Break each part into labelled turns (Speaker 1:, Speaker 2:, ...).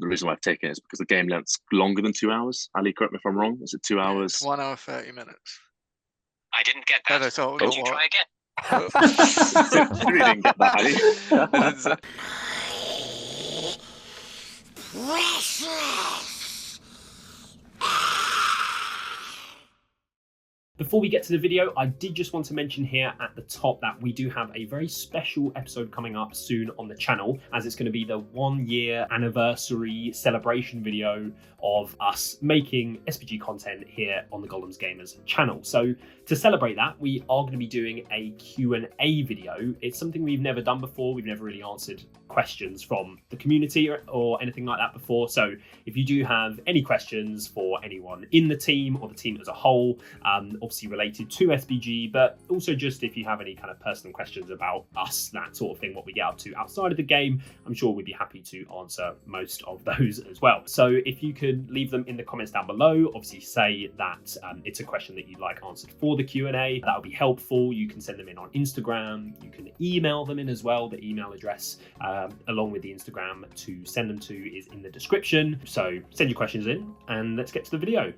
Speaker 1: The reason why I've taken it is because the game length's longer than 2 hours. Ali, correct me if I'm wrong. Is it 2 hours?
Speaker 2: It's 1 hour 30 minutes.
Speaker 3: I didn't get that.
Speaker 2: No, so
Speaker 3: Could you try again?
Speaker 1: You really didn't get that, Ali.
Speaker 4: Precious. Before we get to the video, I did just want to mention here at the top that we do have a very special episode coming up soon on the channel, as it's going to be the 1-year anniversary celebration video of us making SBG content here on the Gollum's Gamers channel. So to celebrate that, we are going to be doing a Q&A video. It's something we've never done before. We've never really answered questions from the community or anything like that before. So if you do have any questions for anyone in the team or the team as a whole, obviously related to SBG, but also just if you have any kind of personal questions about us, that sort of thing, what we get up to outside of the game, I'm sure we'd be happy to answer most of those as well. So if you could leave them in the comments down below, obviously say that it's a question that you'd like answered for the Q&A, that would be helpful. You can send them in on Instagram, you can email them in as well. The email address along with the Instagram to send them to is in the description. So send your questions in and let's get to the video.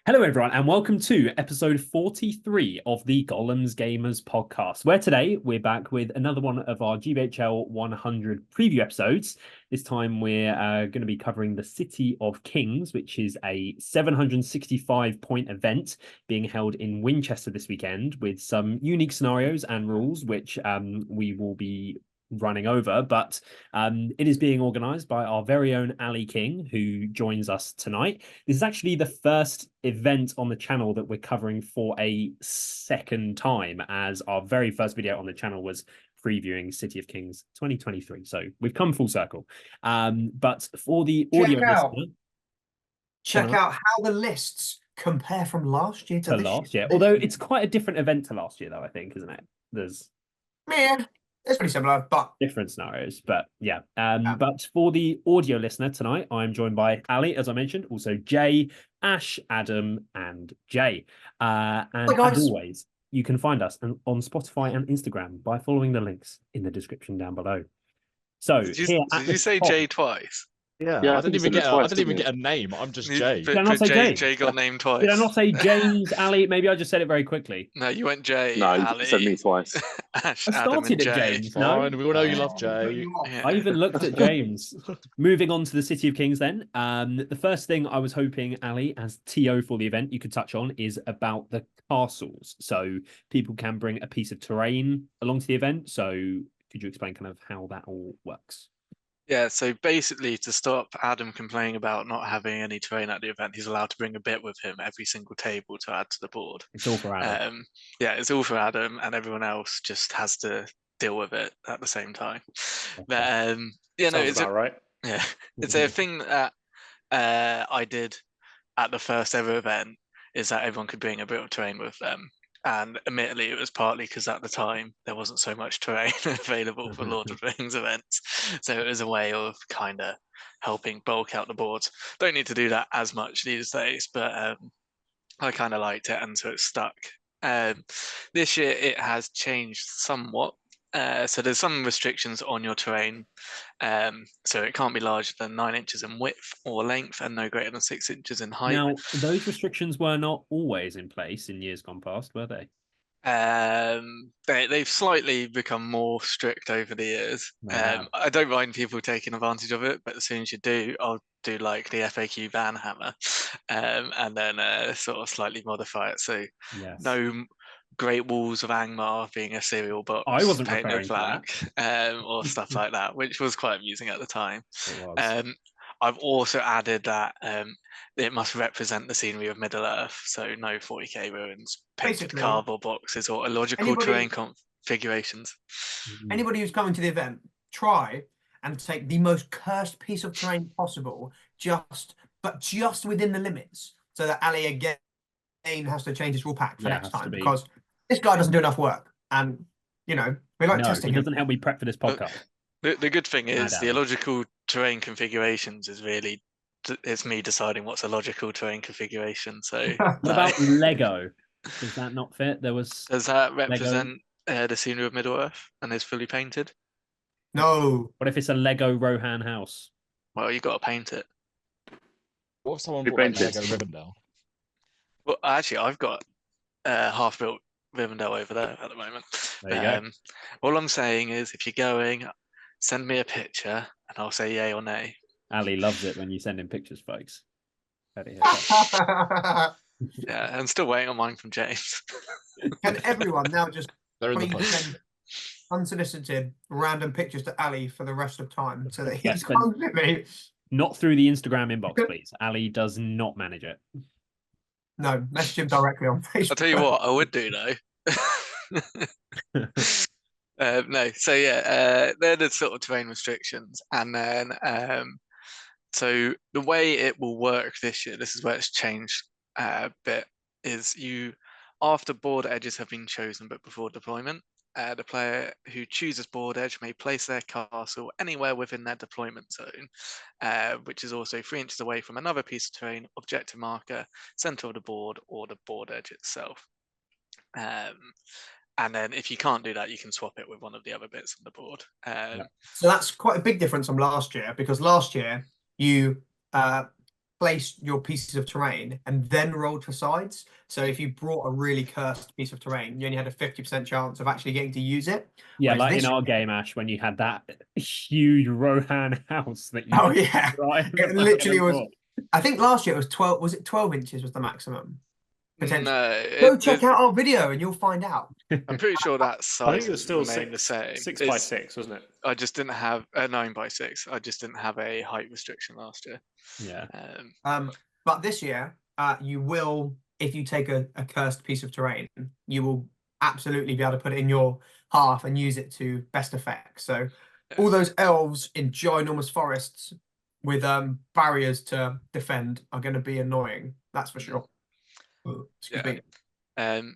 Speaker 4: Hello everyone and welcome to episode 43 of the Gollum's Gamers podcast, where today we're back with another one of our GBHL 100 preview episodes. This time we're going to be covering the City of Kings, which is a 765-point event being held in Winchester this weekend with some unique scenarios and rules, which we will be running over, but it is being organized by our very own Ali King, who joins us tonight. This is actually the first event on the channel that we're covering for a second time, as our very first video on the channel was previewing City of Kings 2023. So we've come full circle. But for the audio listener,
Speaker 5: check out how the lists compare from last year to
Speaker 4: last year. Although it's quite a different event to last year, though, I think, isn't it?
Speaker 5: Yeah, it's pretty similar, but
Speaker 4: different scenarios. But yeah. But for the audio listener tonight, I'm joined by Ali, as I mentioned, also Jay, Ash, Adam, and Jay. And as always, you can find us on Spotify and Instagram by following the links in the description down below. So
Speaker 2: did you say
Speaker 4: top,
Speaker 2: Jay twice?
Speaker 6: Yeah,
Speaker 1: I
Speaker 6: didn't even get a name. I'm just Jay.
Speaker 4: Did I not say Jay?
Speaker 2: Jay got named twice.
Speaker 4: Did I not say James, Ali? Maybe I just said it very quickly.
Speaker 2: No, you went Jay.
Speaker 1: No,
Speaker 2: Ali,
Speaker 1: you said me twice.
Speaker 2: Ash,
Speaker 4: I started at James.
Speaker 6: Fine,
Speaker 4: No,
Speaker 6: we all know you love Jay.
Speaker 4: I even looked at James. Moving on to the City of Kings then. The first thing I was hoping, Ali, as TO for the event, you could touch on is about the castles. So people can bring a piece of terrain along to the event. So could you explain kind of how that all works?
Speaker 2: Yeah, so basically to stop Adam complaining about not having any terrain at the event, he's allowed to bring a bit with him every single table to add to the board.
Speaker 4: It's all for Adam.
Speaker 2: Yeah, it's all for Adam, and everyone else just has to deal with it at the same time. But yeah, no, it's
Speaker 6: right.
Speaker 2: Yeah, it's a thing that I did at the first ever event, is that everyone could bring a bit of terrain with them. And admittedly, it was partly because at the time there wasn't so much terrain available for Lord of the Rings events. So it was a way of kind of helping bulk out the boards. Don't need to do that as much these days, but I kind of liked it, and so it stuck. This year it has changed somewhat. So there's some restrictions on your terrain. So it can't be larger than 9 inches in width or length and no greater than 6 inches in height.
Speaker 4: Now, those restrictions were not always in place in years gone past, were they?
Speaker 2: They've slightly become more strict over the years. I don't mind people taking advantage of it, but as soon as you do, I'll do like the FAQ ban hammer, and then sort of slightly modify it. So no Great Walls of Angmar being a cereal box,
Speaker 4: I wasn't
Speaker 2: painted
Speaker 4: referring
Speaker 2: black, or stuff like that, which was quite amusing at the time. I've also added that it must represent the scenery of Middle Earth, so no 40k ruins, painted cardboard boxes, or illogical terrain configurations.
Speaker 5: Anybody who's coming to the event, try and take the most cursed piece of terrain possible, just within the limits, so that Ali again has to change his rule pack for next time, because this guy doesn't do enough work, and we like testing him.
Speaker 4: It doesn't help me prep for this podcast.
Speaker 2: The good thing is the illogical terrain configurations is really, it's me deciding what's a logical terrain configuration. So
Speaker 4: what about Lego? Does that not fit?
Speaker 2: Does that represent the scenery of Middle Earth and is fully painted?
Speaker 5: No.
Speaker 4: What if it's a Lego Rohan house?
Speaker 2: Well, you got to paint it.
Speaker 6: What if someone
Speaker 1: Who
Speaker 6: brought like
Speaker 1: painted?
Speaker 6: Lego Rivendell?
Speaker 2: Well, actually, I've got half-built Rivendell over there at the moment.
Speaker 6: There you go.
Speaker 2: All I'm saying is, if you're going, send me a picture, and I'll say yay or nay.
Speaker 4: Ali loves it when you send him pictures, folks. Heard it here first.
Speaker 2: Yeah, I'm still waiting on mine from James.
Speaker 5: Can everyone now just
Speaker 6: They're in the
Speaker 5: please
Speaker 6: post.
Speaker 5: send unsolicited random pictures to Ali for the rest of time so that he's
Speaker 4: Yes, but-
Speaker 5: constantly.
Speaker 4: Not through the Instagram inbox, please. Ali does not manage it.
Speaker 5: No, message him directly on Facebook.
Speaker 2: I'll tell you what, I would do though. No, so yeah, they're the sort of terrain restrictions, and then so the way it will work this year, this is where it's changed a bit, is you, after board edges have been chosen but before deployment, the player who chooses board edge may place their castle anywhere within their deployment zone, which is also 3 inches away from another piece of terrain, objective marker, center of the board, or the board edge itself. And then if you can't do that, you can swap it with one of the other bits on the board.
Speaker 5: So that's quite a big difference from last year, because last year you placed your pieces of terrain and then rolled for sides. So if you brought a really cursed piece of terrain, you only had a 50% chance of actually getting to use it.
Speaker 4: Yeah,
Speaker 5: Whereas
Speaker 4: like
Speaker 5: this
Speaker 4: in our
Speaker 5: year-
Speaker 4: game, Ash, when you had that huge Rohan house that you
Speaker 5: Oh yeah,
Speaker 4: right in the
Speaker 5: it
Speaker 4: back of
Speaker 5: literally
Speaker 4: the
Speaker 5: was.
Speaker 4: board.
Speaker 5: I think last year it was 12. Was it 12 inches was the maximum? Potentially.
Speaker 2: No,
Speaker 5: Go check out our video and you'll find out.
Speaker 2: I'm pretty sure that
Speaker 7: I
Speaker 2: size
Speaker 7: think it was still
Speaker 2: remained the same.
Speaker 7: 6 by
Speaker 2: It's-
Speaker 7: 6, wasn't it?
Speaker 2: I just didn't have a 9 by 6. I just didn't have a height restriction last year.
Speaker 4: Yeah.
Speaker 5: But this year, you will, if you take a cursed piece of terrain, you will absolutely be able to put it in your half and use it to best effect. So all those elves in ginormous forests with barriers to defend are going to be annoying. That's for sure. Excuse me.
Speaker 2: And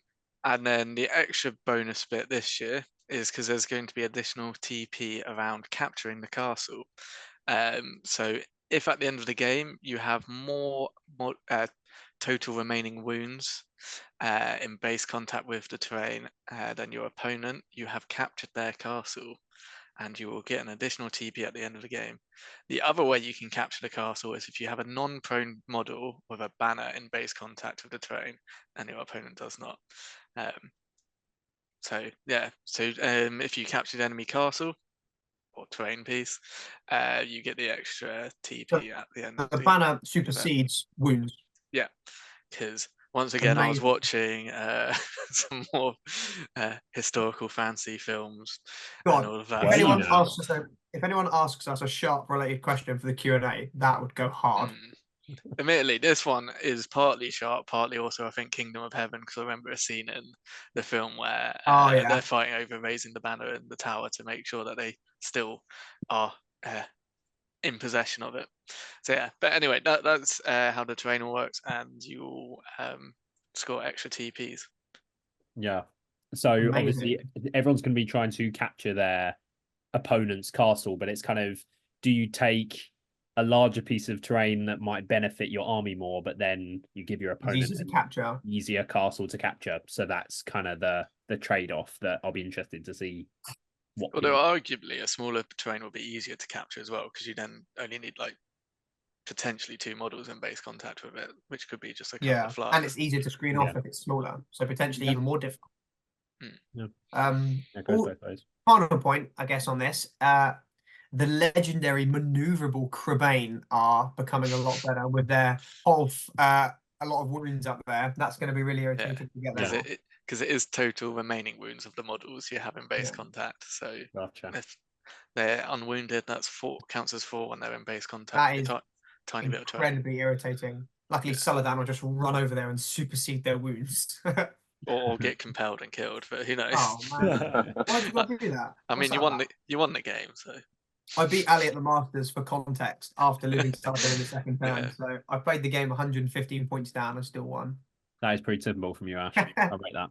Speaker 2: then the extra bonus bit this year is because there's going to be additional TP around capturing the castle. So if at the end of the game you have more total remaining wounds in base contact with the terrain than your opponent, you have captured their castle, and you will get an additional TP at the end of the game. The other way you can capture the castle is if you have a non-prone model with a banner in base contact with the terrain, and your opponent does not. So if you captured enemy castle or terrain piece, you get the extra TP at the end of
Speaker 5: The
Speaker 2: the
Speaker 5: banner supersedes wounds.
Speaker 2: Yeah, because once again, I was
Speaker 5: Amazing.
Speaker 2: watching some more historical fantasy films
Speaker 5: Go
Speaker 2: and
Speaker 5: on.
Speaker 2: all of that.
Speaker 5: If anyone
Speaker 4: Wow.
Speaker 5: asks us a sharp related question for the Q&A, that would go hard.
Speaker 2: Admittedly, this one is partly sharp, partly also I think Kingdom of Heaven, because I remember a scene in the film where they're fighting over raising the banner in the tower to make sure that they still are in possession of it. So yeah, but anyway, that's how the terrain works, and you'll score extra TPs.
Speaker 4: Yeah. So obviously everyone's going to be trying to capture their opponent's castle, but it's kind of, do you take a larger piece of terrain that might benefit your army more, but then you give your opponent
Speaker 5: Easy to capture.
Speaker 4: easier castle to capture? So that's kind of the trade-off that I'll be interested to see.
Speaker 2: Although arguably a smaller terrain will be easier to capture as well, because you then only need like potentially 2 models in base contact with it, which could be just a couple of flyers.
Speaker 5: And it's easier to screen off if it's smaller, so potentially even more difficult. Final point, I guess, on this. The legendary maneuverable Crabane are becoming a lot better with their whole a lot of wounds up there. That's going to be really irritating to get there.
Speaker 2: Because it is total remaining wounds of the models you have in base contact. So if they're unwounded, that's 4, counts as 4 when they're in base contact.
Speaker 5: That is
Speaker 2: tiny bit of
Speaker 5: incredibly irritating. Luckily, Saladin will just run over there and supersede their wounds.
Speaker 2: or get compelled and killed, but who knows?
Speaker 5: Oh man, why'd you got to do that?
Speaker 2: I mean, you won the game, so.
Speaker 5: I beat Ali at the Masters for context after losing Saladin in the second turn. So I played the game 115 points down and still won.
Speaker 4: That is pretty typical from you, Ash. I'll rate that.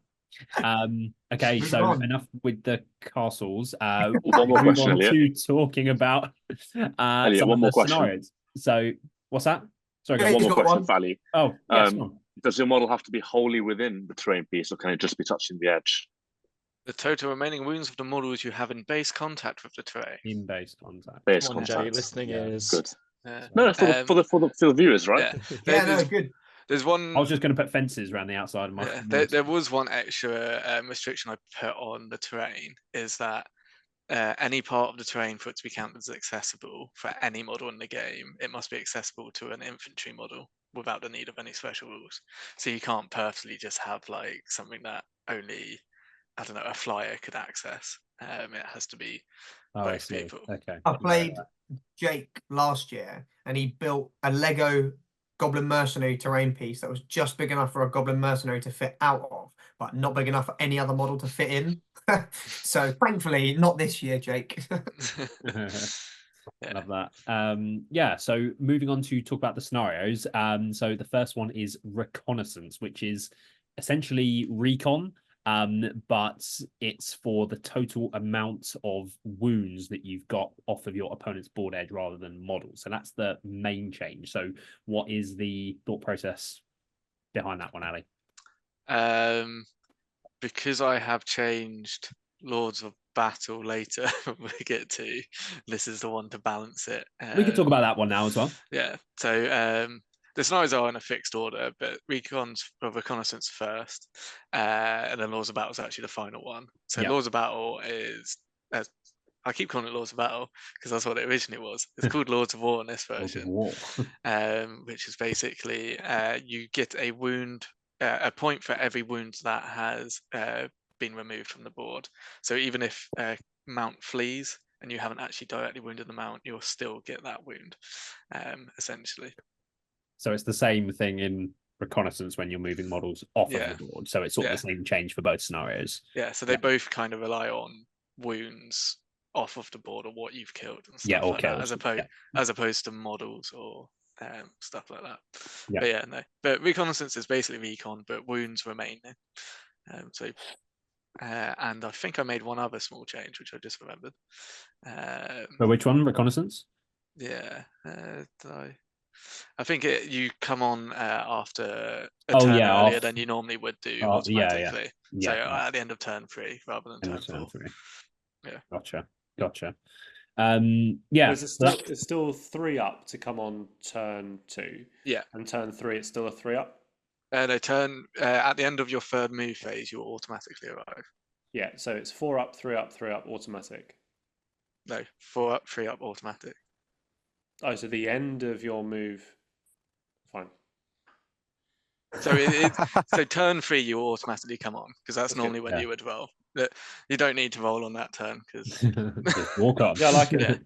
Speaker 4: Okay, so enough with the castles.
Speaker 1: One more question, Elliot.
Speaker 4: To talking about
Speaker 1: Elliot,
Speaker 4: some
Speaker 1: one
Speaker 4: of
Speaker 1: more
Speaker 4: the
Speaker 1: question.
Speaker 4: scenarios. So what's that? Sorry,
Speaker 5: Yeah,
Speaker 1: One
Speaker 5: he's
Speaker 1: more
Speaker 5: got
Speaker 1: question
Speaker 5: one.
Speaker 1: for Ali.
Speaker 4: Oh, yes.
Speaker 1: Does your model have to be wholly within the terrain piece, or can it just be touching the edge?
Speaker 2: The total remaining wounds of the models you have in base contact with the terrain.
Speaker 4: In base contact.
Speaker 1: Base
Speaker 6: Come on, Jay,
Speaker 1: contact.
Speaker 6: listening
Speaker 4: Yeah,
Speaker 6: is
Speaker 1: Good. No, for the viewers, right?
Speaker 2: Yeah,
Speaker 5: Yeah, no,
Speaker 2: there's,
Speaker 5: good.
Speaker 2: there's one.
Speaker 4: I was just going to put fences around the outside of my.
Speaker 2: There was one extra restriction I put on the terrain, is that any part of the terrain, for it to be counted as accessible for any model in the game, it must be accessible to an infantry model without the need of any special rules. So you can't perfectly just have like something that only, I don't know, a flyer could access. It has to be both people.
Speaker 4: Okay.
Speaker 5: I played Jake last year, and he built a Lego Goblin Mercenary terrain piece that was just big enough for a Goblin Mercenary to fit out of, but not big enough for any other model to fit in. So thankfully, not this year, Jake.
Speaker 4: Love that. Yeah, so moving on to talk about the scenarios. So the first one is reconnaissance, which is essentially recon, but it's for the total amount of wounds that you've got off of your opponent's board edge rather than models. So that's the main change. So what is the thought process behind that one, Ali?
Speaker 2: Because I have changed Lords of Battle later, we get to, this is the one to balance it.
Speaker 4: We can talk about that one now as well.
Speaker 2: Yeah, so the scenarios are in a fixed order, but reconnaissance first, and then Laws of Battle is actually the final one. So
Speaker 4: Yeah.
Speaker 2: Laws of Battle is, I keep calling it Laws of Battle because that's what it originally was. It's called Lords of War in this version, which is basically you get a wound, a point for every wound that has been removed from the board. So even if mount flees and you haven't actually directly wounded the mount, you'll still get that wound, essentially.
Speaker 4: So it's the same thing in reconnaissance when you're moving models off of the board. So it's sort of the same change for both scenarios.
Speaker 2: Yeah, so they both kind of rely on wounds off of the board or what you've killed and stuff like that, as opposed to models or stuff like that.
Speaker 4: Yeah.
Speaker 2: But yeah, no. But reconnaissance is basically recon, but wounds remain. And I think I made one other small change, which I just remembered.
Speaker 4: But which one? Reconnaissance?
Speaker 2: Yeah. I think you come on after a turn earlier than you normally would do automatically. So at the end of turn 3 rather than turn 4.
Speaker 4: 3.
Speaker 2: Yeah.
Speaker 4: Gotcha.
Speaker 7: Yeah. It's still 3 up to come on turn 2.
Speaker 2: Yeah.
Speaker 7: And turn 3, it's still a 3 up.
Speaker 2: No, turn at the end of your third move phase, you will automatically arrive.
Speaker 7: Yeah, so it's 4 up, 3 up, 3 up, automatic.
Speaker 2: No, 4 up, 3 up, automatic.
Speaker 7: Oh, so the end of your move. Fine.
Speaker 2: So so turn 3 you will automatically come on because that's normally when you would roll. But you don't need to roll on that turn because
Speaker 4: just walk on.
Speaker 7: Yeah, I like it.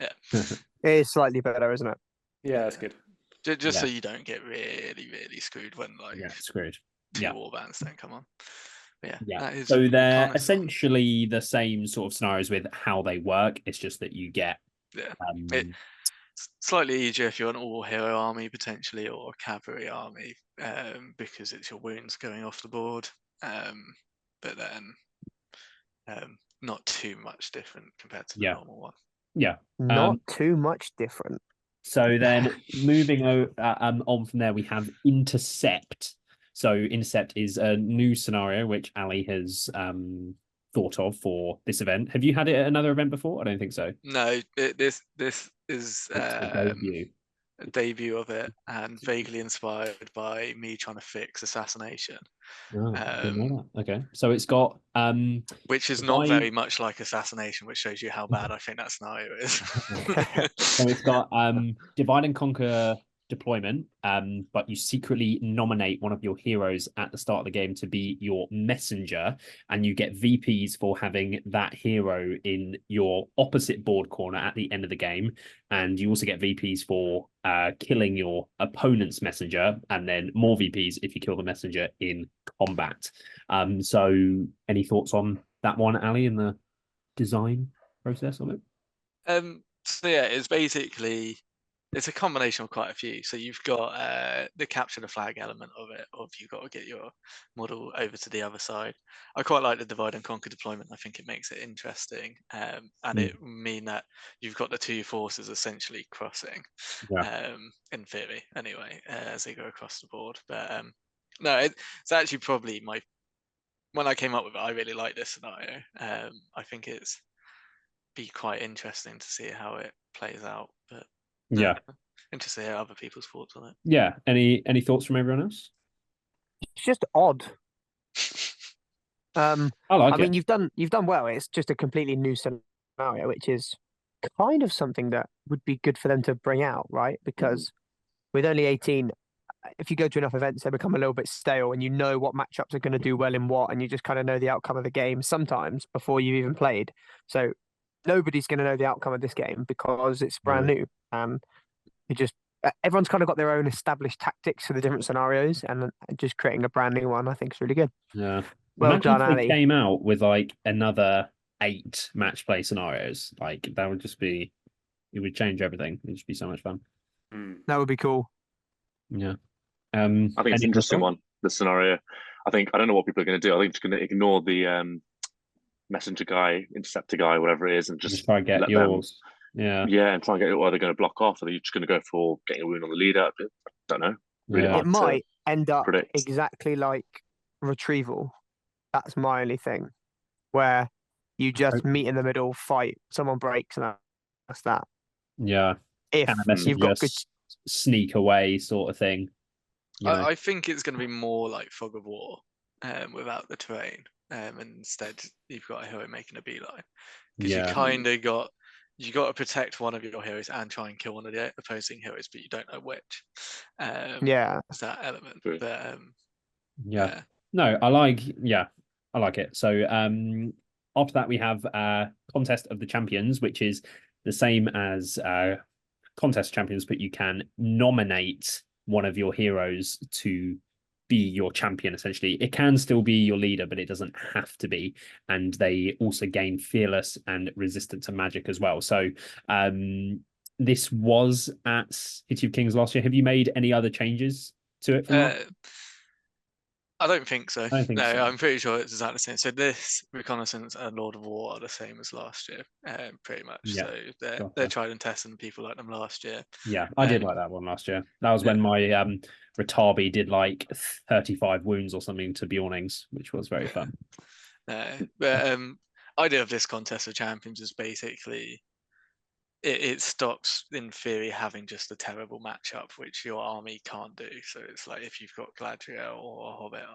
Speaker 2: Yeah.
Speaker 8: It is slightly better, isn't it?
Speaker 7: Yeah, that's good.
Speaker 2: Just so you don't get really screwed when
Speaker 4: screwed.
Speaker 2: Two warbands don't come on. But
Speaker 4: yeah. So they're essentially the same sort of scenarios with how they work. It's just that you get
Speaker 2: it's slightly easier if you're an all-hero army potentially or a cavalry army because it's your wounds going off the board. But then not too much different compared to the normal one.
Speaker 4: Yeah.
Speaker 8: Not too much different.
Speaker 4: So then moving on from there, we have Intercept. So Intercept is a new scenario which Ali has thought of for this event. Have you had it at another event before? I don't think so.
Speaker 2: No, this is a debut of it and vaguely inspired by me trying to fix assassination.
Speaker 4: Okay, so it's got
Speaker 2: which is not very much like assassination, which shows you how bad I think that scenario is.
Speaker 4: So it's got divide and conquer deployment, but you secretly nominate one of your heroes at the start of the game to be your messenger, and you get VPs for having that hero in your opposite board corner at the end of the game, and you also get VPs for killing your opponent's messenger, and then more VPs if you kill the messenger in combat. So any thoughts on that one, Ali, in the design process of it?
Speaker 2: So yeah, it's a combination of quite a few. So you've got the capture the flag element of it, of you've got to get your model over to the other side. I quite like the divide and conquer deployment. I think it makes it interesting, and it mean that you've got the two forces essentially crossing, in theory, anyway, as they go across the board. But no, it's actually probably when I came up with it, I really like this scenario. I think it's be quite interesting to see how it plays out, but
Speaker 7: Yeah.
Speaker 2: Interesting to hear other people's thoughts on it.
Speaker 7: Yeah. Any thoughts from everyone else?
Speaker 8: It's just odd.
Speaker 7: I
Speaker 8: I
Speaker 7: like
Speaker 8: mean,
Speaker 7: it.
Speaker 8: you've done well. It's just a completely new scenario, which is kind of something that would be good for them to bring out, right? Because with only 18, if you go to enough events, they become a little bit stale, and you know what matchups are going to do well in what, and you just kind of know the outcome of the game sometimes before you've even played. So nobody's going to know the outcome of this game because it's brand new, and you just everyone's kind of got their own established tactics for the different scenarios, and just creating a brand new one, I think, is really good.
Speaker 7: Yeah.
Speaker 8: Well
Speaker 7: Imagine
Speaker 8: done,
Speaker 7: if they
Speaker 8: Ali.
Speaker 7: came out with like another 8 match play scenarios. Like that would just be, it would change everything. It'd just be so much fun.
Speaker 8: That would be cool.
Speaker 7: Yeah.
Speaker 1: I think it's
Speaker 7: any
Speaker 1: an interesting
Speaker 7: thoughts?
Speaker 1: one, the scenario. I don't know what people are going to do. I think just going to ignore the messenger guy, interceptor guy, whatever it is, and
Speaker 7: Just
Speaker 1: just
Speaker 7: try to get
Speaker 1: let
Speaker 7: yours. Yeah.
Speaker 1: and try and get it. Or they're going to block off, or they're just going to go for getting a wound on the lead up. I don't know. Really
Speaker 7: Yeah.
Speaker 1: hard
Speaker 8: It might end up
Speaker 1: predict.
Speaker 8: exactly like retrieval. That's my only thing, where you just meet in the middle, fight, someone breaks, and that's that.
Speaker 7: Yeah.
Speaker 8: If
Speaker 7: Kind of
Speaker 8: you've got good,
Speaker 7: just sneak away sort of thing. You know?
Speaker 2: I think it's going to be more like Fog of War without the terrain. Instead, you've got a hero making a beeline because
Speaker 7: Yeah.
Speaker 2: you kind of got to protect one of your heroes and try and kill one of the opposing heroes, but you don't know which.
Speaker 8: yeah,
Speaker 2: It's that element.
Speaker 1: True.
Speaker 2: But
Speaker 7: Yeah. No, I like it. So after that we have Contest of the Champions, which is the same as Contest Champions, but you can nominate one of your heroes to be your champion, essentially. It can still be your leader, but it doesn't have to be. And they also gain fearless and resistant to magic as well. So this was at City of Kings last year. Have you made any other changes to it from last?
Speaker 2: I don't think so.
Speaker 7: I don't think so.
Speaker 2: I'm pretty sure it's exactly the same. So this Reconnaissance and Lord of War are the same as last year, pretty much.
Speaker 7: Yeah,
Speaker 2: So they're
Speaker 7: gotcha.
Speaker 2: tried and tested, and people like them last year.
Speaker 7: Yeah, I did like that one last year. That was when my Ratabi did like 35 wounds or something to Bjornings, which was very fun.
Speaker 2: But idea of this Contest of Champions is basically it stops, in theory, having just a terrible matchup, which your army can't do. So it's like if you've got Galadriel or Hobbit,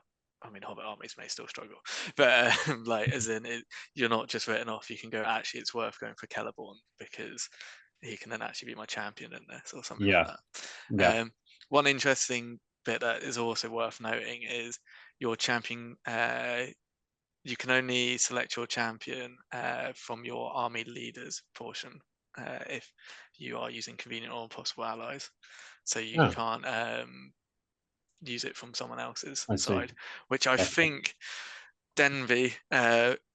Speaker 2: I mean, Hobbit armies may still struggle, but like as in you're not just written off. You can go, actually, it's worth going for Celeborn because he can then actually be my champion in this or something like that.
Speaker 7: Yeah.
Speaker 2: One interesting bit that is also worth noting is your champion. You can only select your champion from your army leaders portion if you are using convenient or impossible allies. So you can't use it from someone else's side, which I think Denby,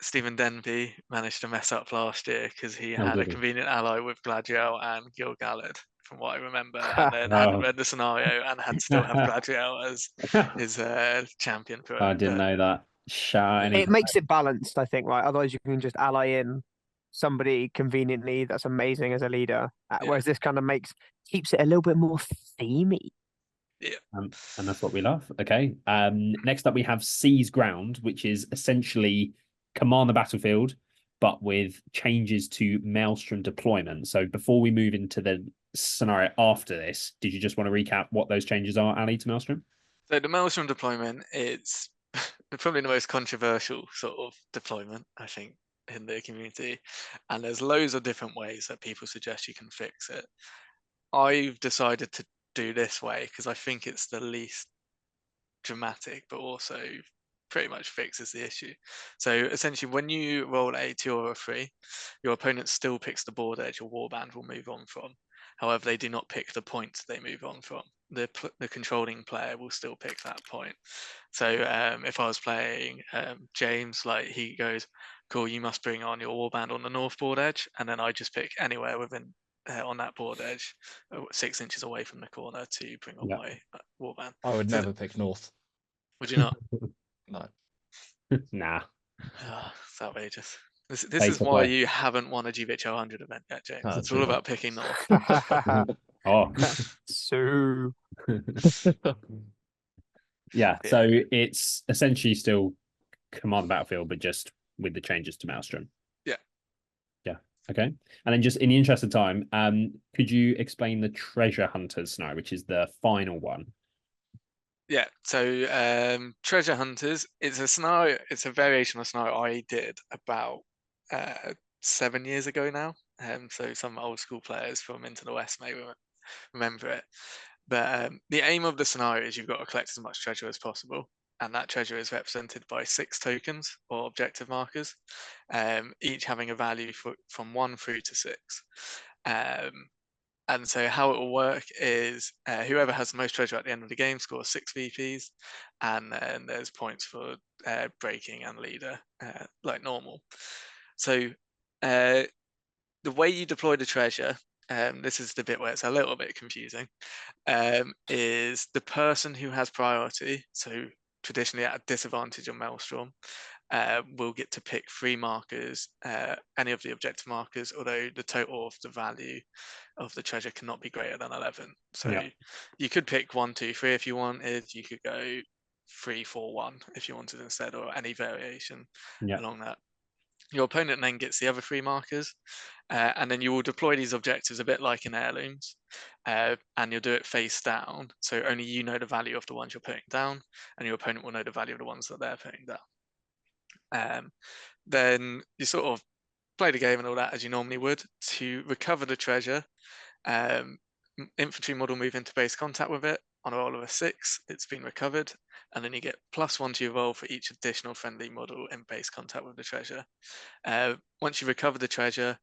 Speaker 2: Stephen Denby, managed to mess up last year because he had a convenient ally with Gladiel and Gil-galad, from what I remember, and then hadn't read the scenario and had still have Gladiel as his champion for it.
Speaker 7: I didn't know that.
Speaker 8: it makes it balanced, I think, right? Otherwise, you can just ally in somebody conveniently that's amazing as a leader, whereas this kind of keeps it a little bit more themey.
Speaker 2: Yeah.
Speaker 7: And that's what we love. Okay. Next up, we have Seize Ground, which is essentially command the battlefield, but with changes to Maelstrom deployment. So before we move into the scenario after this, did you just want to recap what those changes are, Ali, to Maelstrom?
Speaker 2: So the Maelstrom deployment, it's probably the most controversial sort of deployment, I think, in the community. And there's loads of different ways that people suggest you can fix it. I've decided to do this way because I think it's the least dramatic, but also pretty much fixes the issue. So essentially, when you roll a 2 or a 3, your opponent still picks the board edge your warband will move on from. However, they do not pick the point they move on from. The controlling player will still pick that point. So if I was playing James, like he goes, cool, you must bring on your warband on the north board edge, and then I just pick anywhere within on that board edge, 6 inches away from the corner to bring on my warband.
Speaker 6: I would never pick north.
Speaker 2: Would you not?
Speaker 6: No.
Speaker 7: Nah.
Speaker 2: It's outrageous. This is why you haven't won a GBHL 100 event yet, James. It's all about picking north.
Speaker 7: Oh.
Speaker 8: So
Speaker 7: yeah, so it's essentially still command the battlefield, but just with the changes to Maelstrom.
Speaker 2: Yeah.
Speaker 7: Yeah. Okay. And then just in the interest of time, could you explain the treasure hunters scenario, which is the final one?
Speaker 2: Yeah, so treasure hunters, it's a scenario, it's a variation of a scenario I did about 7 years ago now. So some old school players from Into the West may remember it. But the aim of the scenario is you've got to collect as much treasure as possible. And that treasure is represented by 6 tokens or objective markers, each having a value from 1 through to 6. And so how it will work is whoever has the most treasure at the end of the game scores 6 VPs, and then there's points for breaking and leader, like normal. So the way you deploy the treasure, this is the bit where it's a little bit confusing, is the person who has priority, so traditionally at a disadvantage on Maelstrom, will get to pick 3 markers, any of the objective markers, although the total of the value of the treasure cannot be greater than 11. So you could pick 1, 2, 3 if you wanted. You could go 3, 4, 1 if you wanted instead, or any variation along that. Your opponent then gets the other 3 markers, and then you will deploy these objectives a bit like in heirlooms, and you'll do it face down. So only you know the value of the ones you're putting down, and your opponent will know the value of the ones that they're putting down. Then you sort of play the game and all that as you normally would. To recover the treasure, infantry model move into base contact with it. On a roll of a 6, it's been recovered, and then you get +1 to your roll for each additional friendly model in base contact with the treasure. Once you recover the treasure,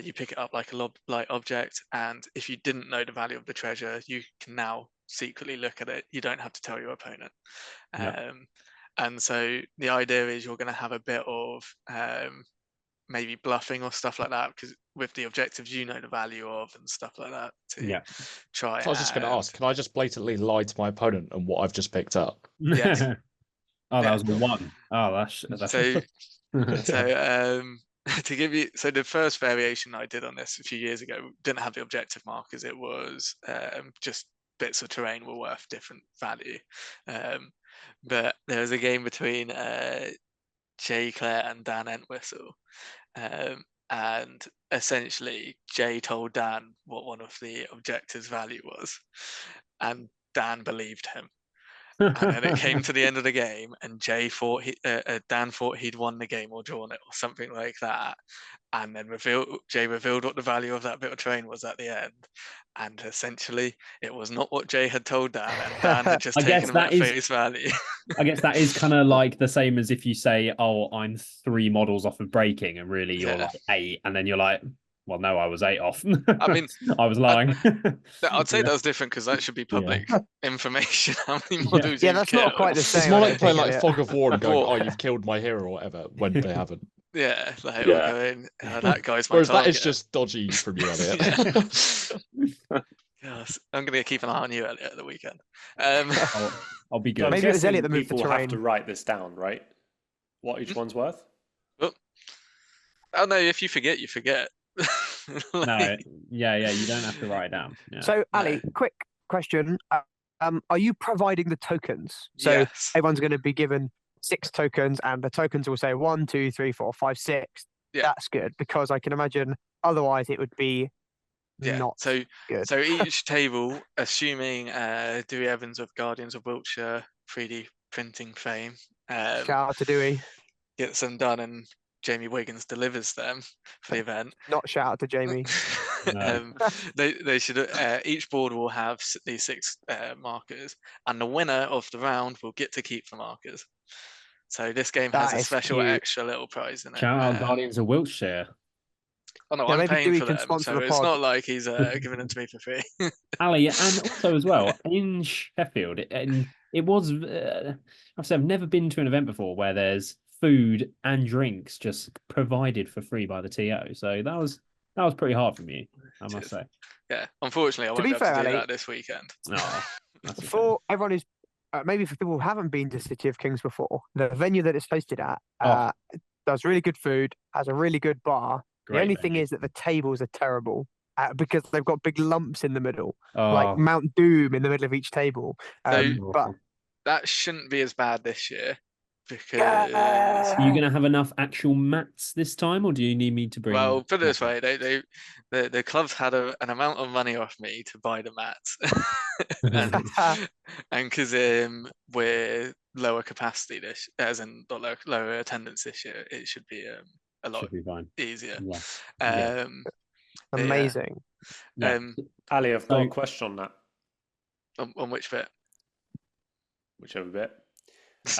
Speaker 2: you pick it up like a light object, and if you didn't know the value of the treasure, you can now secretly look at it. You don't have to tell your opponent. And so the idea is you're going to have a bit of maybe bluffing or stuff like that, because with the objectives you know the value of and stuff like that to try.
Speaker 6: So I was just going to ask, can I just blatantly lie to my opponent and what I've just picked up?
Speaker 2: Yes.
Speaker 7: Oh, that was the one. Oh, that's
Speaker 2: so to give you, so the first variation I did on this a few years ago didn't have the objective markers. It was just bits of terrain were worth different value. But there was a game between Jay Clare and Dan Entwistle, and essentially Jay told Dan what one of the objectives value was, and Dan believed him. And then it came to the end of the game, and Dan thought he'd won the game or drawn it or something like that, and then Jay revealed what the value of that bit of terrain was at the end, and essentially it was not what Jay had told Dan, and Dan had just taken him at face value.
Speaker 7: I guess that is kind of like the same as if you say, "Oh, I'm 3 models off of breaking," and really you're like 8, and then you're like, "Well, no, I was 8 off."
Speaker 2: I mean,
Speaker 7: I was lying.
Speaker 2: I'd say that's different because that should be public information. How many models?
Speaker 8: Yeah, that's not quite the same.
Speaker 6: It's more like playing like Fog of War and going, "Oh, you've killed my hero" or whatever, when they haven't.
Speaker 2: Yeah, like going, that guy's my
Speaker 6: Whereas
Speaker 2: target.
Speaker 6: that is just dodgy from you, Elliot.
Speaker 2: Yes, I'm going to keep an eye on you, Elliot, at the weekend.
Speaker 7: I'll be good.
Speaker 8: Maybe it was Elliot that moved the
Speaker 9: people
Speaker 8: terrain.
Speaker 9: have to write this down, right? What each one's worth?
Speaker 2: Oh no, if you forget, you forget.
Speaker 7: No, yeah, you don't have to write it down. Yeah.
Speaker 8: So, Ali, quick question. Are you providing the tokens? So
Speaker 2: Yes.
Speaker 8: everyone's going to be given 6 tokens, and the tokens will say 1, 2, 3, 4, 5, 6.
Speaker 2: Yeah.
Speaker 8: That's good, because I can imagine otherwise it would be not
Speaker 2: so
Speaker 8: good.
Speaker 2: So each table, assuming Dewey Evans of Guardians of Wiltshire 3D printing fame,
Speaker 8: Shout out to Dewey.
Speaker 2: gets them done, and Jamie Wiggins delivers them for the event.
Speaker 8: Not shout out to Jamie.
Speaker 2: They should. Each board will have these 6 markers, and the winner of the round will get to keep the markers. So this game has a special extra little prize in it.
Speaker 7: Shout out Guardians of Wiltshire.
Speaker 2: Oh no,
Speaker 8: Yeah,
Speaker 2: I'm
Speaker 8: maybe
Speaker 2: paying
Speaker 8: Dewey
Speaker 2: for
Speaker 8: can
Speaker 2: them,
Speaker 8: sponsor
Speaker 2: so
Speaker 8: the
Speaker 2: it's
Speaker 8: pod.
Speaker 2: not like he's giving them to me for free.
Speaker 7: Ali, and also as well in Sheffield, and it was. I've never been to an event before where there's food and drinks just provided for free by the TO. So that was pretty hard for me, I must say.
Speaker 2: Yeah, unfortunately, I won't
Speaker 8: be
Speaker 2: be able
Speaker 8: fair,
Speaker 2: to do
Speaker 8: Ali,
Speaker 2: that this weekend.
Speaker 7: Oh, that's a shame.
Speaker 8: For everyone who's maybe for people who haven't been to City of Kings before, the venue that it's hosted at does really good food, has a really good bar.
Speaker 7: Great
Speaker 8: the only
Speaker 7: venue.
Speaker 8: thing is that the tables are terrible because they've got big lumps in the middle,
Speaker 7: Oh,
Speaker 8: like Mount Doom in the middle of each table.
Speaker 2: So-
Speaker 8: But
Speaker 2: That shouldn't be as bad this year because
Speaker 7: Are you going to have enough actual mats this time, or do you need me to bring?
Speaker 2: well, put it this way, the clubs had an amount of money off me to buy the mats, and because we're lower capacity this, as in not lower attendance this year, it should be a lot easier.
Speaker 7: Yeah.
Speaker 8: Amazing.
Speaker 9: Yeah. Ali, I've got a question on that.
Speaker 2: On which bit?
Speaker 9: Whichever bit. This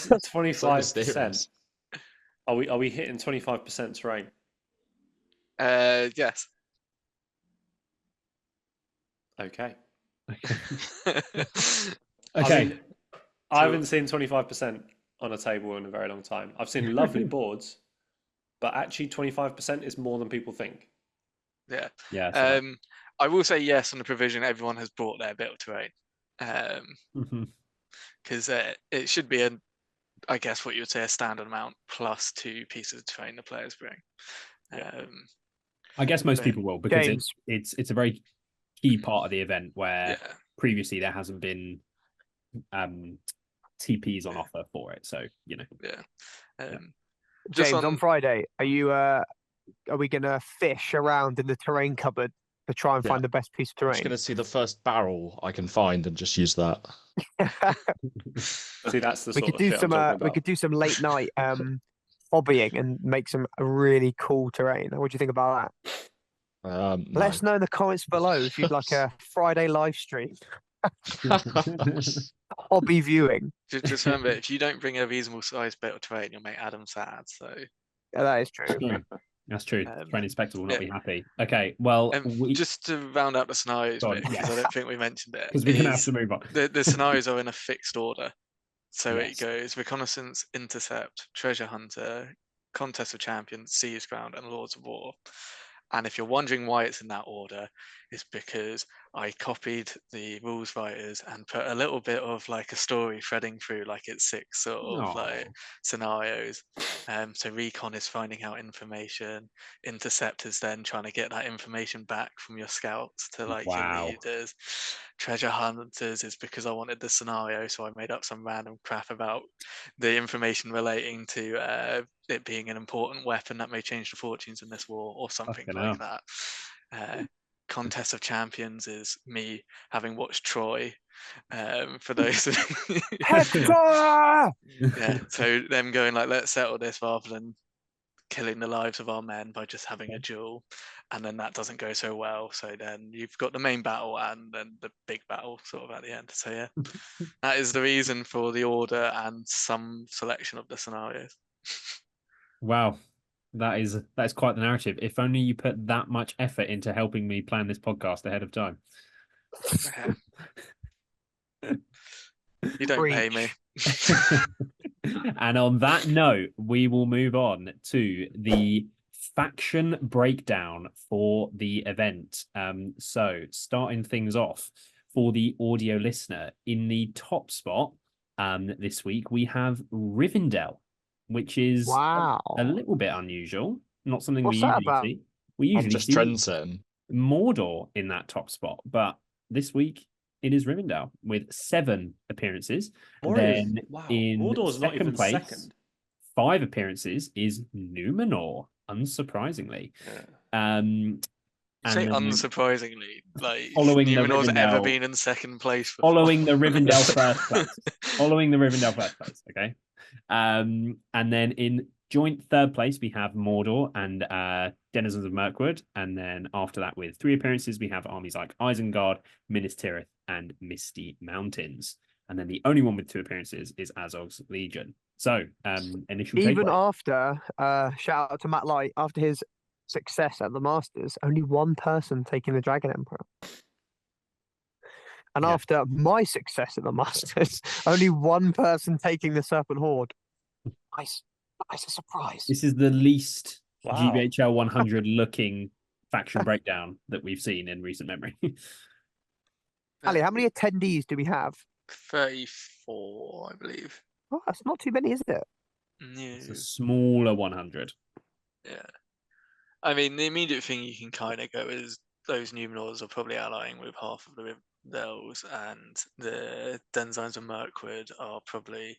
Speaker 9: 25%. Are we hitting 25% terrain?
Speaker 2: Yes.
Speaker 9: Okay.
Speaker 7: Okay.
Speaker 9: I haven't seen 25% on a table in a very long time. I've seen lovely boards, but actually 25% is more than people think.
Speaker 2: Yeah.
Speaker 7: Yeah.
Speaker 2: I will say yes on the provision everyone has brought their bit of terrain. Because it should be I guess what you would say a standard amount plus 2 pieces of terrain the players bring.
Speaker 7: I guess most people will, because it's a very key part of the event where previously there hasn't been TPs on offer for it. So
Speaker 8: James, on Friday, are we gonna fish around in the terrain cupboard to try and find the best piece of terrain?
Speaker 6: I'm just gonna see the first barrel I can find and just use that.
Speaker 9: See, that's the
Speaker 8: we could do some. We could do some late night hobbying and make some really cool terrain. What do you think about that? Let us know in the comments below if you'd like a Friday live stream. Hobby viewing.
Speaker 2: Just remember, if you don't bring a reasonable sized bit of terrain, you'll make Adam sad. So
Speaker 8: that is true.
Speaker 7: That's true. Train inspector will not be happy. Okay, well,
Speaker 2: just to round out the scenarios bit, because I don't think we mentioned it.
Speaker 7: Because we're gonna have to move on.
Speaker 2: The scenarios are in a fixed order, so it goes reconnaissance, intercept, treasure hunter, contest of champions, siege ground, and lords of war. And if you're wondering why it's in that order, it's because I copied the rules writers and put a little bit of like a story threading through, like it's 6 sort of like scenarios. So recon is finding out information, intercept is then trying to get that information back from your scouts to like your leaders. Treasure hunters is because I wanted the scenario, so I made up some random crap about the information relating to it being an important weapon that may change the fortunes in this war or something like that. Contest of Champions is me having watched Troy. For those
Speaker 8: Hector!
Speaker 2: So them going like, let's settle this rather than killing the lives of our men by just having a duel, and then that doesn't go so well, so then you've got the main battle and then the big battle sort of at the end. So that is the reason for the order and some selection of the scenarios.
Speaker 7: Wow, that is quite the narrative. If only you put that much effort into helping me plan this podcast ahead of time.
Speaker 2: You don't pay me.
Speaker 7: And on that note, we will move on to the faction breakdown for the event. So starting things off for the audio listener, in the top spot this week, we have Rivendell, which is a little bit unusual. Not something we usually see. We usually see Mordor in that top spot, but this week it is Rivendell with 7 appearances. Then in
Speaker 9: Mordor's not even
Speaker 7: place,
Speaker 9: second.
Speaker 7: 5 appearances is Numenor, unsurprisingly.
Speaker 2: Say unsurprisingly, like
Speaker 7: following
Speaker 2: Numenor's ever been in second place before.
Speaker 7: Following the Rivendell first place. Okay. And then in joint third place, we have Mordor and Denizens of Mirkwood. And then after that, with 3 appearances, we have armies like Isengard, Minas Tirith, and Misty Mountains. And then the only one with 2 appearances is Azog's Legion. So, initial
Speaker 8: even
Speaker 7: takeaway.
Speaker 8: after, shout out to Matt Light, after his success at the Masters, only 1 person taking the Dragon Emperor. And after my success at the Masters, only 1 person taking the Serpent Horde. Nice a surprise.
Speaker 7: This is the least GBHL 100 looking faction breakdown that we've seen in recent memory.
Speaker 8: Ali, how many attendees do we have?
Speaker 2: 34, I believe.
Speaker 8: Oh, that's not too many, is it?
Speaker 2: No.
Speaker 7: It's a smaller 100.
Speaker 2: Yeah. I mean, the immediate thing you can kind of go is those Numenors are probably allying with half of the Rivendels, and the Denzymes and Mirkwood are probably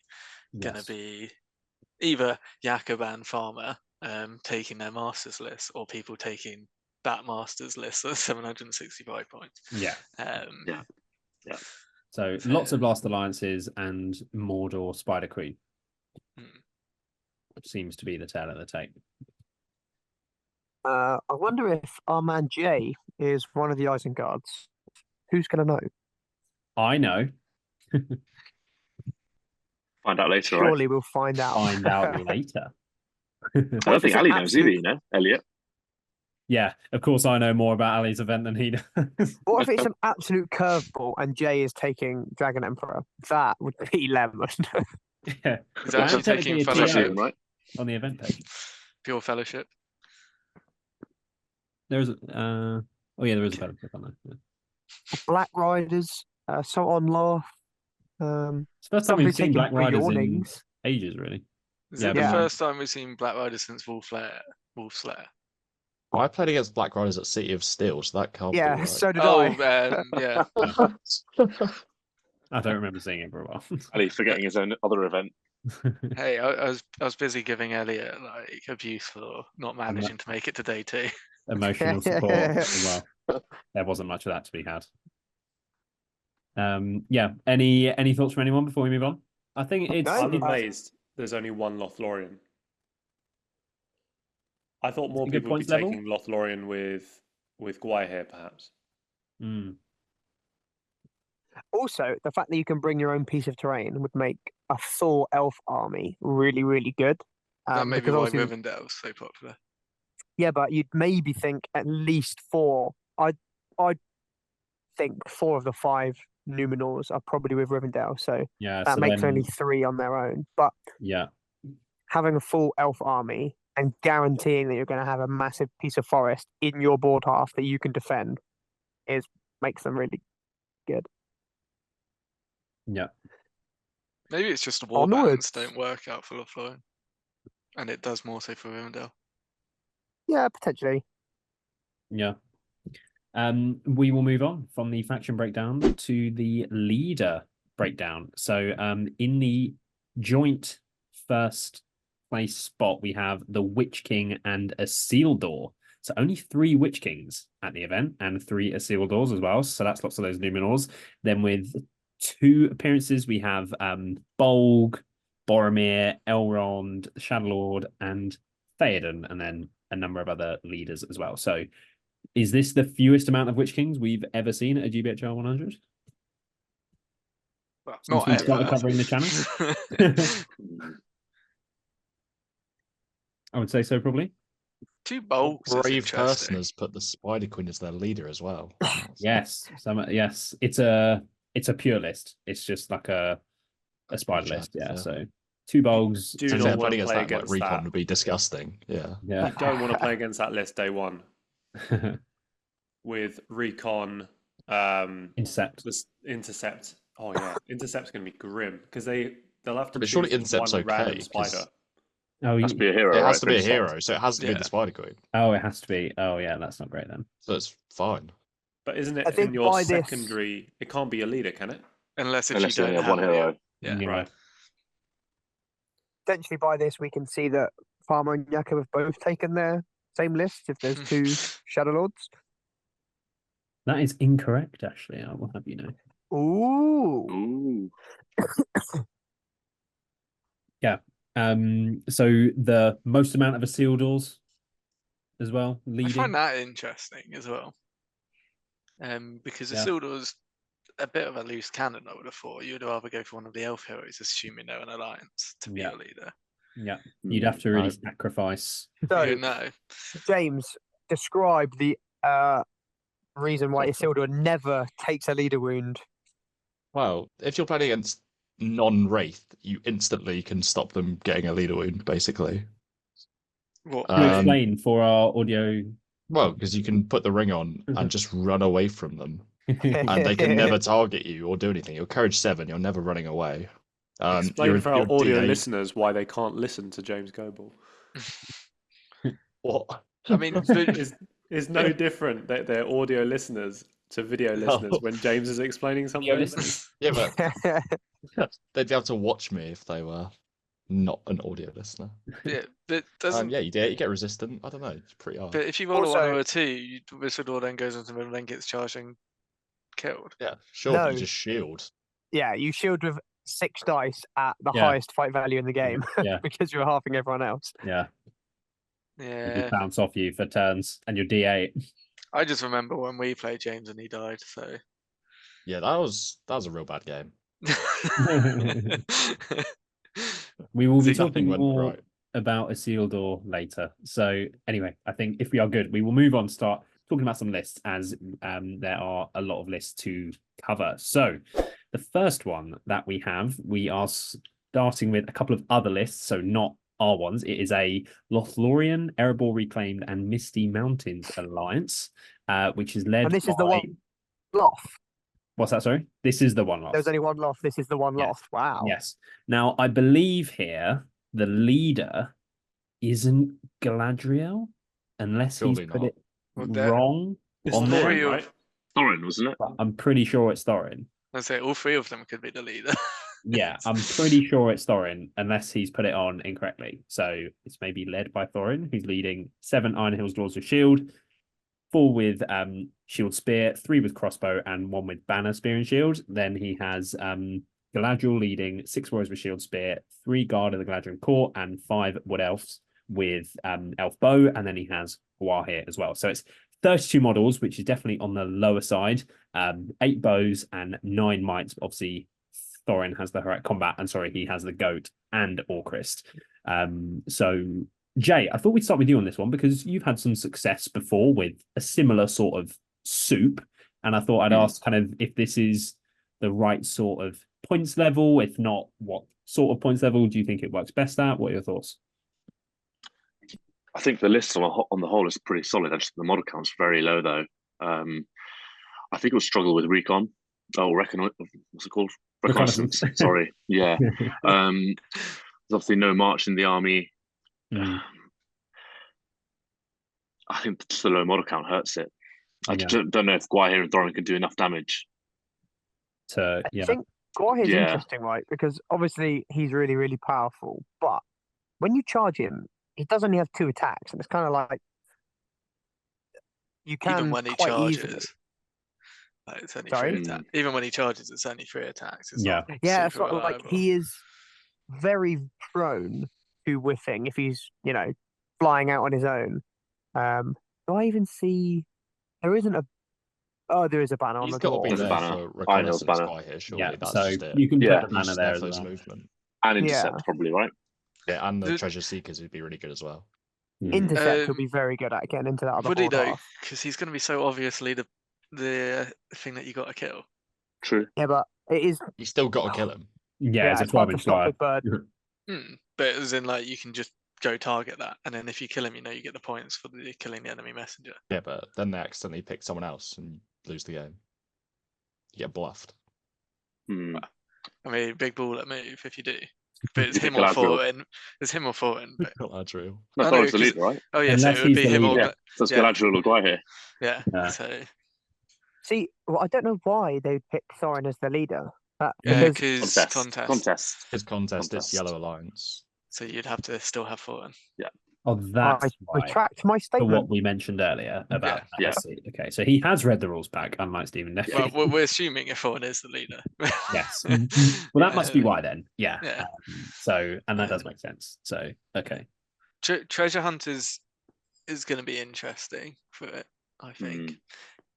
Speaker 2: going to
Speaker 7: Yes.
Speaker 2: be either Jakob and Farmer taking their Masters list, or people taking that Masters list at 765 points.
Speaker 7: Yeah.
Speaker 1: Yeah.
Speaker 7: So lots of Blast Alliances and Mordor Spider Queen. Seems to be the tail of the tape.
Speaker 8: I wonder if our man Jay is one of the Isenguards. Who's going to know?
Speaker 7: I know.
Speaker 1: Find out later,
Speaker 8: Surely we'll find out.
Speaker 7: Find out later.
Speaker 1: I don't think Ali knows either, you know, Elliot.
Speaker 7: Yeah, of course I know more about Ali's event than he does.
Speaker 8: What if it's an absolute curveball and Jay is taking Dragon Emperor? That would be lemon.
Speaker 7: Yeah.
Speaker 2: He's actually taking
Speaker 7: Technically, it's
Speaker 2: Fellowship
Speaker 1: right?
Speaker 7: on the event page.
Speaker 2: Pure Fellowship.
Speaker 7: There's there is a Fellowship on there. Yeah.
Speaker 8: Black Riders, so on law.
Speaker 7: It's the first time
Speaker 8: Somebody
Speaker 7: we've seen
Speaker 8: taking
Speaker 7: Black Riders in
Speaker 8: Bjornings.
Speaker 7: ages, really.
Speaker 2: Is
Speaker 7: Yeah,
Speaker 2: it the
Speaker 8: but-
Speaker 2: first time we've seen Black Riders since Wolf Slayer?
Speaker 6: I played against Black Riders at City of Steel, so that can't
Speaker 8: Yeah,
Speaker 6: be right.
Speaker 8: so did
Speaker 2: Oh,
Speaker 8: I.
Speaker 2: yeah.
Speaker 7: I don't remember seeing it for a while.
Speaker 1: Ali forgetting his own other event.
Speaker 2: Hey, I was busy giving Elliot like abuse for not managing to make it to day 2.
Speaker 7: Emotional support as well. There wasn't much of that to be had. Yeah. Any thoughts from anyone before we move on? I think it's.
Speaker 8: No,
Speaker 9: I'm
Speaker 7: it's-
Speaker 9: amazed there's only one Lothlorien. I thought more
Speaker 7: a good
Speaker 9: people would be
Speaker 7: points level?
Speaker 9: taking Lothlorien with Gwai here, perhaps.
Speaker 7: Mm,
Speaker 8: Also, the fact that you can bring your own piece of terrain would make a full elf army really, really good.
Speaker 2: That may be
Speaker 8: because
Speaker 2: why
Speaker 8: obviously-
Speaker 2: Rivendell's so popular.
Speaker 8: Yeah, but you'd maybe think at least 4. I'd think 4 of the 5 Numenors are probably with Rivendell, so
Speaker 7: yeah.
Speaker 8: that
Speaker 7: so
Speaker 8: makes
Speaker 7: then-
Speaker 8: only 3 on their own. But
Speaker 7: Yeah.
Speaker 8: having a full elf army and guaranteeing that you're going to have a massive piece of forest in your board half that you can defend makes them really good.
Speaker 7: Yeah.
Speaker 2: Maybe it's just war
Speaker 8: Onwards.
Speaker 2: bands don't work out for Lothlorien, and it does more so for Rivendell.
Speaker 8: Yeah, potentially.
Speaker 7: Yeah. We will move on from the faction breakdown to the leader breakdown. So in the joint first place spot, we have the Witch King and Isildur. So only 3 Witch Kings at the event and 3 Isildurs as well. So that's lots of those Numenors. Then with 2 appearances, we have Bolg, Boromir, Elrond, Shadowlord, and Theoden, and then a number of other leaders as well. So is this the fewest amount of Witch Kings we've ever seen at a GBHL 100?
Speaker 2: Well,
Speaker 7: Since
Speaker 2: not
Speaker 7: we started
Speaker 2: ever.
Speaker 7: covering the channel? I would say so, probably.
Speaker 2: 2 bolts. is
Speaker 6: Brave person
Speaker 2: interesting.
Speaker 6: has put the Spider Queen as their leader as well.
Speaker 7: Yes, yes. It's a pure list. It's just like a spider
Speaker 6: Gotcha,
Speaker 7: list. Yeah.
Speaker 6: yeah.
Speaker 7: So 2 Bolgs.
Speaker 9: Do
Speaker 6: To be
Speaker 9: not
Speaker 6: fair,
Speaker 9: wanna
Speaker 6: playing against
Speaker 9: play
Speaker 6: that like
Speaker 9: against
Speaker 6: recon
Speaker 9: that.
Speaker 6: would be disgusting. Yeah.
Speaker 7: Yeah.
Speaker 9: You don't want to play against that list day 1 with recon,
Speaker 7: Intercept.
Speaker 9: this intercept. Oh yeah, intercept's going to be grim because they'll have to.
Speaker 6: But surely
Speaker 9: choose
Speaker 6: intercept's
Speaker 9: one random
Speaker 6: okay, 'cause-
Speaker 9: spider.
Speaker 7: Oh,
Speaker 1: Has to be a hero,
Speaker 6: It
Speaker 1: right?
Speaker 6: has to be a
Speaker 1: Pretty
Speaker 6: hero,
Speaker 1: soft.
Speaker 6: so it has to be
Speaker 2: Yeah.
Speaker 6: the Spider Queen.
Speaker 7: Oh, it has to be. Oh, yeah. That's not great then.
Speaker 6: So it's fine.
Speaker 9: But isn't
Speaker 8: I
Speaker 9: it
Speaker 8: think
Speaker 9: in your
Speaker 8: by this-
Speaker 9: secondary? It can't be a leader, can it?
Speaker 2: Unless if
Speaker 1: Unless
Speaker 2: you
Speaker 1: you
Speaker 2: don't
Speaker 1: only have one
Speaker 2: a
Speaker 1: hero.
Speaker 2: Yeah.
Speaker 9: Right.
Speaker 8: Potentially by this, we can see that Farmer and Jakob have both taken their same list if there's 2 Shadow Lords.
Speaker 7: That is incorrect, actually. I will have you know.
Speaker 8: Ooh.
Speaker 1: Ooh.
Speaker 7: So the most amount of Isildurs as well,
Speaker 2: I
Speaker 7: leading.
Speaker 2: find that interesting as well. Because
Speaker 7: Yeah.
Speaker 2: Isildur's a bit of a loose cannon, I would have thought. You'd rather go for one of the elf heroes, assuming they're an alliance, to be
Speaker 7: Yeah.
Speaker 2: your leader.
Speaker 7: Yeah. You'd have to really
Speaker 6: Right.
Speaker 7: sacrifice.
Speaker 8: So,
Speaker 2: You know.
Speaker 8: James, describe the reason why Isildur never takes a leader wound.
Speaker 6: Well, if you're playing against non-Wraith, you instantly can stop them getting a leader wound, basically.
Speaker 2: What?
Speaker 7: To explain for our audio.
Speaker 6: Well, because you can put the ring on and just run away from them, and they can never target you or do anything. You're courage 7, you're never running away.
Speaker 9: Explain
Speaker 6: you're-
Speaker 9: for our
Speaker 6: you're
Speaker 9: audio
Speaker 6: D8.
Speaker 9: listeners why they can't listen to James Goble.
Speaker 6: What?
Speaker 2: I mean,
Speaker 9: Is is no different that they're audio listeners to video listeners when James is explaining something.
Speaker 7: listeners.
Speaker 6: Yeah, but they'd be able to watch me if they were not an audio listener.
Speaker 2: Yeah, but doesn't.
Speaker 6: Yeah, you get resistant. I don't know. It's pretty hard.
Speaker 2: But if you roll a 1
Speaker 8: Also-
Speaker 2: or a 2, Whistledore then goes into the middle and gets charged and killed.
Speaker 6: Yeah, sure.
Speaker 8: No.
Speaker 6: You just shield.
Speaker 8: Yeah, you shield with 6 dice at the
Speaker 7: Yeah.
Speaker 8: highest fight value in the game
Speaker 7: Yeah.
Speaker 8: because you're halving everyone else.
Speaker 7: Yeah. You
Speaker 2: Yeah,
Speaker 7: just bounce off you for turns and your D8.
Speaker 2: I just remember when we played James and he died. So
Speaker 6: Yeah, that was a real bad game.
Speaker 7: We will be
Speaker 6: Nothing
Speaker 7: talking
Speaker 6: went
Speaker 7: more
Speaker 6: right.
Speaker 7: about Isildur later. So anyway, I think if we are good, we will move on, start talking about some lists, as there are a lot of lists to cover. So the first one that we are starting with a couple of other lists, so not our ones. It is a Lothlorien, Erebor Reclaimed, and Misty Mountains Alliance, which is led
Speaker 8: And this
Speaker 7: by...
Speaker 8: is the one Loth.
Speaker 7: What's that, sorry? This is the one Loth.
Speaker 8: There's only one Loth. This is the one
Speaker 7: Yes.
Speaker 8: Loth. Wow.
Speaker 7: Yes. Now, I believe here the leader isn't Galadriel, unless he's
Speaker 6: Surely
Speaker 7: put
Speaker 6: not.
Speaker 7: it
Speaker 2: Well, there-
Speaker 7: wrong
Speaker 9: It's
Speaker 7: on
Speaker 2: all
Speaker 7: there.
Speaker 2: three
Speaker 9: Thorin,
Speaker 2: of-
Speaker 9: right?
Speaker 1: Thorin, wasn't it?
Speaker 7: But I'm pretty sure it's Thorin.
Speaker 2: I say all 3 of them could be the leader.
Speaker 7: Yeah, I'm pretty sure it's Thorin, unless he's put it on incorrectly. So it's maybe led by Thorin, who's leading 7 Iron Hills Dwarves with Shield, 4 with Shield Spear, 3 with Crossbow, and 1 with Banner Spear and Shield. Then he has Galadriel leading 6 Warriors with Shield Spear, 3 Guard of the Galadriel Court, and 5 Wood Elves with Elf Bow. And then he has Gwar here as well. So it's 32 models, which is definitely on the lower side. 8 bows and 9 mites. Obviously, Thorin has the heroic combat, and he has the goat and Orcrist. So, Jay, I thought we'd start with you on this one because you've had some success before with a similar sort of soup, and I thought I'd ask kind of if this is the right sort of points level. If not, what sort of points level do you think it works best at? What are your thoughts?
Speaker 1: I think the list on the whole is pretty solid. Actually, the model count's very low though. I think it will struggle with recon. What's it called? Reconnaissance. Sorry. Yeah. There's obviously no march in the army. I think just the low model count hurts it. I don't know if Gwahir and Thorin can do enough damage.
Speaker 8: I think Gwahir is interesting, right? Because obviously he's really, really powerful. But when you charge him, he does only have 2 attacks. And it's kind of like you can
Speaker 2: Even when he
Speaker 8: quite
Speaker 2: charges.
Speaker 8: easily.
Speaker 2: It's only
Speaker 8: Sorry?
Speaker 2: 3 attacks. Even when he charges, it's only 3 attacks. It's not
Speaker 8: Yeah, it's
Speaker 2: super
Speaker 8: like
Speaker 2: reliable.
Speaker 8: he is very prone to whiffing if he's, flying out on his own. Do I even see? There isn't a. Oh, there is a banner on
Speaker 6: He's
Speaker 8: the
Speaker 6: got
Speaker 8: door.
Speaker 6: to be
Speaker 1: There's a
Speaker 6: there
Speaker 1: banner.
Speaker 6: for
Speaker 1: Iron Hills
Speaker 6: reconnaissance
Speaker 1: banner.
Speaker 6: by here, surely.
Speaker 7: Yeah,
Speaker 6: That's
Speaker 7: so
Speaker 6: just it.
Speaker 7: you can
Speaker 1: Yeah.
Speaker 7: put the banner
Speaker 6: Just
Speaker 7: there
Speaker 6: for
Speaker 7: as
Speaker 6: his
Speaker 7: well.
Speaker 6: movement.
Speaker 1: And intercept,
Speaker 8: Yeah.
Speaker 1: probably, right?
Speaker 6: Yeah, and the
Speaker 2: The-
Speaker 6: treasure seekers would be really good as well.
Speaker 8: Intercept would
Speaker 2: Um,
Speaker 8: be very good at getting into that other
Speaker 2: Would he
Speaker 8: board
Speaker 2: though?
Speaker 8: half.
Speaker 2: Because he's going to be so obviously the thing that you got to kill.
Speaker 1: True.
Speaker 8: Yeah, but it is.
Speaker 6: You still got to kill him.
Speaker 7: Yeah, it's a
Speaker 8: it's hard to
Speaker 7: 12-inch
Speaker 8: stop
Speaker 7: wire.
Speaker 8: with bird.
Speaker 2: But as in, like, you can just go target that, and then if you kill him, you get the points for killing the enemy messenger.
Speaker 6: Yeah, but then they accidentally pick someone else and lose the game. You get bluffed.
Speaker 1: Hmm.
Speaker 2: I mean, big ball at move if you do. But it's
Speaker 1: You
Speaker 2: him
Speaker 1: think
Speaker 2: or
Speaker 1: Galadriel?
Speaker 2: Thorin. It's him or Thorin. But...
Speaker 6: Galadriel.
Speaker 1: No,
Speaker 2: Oh, no,
Speaker 1: Thorin's the
Speaker 2: 'cause-
Speaker 1: leader, right?
Speaker 2: Oh yeah,
Speaker 7: Unless
Speaker 2: so it would
Speaker 7: he's
Speaker 2: be
Speaker 7: the
Speaker 2: him or
Speaker 7: leader.
Speaker 1: Yeah. So it's
Speaker 2: yeah.
Speaker 1: Galadriel or Gwahir.
Speaker 2: yeah.
Speaker 7: Yeah.
Speaker 2: So
Speaker 8: See, well, I don't know why they would pick Thorin as the leader.
Speaker 2: yeah,
Speaker 8: Because
Speaker 2: because
Speaker 1: Contest.
Speaker 6: His contest,
Speaker 1: Contest.
Speaker 6: it's Yellow Alliance.
Speaker 2: So you'd have to still have Thorin.
Speaker 7: Oh, that's
Speaker 8: I
Speaker 7: why.
Speaker 8: retract my
Speaker 7: For
Speaker 8: statement.
Speaker 7: what we mentioned earlier about
Speaker 1: Yeah.
Speaker 7: I see. Okay, so he has read the rules back, unlike Stephen
Speaker 2: Well,
Speaker 7: Neffy.
Speaker 2: we're assuming if Thorin is the leader.
Speaker 7: Yes. Well, that must be why then. Yeah.
Speaker 2: Yeah.
Speaker 7: So, and that does make sense. So, okay.
Speaker 2: Treasure Hunt is going to be interesting for it, I think.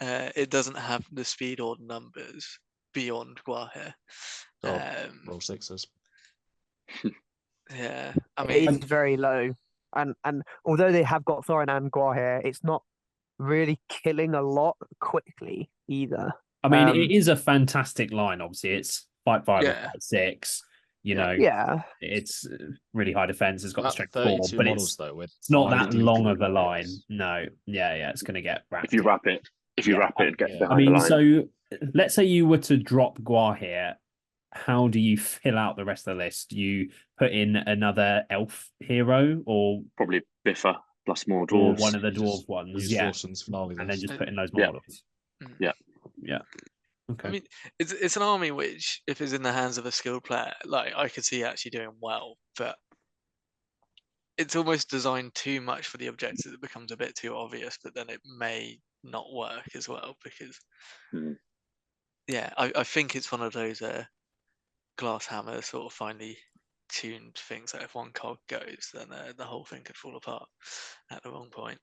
Speaker 2: It doesn't have the speed or numbers beyond Gwahir.
Speaker 6: Roll sixes.
Speaker 2: Yeah, I
Speaker 8: It
Speaker 2: mean,
Speaker 8: is very low, and although they have got Thorin and Gwahir, it's not really killing a lot quickly either.
Speaker 7: I mean,
Speaker 8: Um,
Speaker 7: it is a fantastic line. Obviously, it's fight 5 or
Speaker 2: Yeah.
Speaker 7: fight 6. You know,
Speaker 8: Yeah,
Speaker 7: it's really high defense. It's got the
Speaker 6: That
Speaker 7: strength 4,
Speaker 6: 32
Speaker 7: but
Speaker 6: models
Speaker 7: it's
Speaker 6: though, with
Speaker 7: not that
Speaker 6: 5
Speaker 7: long
Speaker 6: different
Speaker 7: of a line.
Speaker 6: players.
Speaker 7: No. Yeah. It's going to get wrapped.
Speaker 1: If you wrap it, and get
Speaker 6: yeah.
Speaker 1: behind
Speaker 7: I mean,
Speaker 1: the line.
Speaker 7: so let's say you were to drop Gwahir. How do you fill out the rest of the list? You put in another elf hero, or
Speaker 1: Probably Biffa. plus more
Speaker 7: or
Speaker 1: dwarves.
Speaker 7: one of the
Speaker 6: You just
Speaker 7: dwarf ones,
Speaker 6: use
Speaker 7: yeah,
Speaker 6: Dawson's finale
Speaker 7: and then just
Speaker 6: list.
Speaker 7: put in those
Speaker 1: Yeah.
Speaker 7: models.
Speaker 1: Yeah.
Speaker 7: Yeah. Okay.
Speaker 2: I mean, it's an army which, if it's in the hands of a skilled player, like I could see actually doing well, but it's almost designed too much for the objective. It becomes a bit too obvious, but then it may not work as well because,
Speaker 1: Mhm.
Speaker 2: yeah, I think it's one of those glass hammer sort of finely tuned things that if one cog goes, then the whole thing could fall apart at the wrong point.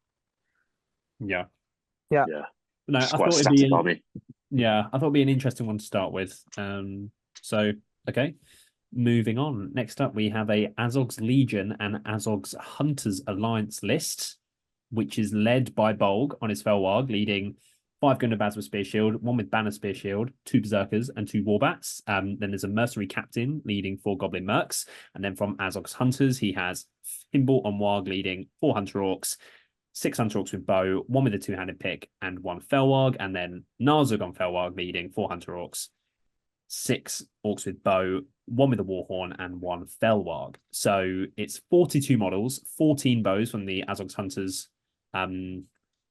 Speaker 7: Yeah.
Speaker 1: Yeah.
Speaker 7: No,
Speaker 1: It's
Speaker 7: I
Speaker 1: quite a
Speaker 7: thought it'd be
Speaker 1: static army.
Speaker 7: I thought it'd be an interesting one to start with. So okay. Moving on. Next up, we have a Azog's Legion and Azog's Hunters Alliance list, which is led by Bolg on his Felwarg, leading 5 Gundabats with Spear Shield, 1 with Banner Spear Shield, 2 Berserkers, and 2 Warbats. Then there's a Mercenary Captain leading 4 Goblin Mercs. And then from Azog's Hunters, he has Fimbul on Warg leading 4 Hunter Orcs, 6 Hunter Orcs with Bow, 1 with a 2-handed pick, and 1 Felwarg. And then Narzug on Felwarg leading 4 Hunter Orcs, 6 Orcs with Bow, 1 with a Warhorn, and 1 Felwarg. So it's 42 models, 14 bows from the Azog's Hunters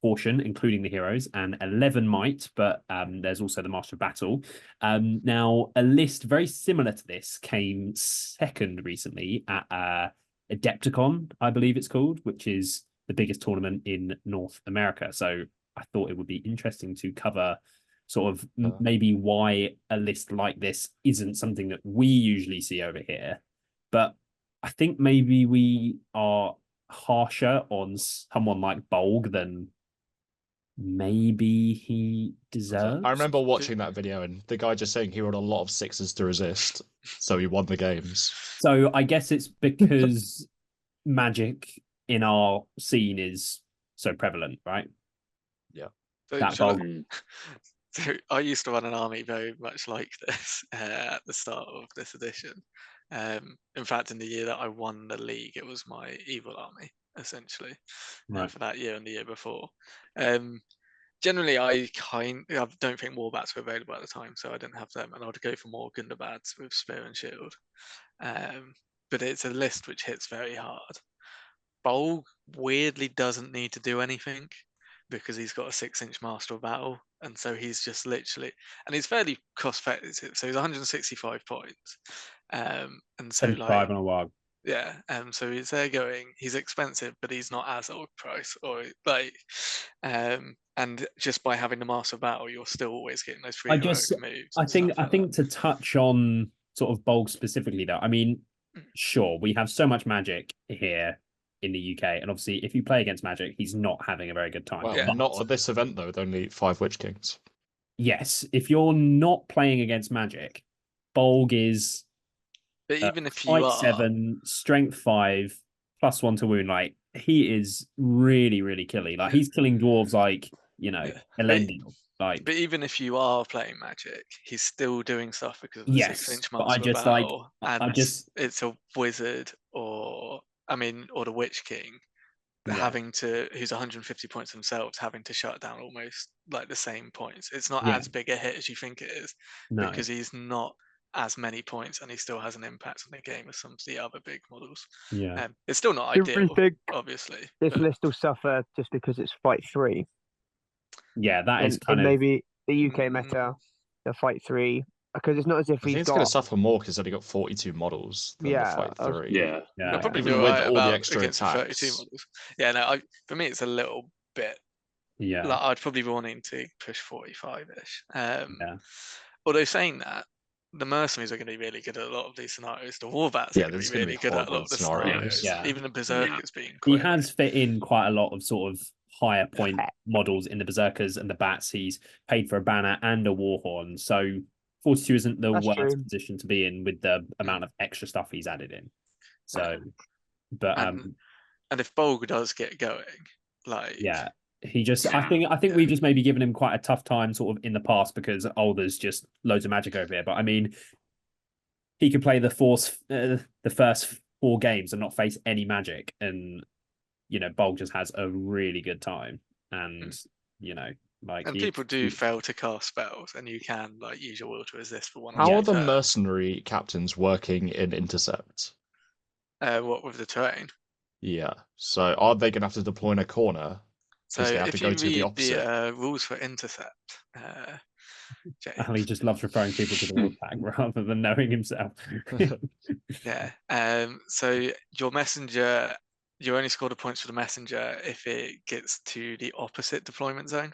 Speaker 7: portion, including the heroes, and 11 might, but there's also the Master of Battle. Now, a list very similar to this came second recently at Adepticon, I believe it's called, which is the biggest tournament in North America. So I thought it would be interesting to cover sort of maybe why a list like this isn't something that we usually see over here. But I think maybe we are harsher on someone like Bolg than maybe he deserves.
Speaker 6: I remember watching that video and the guy just saying he rolled a lot of 6s to resist, so he won the games.
Speaker 7: So I guess it's because magic in our scene is so prevalent, right?
Speaker 6: Yeah.
Speaker 2: So I used to run an army very much like this at the start of this edition. In fact, in the year that I won the league, it was my evil army, essentially, for that year and the year before. Generally, I don't think Warbats were available at the time, so I didn't have them, and I would go for more Gundabats with Spear and Shield. But it's a list which hits very hard. Bolg weirdly doesn't need to do anything because he's got a 6-inch Master of Battle, and so he's just literally, and he's fairly cost effective. So he's 165 points, and so like
Speaker 7: on a Warg.
Speaker 2: Yeah, so he's there going. He's expensive, but he's not as old price, or like, and just by having the Master of Battle, you're still always getting those free moves.
Speaker 7: I think to touch on sort of Bolg specifically, though, I mean, sure, we have so much magic here in the UK, and obviously, if you play against magic, he's not having a very good time.
Speaker 6: Well, not at this event though. With only 5 Witch Kings.
Speaker 7: Yes, if you're not playing against magic, Bolg is.
Speaker 2: But even if you are
Speaker 7: 7, strength 5, +1 to wound, like he is really, really killy. Like he's killing dwarves like Elendil. Like,
Speaker 2: but even if you are playing magic, he's still doing stuff because of the
Speaker 7: yes,
Speaker 2: 6-inch
Speaker 7: but
Speaker 2: Master of Battle, and
Speaker 7: it's
Speaker 2: a wizard or the Witch King who's 150 points themselves, having to shut down almost like the same points. It's not as big a hit as you think it is because he's not as many points and he still has an impact on the game as some of the other big models.
Speaker 7: Yeah,
Speaker 2: it's still not
Speaker 8: Do you
Speaker 2: ideal,
Speaker 8: really think
Speaker 2: obviously.
Speaker 8: This list will suffer just because it's fight 3.
Speaker 7: Yeah, that is kind
Speaker 8: of
Speaker 7: maybe
Speaker 8: the UK meta, the fight 3, because it's not as if
Speaker 6: I think it's going to suffer more because he's only got 42 models than the fight 3.
Speaker 1: Yeah.
Speaker 2: They'll probably
Speaker 6: Even
Speaker 2: do
Speaker 6: with
Speaker 2: right
Speaker 6: all the
Speaker 2: about
Speaker 6: extra
Speaker 2: against the 32
Speaker 6: attacks.
Speaker 2: models. Yeah, no, for me it's a little bit.
Speaker 7: Yeah,
Speaker 2: like, I'd probably be wanting to push 45-ish. Although saying that, the mercenaries are going to be really good at a lot of these scenarios. The Warbats are going to be really good at a lot of the scenarios.
Speaker 7: Yeah.
Speaker 2: Even the Berserkers being
Speaker 7: he
Speaker 2: quick.
Speaker 7: has fit in quite a lot of sort of higher point models in the Berserkers and the Bats. He's paid for a banner and a Warhorn, so 42 isn't the worst position to be in with the amount of extra stuff he's added in. So, but
Speaker 2: and if Bolg does get going, like
Speaker 7: he just I think we've just maybe given him quite a tough time sort of in the past because there's just loads of magic over here. But I mean, he could play the first 4 games and not face any magic, and Bolg just has a really good time, and
Speaker 2: and people do fail to cast spells, and you can use your will to resist for one.
Speaker 6: How are the mercenary captains working in intercept?
Speaker 2: What with the terrain?
Speaker 6: Yeah. So are they going to have to deploy in a corner?
Speaker 2: So
Speaker 6: They have
Speaker 2: if
Speaker 6: to go
Speaker 2: you
Speaker 6: to the
Speaker 2: read
Speaker 6: opposite.
Speaker 2: the rules for intercept,
Speaker 7: Ali
Speaker 2: James,
Speaker 7: just loves referring people to the wolf pack rather than knowing himself.
Speaker 2: yeah. So your messenger, you only score the points for the messenger if it gets to the opposite deployment zone.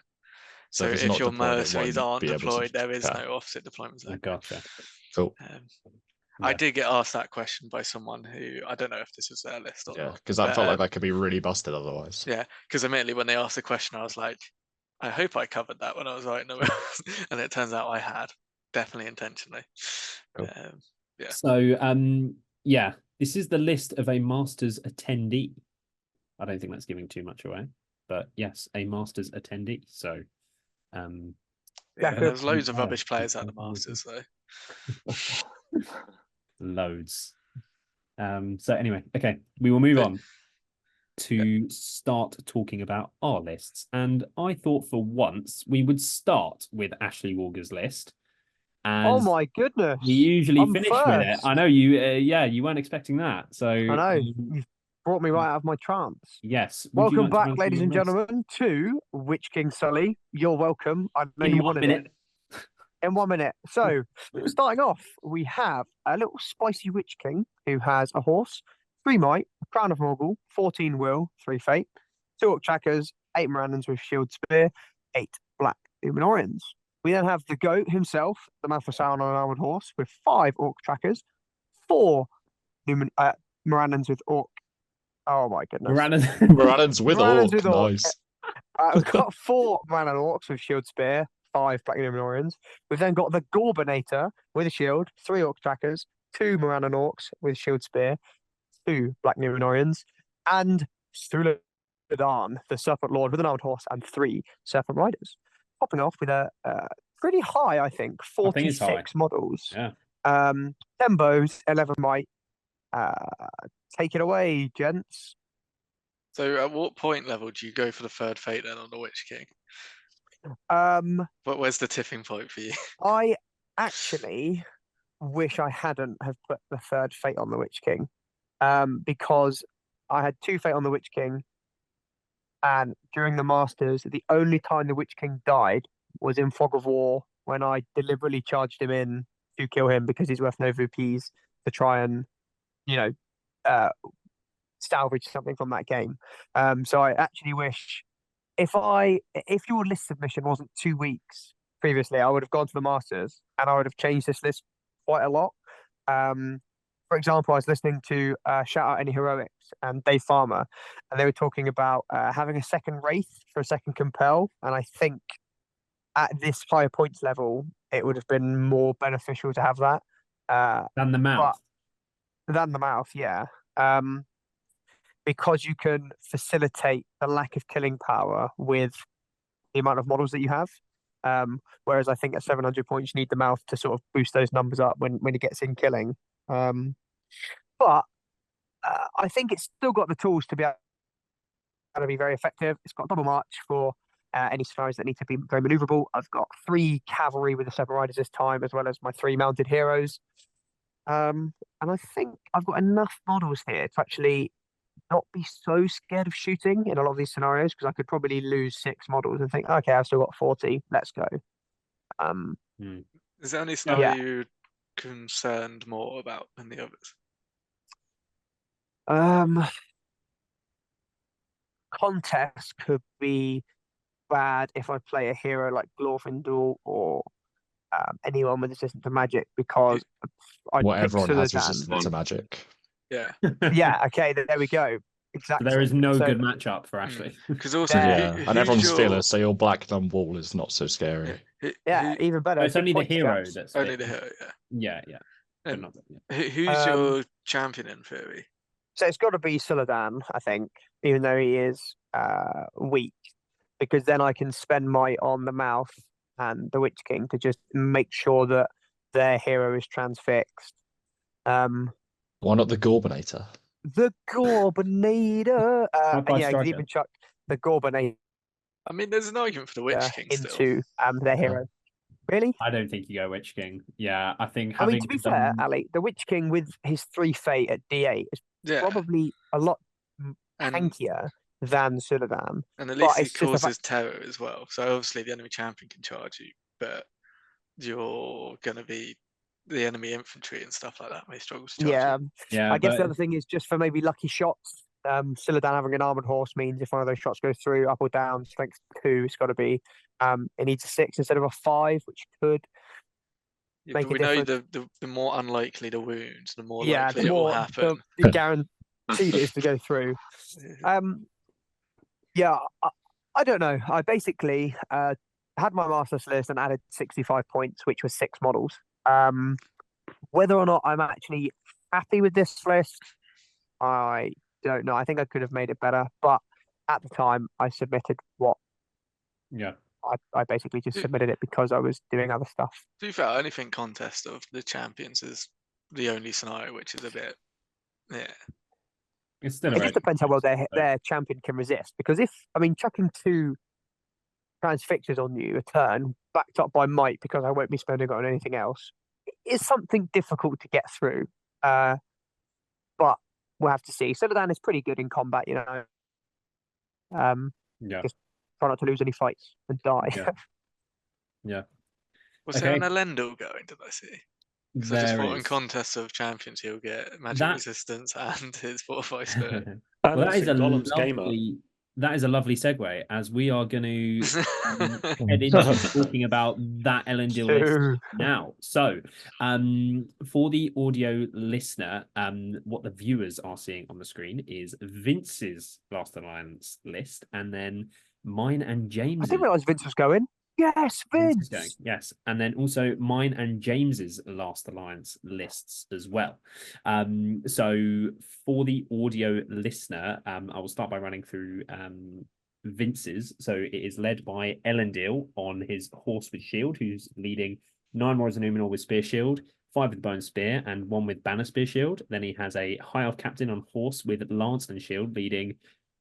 Speaker 6: So
Speaker 2: So
Speaker 6: if it's
Speaker 2: if
Speaker 6: not
Speaker 2: your
Speaker 6: deployed, it
Speaker 2: mercenaries
Speaker 6: won't
Speaker 2: aren't
Speaker 6: be able to.
Speaker 2: deployed, there is
Speaker 6: Yeah.
Speaker 2: no opposite deployment zone.
Speaker 7: Gotcha.
Speaker 6: Cool.
Speaker 2: I
Speaker 7: Yeah.
Speaker 2: did get asked that question by someone who, I don't know if this was their list or
Speaker 6: Yeah,
Speaker 2: not.
Speaker 6: because that
Speaker 2: but,
Speaker 6: felt like that could be really busted otherwise.
Speaker 2: Yeah, because admittedly, when they asked the question, I was like, I hope I covered that when I was writing them. And it turns out I had, definitely intentionally.
Speaker 6: Cool.
Speaker 2: Yeah.
Speaker 7: So, yeah, this is the list of a Masters attendee. I don't think that's giving too much away, but yes, a Masters attendee. So,
Speaker 2: Yeah, there's loads of rubbish players at the Masters, though.
Speaker 7: Loads. So anyway, okay, we will move on to start talking about our lists. And I thought for once we would start with Ashley Walker's list.
Speaker 8: Oh my goodness!
Speaker 7: We usually
Speaker 8: I'm
Speaker 7: finish with it.
Speaker 8: first.
Speaker 7: I know you. Yeah, you weren't expecting that. So
Speaker 8: I know you've brought me right out of my trance.
Speaker 7: Yes. Would you
Speaker 8: Welcome
Speaker 7: like to
Speaker 8: back,
Speaker 7: run through
Speaker 8: ladies
Speaker 7: your
Speaker 8: and
Speaker 7: list?
Speaker 8: gentlemen, to Witch King Sully. You're welcome. I know
Speaker 7: In
Speaker 8: you
Speaker 7: 1
Speaker 8: wanted
Speaker 7: minute.
Speaker 8: it. In 1 minute. So, starting off, we have a little spicy Witch King who has a horse, 3 might, a crown of Morgul, 14 will, 3 fate, 2 orc trackers, 8 Mirandans with shield spear, 8 black Numenorians. We then have the goat himself, the Mouth of Sauron on an armored horse, with 5 orc trackers, 4 Mirandans with orc. Oh my goodness.
Speaker 6: Mirandans with
Speaker 8: Mirandans
Speaker 6: orc.
Speaker 8: with orc.
Speaker 6: Nice.
Speaker 8: We've got 4 Mirandan orcs with shield spear, 5 black Numenorians. We've then got the Gorbinator with a shield, 3 orc trackers, 2 Mirandan orcs with shield spear, 2 black Numenorians, and Suladan, the Serpent Lord with an armored horse, and 3 Serpent Riders. Popping off with a pretty high, I think, 46 models.
Speaker 7: Yeah.
Speaker 8: 10 bows, 11 might. Take it away, gents.
Speaker 2: So at what point level do you go for the 3rd fate then on the Witch King? But where's the tipping point for you?
Speaker 8: I actually wish I hadn't have put the 3rd fate on the Witch King, because I had 2 fate on the Witch King, and during the Masters, the only time the Witch King died was in Fog of War when I deliberately charged him in to kill him because he's worth no VPs to try and, salvage something from that game. So I actually wish if your list submission wasn't 2 weeks previously, I would have gone to the Masters and I would have changed this list quite a lot. For example, I was listening to Shout Out Any Heroics and Dave Farmer, and they were talking about having a second Wraith for a second Compel, and I think at this higher points level, it would have been more beneficial to have that.
Speaker 7: Than the mouth.
Speaker 8: Than the mouth, yeah. Because you can facilitate the lack of killing power with the amount of models that you have. Whereas I think at 700 points, you need the mouth to sort of boost those numbers up when it gets in killing. But I think it's still got the tools to be able to be very effective. It's got double march for any scenarios that need to be very maneuverable. I've got 3 cavalry with the Serpent Riders this time, as well as my 3 mounted heroes. And I think I've got enough models here to actually not be so scared of shooting in a lot of these scenarios, because I could probably lose 6 models and think, okay, I've still got 40. Let's go.
Speaker 2: Is there any scenario you're concerned more about than the others?
Speaker 8: Contest could be bad if I play a hero like Glorfindel or anyone with resistance to magic, because
Speaker 6: everyone has resistance to magic.
Speaker 2: Yeah.
Speaker 8: Yeah. Okay. There we go. Exactly.
Speaker 7: So there is no good matchup for Ashley.
Speaker 2: Because also,
Speaker 6: and everyone's fearless, so your black dumb wall is not so scary.
Speaker 8: Even better.
Speaker 7: It's only the hero that's
Speaker 2: only the hero.
Speaker 7: Yeah.
Speaker 2: But not, who's your champion in theory?
Speaker 8: So it's got to be Suladan, I think, even though he is weak, because then I can spend might on the mouth and the Witch King to just make sure that their hero is transfixed.
Speaker 6: Why not the Gorbinator?
Speaker 8: The Gorbinator. You could even chuck the Gorbinator.
Speaker 2: I mean, there's an argument for the Witch King
Speaker 8: into their hero. Really?
Speaker 7: I don't think you go Witch King. Yeah, I think.
Speaker 8: I mean, to be fair, Ali, the Witch King with his 3 fate at D8 is probably a lot tankier than Suladan.
Speaker 2: And at least
Speaker 8: But
Speaker 2: he
Speaker 8: it's just the
Speaker 2: causes terror as well. So obviously the enemy champion can charge you, but you're going to be the enemy infantry and stuff like that may struggle to charge you.
Speaker 7: Yeah,
Speaker 8: I guess
Speaker 7: but
Speaker 8: the other thing is just for maybe lucky shots. Suladan having an armored horse means if one of those shots goes through, up or down, strength 2, it's got to be. It needs a 6 instead of a 5, which could
Speaker 2: Yeah,
Speaker 8: make
Speaker 2: but
Speaker 8: a
Speaker 2: we know
Speaker 8: difference.
Speaker 2: the more unlikely the wounds, the more
Speaker 8: Yeah,
Speaker 2: likely
Speaker 8: the
Speaker 2: it will
Speaker 8: more
Speaker 2: happen.
Speaker 8: the guaranteed it is to go through. Yeah, I don't know. I basically had my masters list and added 65 points, which was 6 models. Whether or not I'm actually happy with this list, I don't know. I think I could have made it better, but at the time I submitted what
Speaker 7: yeah.
Speaker 8: I basically just submitted it because I was doing other stuff.
Speaker 2: To be fair, I only think contest of the champions is the only scenario which is a bit,
Speaker 7: It's still
Speaker 8: It just depends how well their champion can resist. Because chucking 2 transfixes on you a turn, backed up by might, because I won't be spending it on anything else, is something difficult to get through. But we'll have to see. Suladan is pretty good in combat, Just try not to lose any fights and die.
Speaker 7: Yeah.
Speaker 2: Was there an Elendil going, did I see? Because I just thought in contests of champions he'll get magic resistance and his fortified spirit.
Speaker 7: Well, that is a lovely segue, as we are going to head into talking about that Elendil list now. So, for the audio listener, what the viewers are seeing on the screen is Vince's Last Alliance list, and then mine and James.
Speaker 8: I didn't realise Vince was going. Yes, Vince.
Speaker 7: Yes, and then also mine and James's Last Alliance lists as well. So for the audio listener, I will start by running through Vince's. So it is led by Elendil on his horse with shield, who's leading 9 Warriors of Numenor with spear shield, 5 with bone spear, and 1 with banner spear shield. Then he has a high elf captain on horse with lance and shield, leading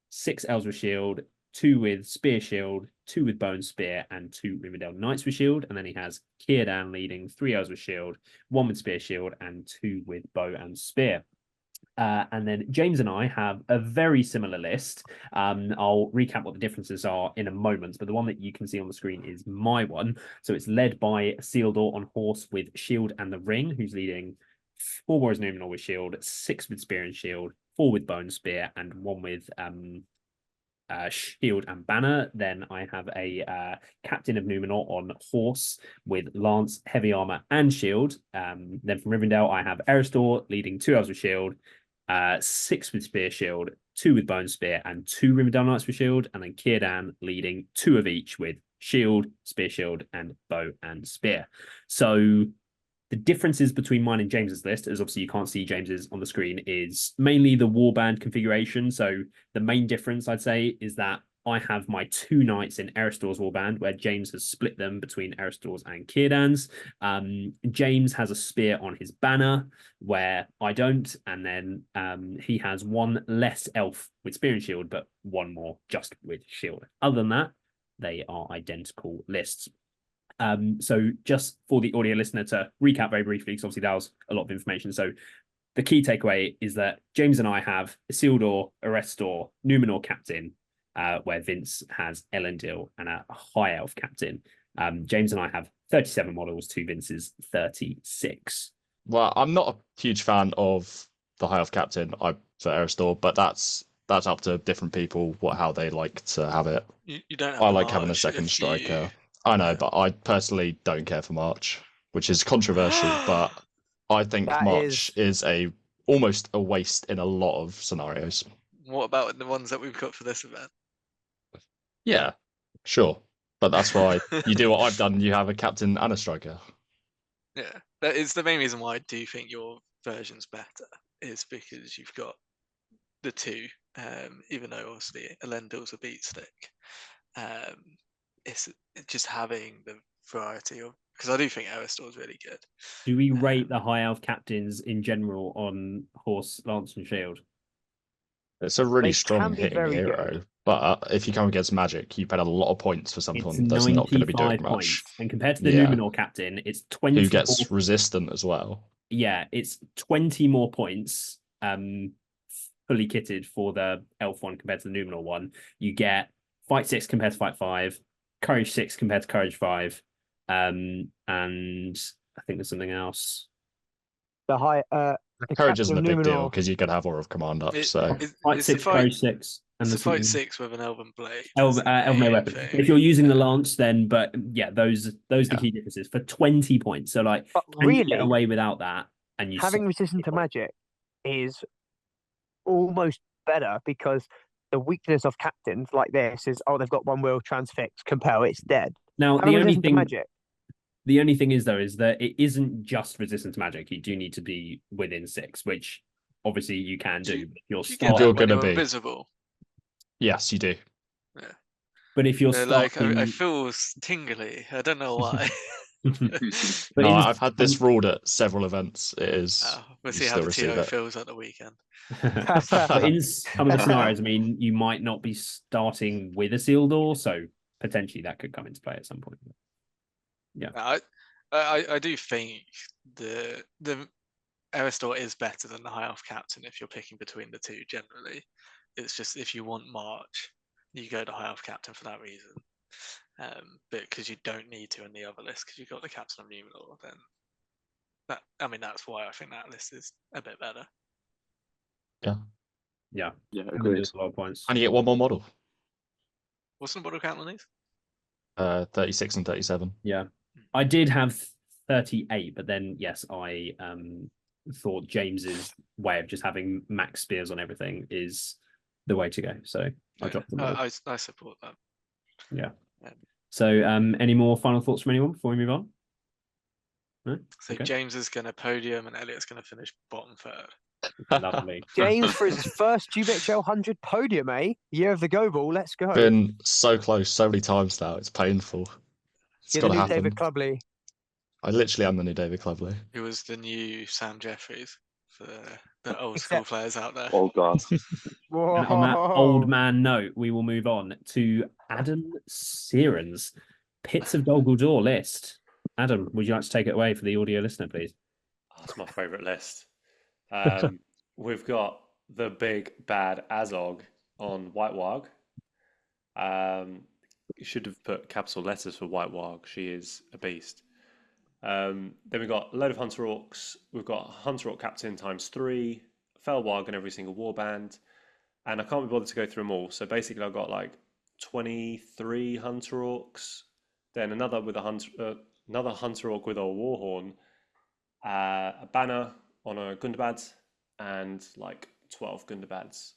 Speaker 7: 6 elves with shield, 2 with spear shield, 2 with bone spear, and 2 Rivendell knights with shield. And then he has Círdan leading 3 elves with shield, 1 with spear shield, and 2 with bow and spear. And then James and I have a very similar list. I'll recap what the differences are in a moment, but the one that you can see on the screen is my one. So it's led by Isildur on horse with shield and the ring, who's leading 4 Warriors of Numenor with shield, 6 with spear and shield, 4 with bone spear, and 1 with shield and banner. Then I have a captain of Numenor on horse with lance, heavy armor, and shield. Then from Rivendell, I have Eristor leading 2 elves with shield, 6 with spear shield, 2 with bone spear, and 2 Rivendell knights with shield. And then Círdan leading 2 of each with shield, spear shield, and bow and spear. So the differences between mine and James's list, as obviously you can't see James's on the screen, is mainly the warband configuration. So the main difference, I'd say, is that I have my 2 knights in Eristor's warband, where James has split them between Eristor's and Círdan's. James has a spear on his banner, where I don't, and then he has 1 less elf with spear and shield, but 1 more just with shield. Other than that, they are identical lists. So just for the audio listener to recap very briefly, because obviously that was a lot of information. So the key takeaway is that James and I have Isildur, Erestor, Numenor captain, where Vince has Elendil and a high elf captain. James and I have 37 models to Vince's 36.
Speaker 6: Well, I'm not a huge fan of the high elf captain for Eristor, but that's up to different people how they like to have it.
Speaker 2: You don't have
Speaker 6: I like having a second striker. I know, but I personally don't care for March, which is controversial, but I think March is almost a waste in a lot of scenarios.
Speaker 2: What about the ones that we've got for this event?
Speaker 6: Yeah, sure. But that's why you do what I've done. You have a captain and a striker.
Speaker 2: Yeah, that is the main reason why I do think your version's better, is because you've got the 2, even though obviously Elendil's a beat stick. It's just having the variety of, because I do think Eristor is really good.
Speaker 7: Do we rate the high elf captains in general on horse, lance, and shield?
Speaker 6: It's a really strong hitting hero, but if you come against magic, you paid a lot of points for someone that's not going to be doing much.
Speaker 7: Points. And compared to the Numenor captain, it's 20.
Speaker 6: Who gets resistant as well?
Speaker 7: Yeah, it's 20 more points fully kitted for the Elf one compared to the Numenor one. You get Fight 6 compared to Fight 5, Courage 6 compared to Courage 5, and I think there's something else.
Speaker 8: The high
Speaker 6: Courage isn't a big deal
Speaker 8: Numenor.
Speaker 6: because you could have Aura of Command up. So
Speaker 7: Fight 6, Courage 6. And
Speaker 2: the Fight 6 with an Elven Blade.
Speaker 7: Elven Blade weapon. If you're using the Lance, then, but yeah, those are the key differences for 20 points. So, like,
Speaker 8: but
Speaker 7: can
Speaker 8: really,
Speaker 7: you get away without that? And you
Speaker 8: having resistant to magic is almost better because the weakness of captains like this is, they've got one will, transfix, compel, it's dead.
Speaker 7: Now,
Speaker 8: having
Speaker 7: the only thing is, though, is that it isn't just resistant to magic. You do need to be within 6, which obviously you can do. You're
Speaker 6: going to be
Speaker 2: invisible.
Speaker 6: Yes, you do.
Speaker 2: Yeah.
Speaker 7: But if you're starting...
Speaker 2: I feel tingly. I don't know why.
Speaker 6: No, I've had this ruled at several events. It is.
Speaker 2: We'll see how the TO feels at the weekend.
Speaker 7: But in some of the scenarios, I mean, you might not be starting with a sealed door, so potentially that could come into play at some point. Yeah,
Speaker 2: I do think the Aristor is better than the High Elf Captain if you're picking between the two. Generally, it's just if you want March, you go to High Elf Captain for that reason. But because you don't need to in the other list because you've got the Captain of Numenor, then that's why I think that list is a bit better.
Speaker 7: Yeah,
Speaker 1: agreed.
Speaker 7: A lot of points.
Speaker 6: And you get one more model.
Speaker 2: What's the model count on these?
Speaker 6: 36 and 37.
Speaker 7: Yeah, I did have 38, but then yes, I thought James's way of just having max spears on everything is the way to go. So I dropped them.
Speaker 2: I support that.
Speaker 7: Yeah. So, any more final thoughts from anyone before we move on? No?
Speaker 2: So okay. James is going to podium, and Elliot's going to finish bottom third.
Speaker 7: Lovely.
Speaker 8: James for his first GBHL 100 podium, Year of the Go Ball. Let's go.
Speaker 6: Been so close so many times now. It's painful. It's got to happen.
Speaker 8: David Clubley.
Speaker 6: I literally am the new David Clubley.
Speaker 2: Who was the new Sam Jeffries for the old school players out there?
Speaker 1: Oh God.
Speaker 7: And on that old man note, we will move on to Adam Searon's Pits of Dol Guldur list. Adam, would you like to take it away for the audio listener, please?
Speaker 9: That's my favourite list. We've got the big bad Azog on White Warg. You should have put capital letters for White Warg. She is a beast. Then we've got a load of Hunter Orcs. We've got Hunter Orc Captain ×3, Fel Warg in every single warband. And I can't be bothered to go through them all. So basically I've got like 23 Hunter Orcs. Then another Hunter Orc with a Warhorn. A banner on a Gundabad. And like 12 Gundabads.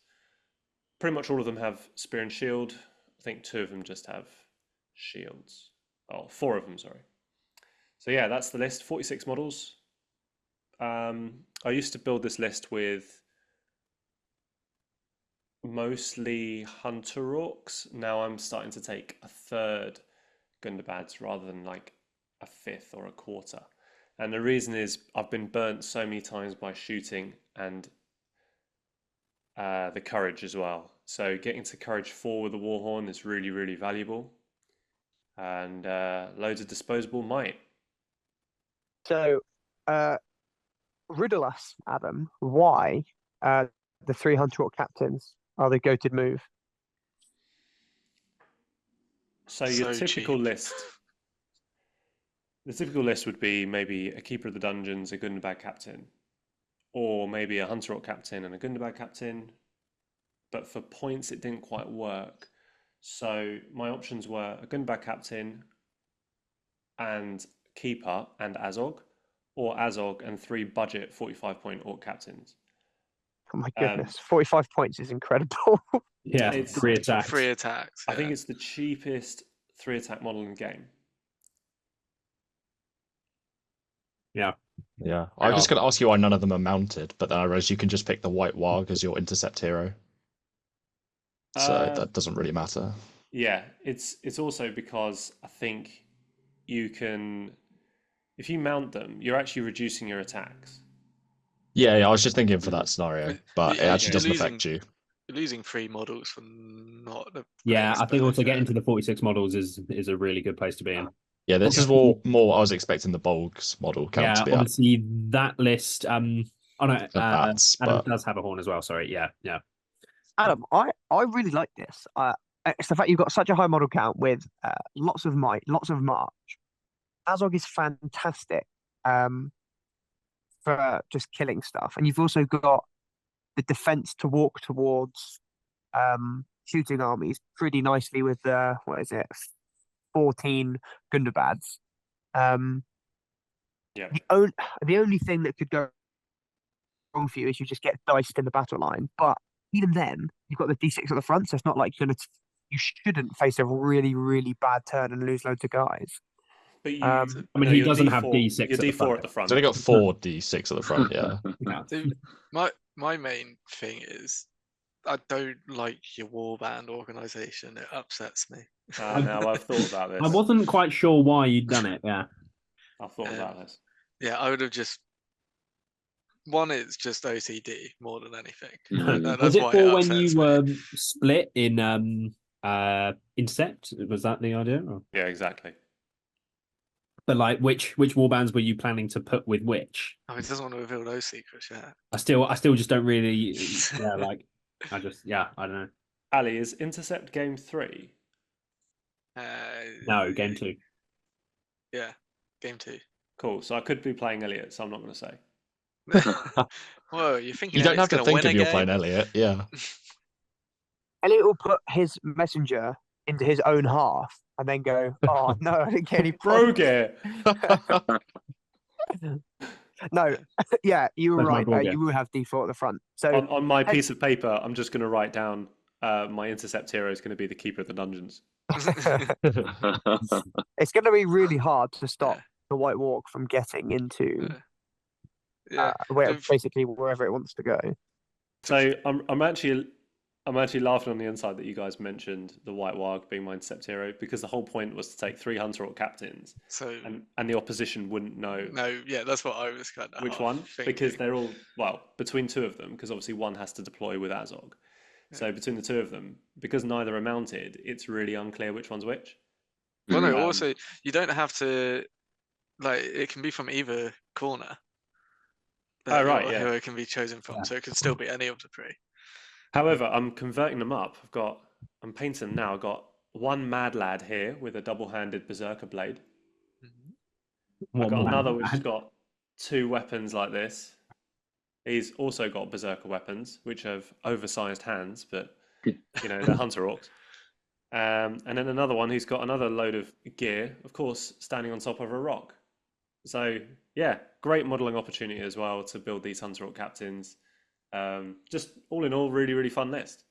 Speaker 9: Pretty much all of them have Spear and Shield. I think 2 of them just have shields. 4 of them, sorry. So yeah, that's the list, 46 models. I used to build this list with mostly Hunter Orcs. Now I'm starting to take a third Gundabads rather than like a fifth or a quarter. And the reason is I've been burnt so many times by shooting and the Courage as well. So getting to Courage 4 with the Warhorn is really, really valuable. And loads of disposable might.
Speaker 8: So, riddle us, Adam, why the 3 Hunter Orc captains are the goated move?
Speaker 9: So your typical list, the typical list would be maybe a Keeper of the Dungeons, a Gundabad captain, or maybe a Hunter Orc captain and a Gundabad captain. But for points, it didn't quite work. So my options were a Gundabad captain and Keeper and Azog, or Azog and 3 budget 45-point Orc captains.
Speaker 8: Oh my goodness, 45 points is incredible.
Speaker 7: Yeah, it's 3 attacks.
Speaker 2: 3 attacks.
Speaker 9: I think it's the cheapest 3 attack model in the game.
Speaker 7: Yeah.
Speaker 6: Yeah. I was just going to ask you why none of them are mounted, but then I realized you can just pick the White Warg as your intercept hero. So that doesn't really matter.
Speaker 9: Yeah, it's also because I think you can, if you mount them, you're actually reducing your attacks.
Speaker 6: Yeah, I was just thinking for that scenario, but it actually doesn't affect you.
Speaker 2: You're losing 3 models for not the.
Speaker 7: Yeah, I think also getting to the 46 models is a really good place to be in.
Speaker 6: Yeah, this is more I was expecting the Bolgs model count to be
Speaker 7: obviously that list, Oh no,
Speaker 6: bats,
Speaker 7: Adam
Speaker 6: but
Speaker 7: does have a horn as well. Sorry, yeah.
Speaker 8: Adam, I really like this. It's the fact you've got such a high model count with lots of might, lots of march. Azog is fantastic for just killing stuff, and you've also got the defense to walk towards shooting armies pretty nicely with the 14 Gundabads.
Speaker 9: Yeah.
Speaker 8: The only thing that could go wrong for you is you just get diced in the battle line. But even then, you've got the D6 at the front, so it's not like you shouldn't face a really, really bad turn and lose loads of guys.
Speaker 9: But
Speaker 7: I mean, he doesn't have D6
Speaker 9: Your D4 at the front.
Speaker 6: so they got 4 D6 at the front. Yeah.
Speaker 2: So my main thing is I don't like your warband organisation. It upsets me.
Speaker 9: Now I've thought about this.
Speaker 7: I wasn't quite sure why you'd done it. Yeah.
Speaker 9: I've thought about this.
Speaker 2: Yeah, I would have just. One, it's just OCD more than anything.
Speaker 7: Was it for when you were split in Intercept? Was that the idea? Or?
Speaker 9: Yeah, exactly.
Speaker 7: But like, which warbands were you planning to put with which?
Speaker 2: Oh, he doesn't want to reveal those secrets yet.
Speaker 7: I still just don't really. Yeah, like I don't know.
Speaker 9: Ali, is Intercept game 3?
Speaker 7: No, game 2.
Speaker 2: Yeah, game 2.
Speaker 9: Cool. So I could be playing Elliot, so I'm not going to say.
Speaker 2: Whoa, you're thinking
Speaker 6: You don't have to think if you're
Speaker 2: game?
Speaker 6: playing Elliot. Yeah.
Speaker 8: Elliot will put his messenger into his own half and then go, "Oh no, I didn't get any
Speaker 9: Broke it."
Speaker 8: No, yeah, you were
Speaker 7: Where's my
Speaker 8: right.
Speaker 7: Brogue?
Speaker 8: You will have D4 at the front. So
Speaker 9: On my piece of paper, I'm just going to write down my Intercept hero is going to be the keeper of the dungeons.
Speaker 8: it's going to be really hard to stop the White Walk from getting into basically wherever it wants to go.
Speaker 9: So I'm actually laughing on the inside that you guys mentioned the White Warg being my Intercept hero, because the whole point was to take 3 Hunter Orc captains, and the opposition wouldn't know.
Speaker 2: No, yeah, that's what I was kind of
Speaker 9: which one,
Speaker 2: thinking.
Speaker 9: because they're all between 2 of them, because obviously one has to deploy with Azog. So between the 2 of them, because neither are mounted, it's really unclear which one's which.
Speaker 2: Well, no, also you don't have to, like, it can be from either corner.
Speaker 9: Oh right,
Speaker 2: who it can be chosen from, so it could still be any of the 3.
Speaker 9: However, I'm converting them up. I'm painting them now. I've got one mad lad here with a double-handed berserker blade. I've got another which has got 2 weapons like this. He's also got berserker weapons, which have oversized hands, but they're hunter orcs. And then another one who's got another load of gear, of course, standing on top of a rock. So yeah, great modelling opportunity as well to build these hunter orc captains. Just all in all, really, really fun list.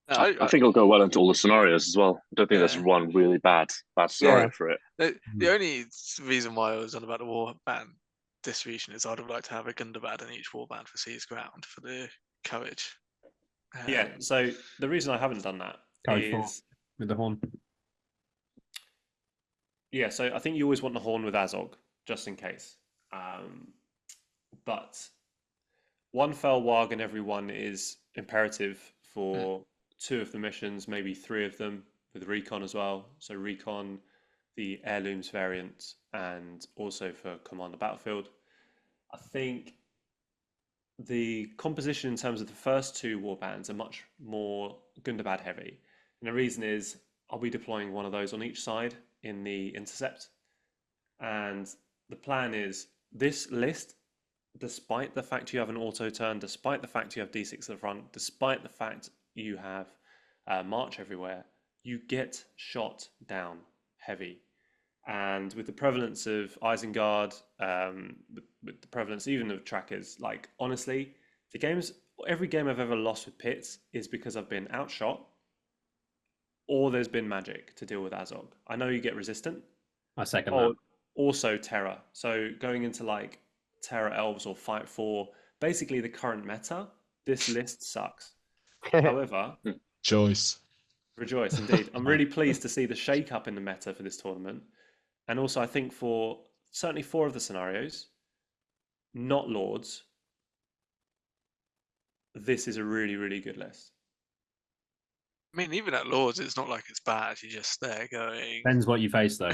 Speaker 1: I think it'll go well into all the scenarios as well. I don't think there's one really bad scenario for it.
Speaker 2: The only reason why I was on about the warband distribution is I'd have liked to have a Gundabad in each warband for Seas Ground for the courage.
Speaker 9: So the reason I haven't done that is
Speaker 7: with the horn.
Speaker 9: Yeah, so I think you always want the horn with Azog, just in case. But 1 Fel Warg in every one is imperative for 2 of the missions, maybe 3 of them, with Recon as well. So Recon, the Heirlooms variant, and also for Commander Battlefield. I think the composition in terms of the first 2 warbands are much more Gundabad heavy. And the reason is I'll be deploying one of those on each side in the Intercept. And the plan is this list, despite the fact you have an auto turn, despite the fact you have D6 at the front, despite the fact you have March everywhere, you get shot down heavy. And with the prevalence of Isengard, with the prevalence even of trackers, like honestly, every game I've ever lost with pits is because I've been outshot or there's been magic to deal with Azog. I know you get resistant.
Speaker 7: I second that.
Speaker 9: Also Terra. So going into like Terra Elves or Fight 4, basically the current meta, this list sucks. However, rejoice indeed. I'm really pleased to see the shake up in the meta for this tournament. And also I think for certainly 4 of the scenarios, not Lords, this is a really, really good list.
Speaker 2: I mean, even at Lords, it's not like it's bad. You're just there going.
Speaker 7: Depends what you face, though.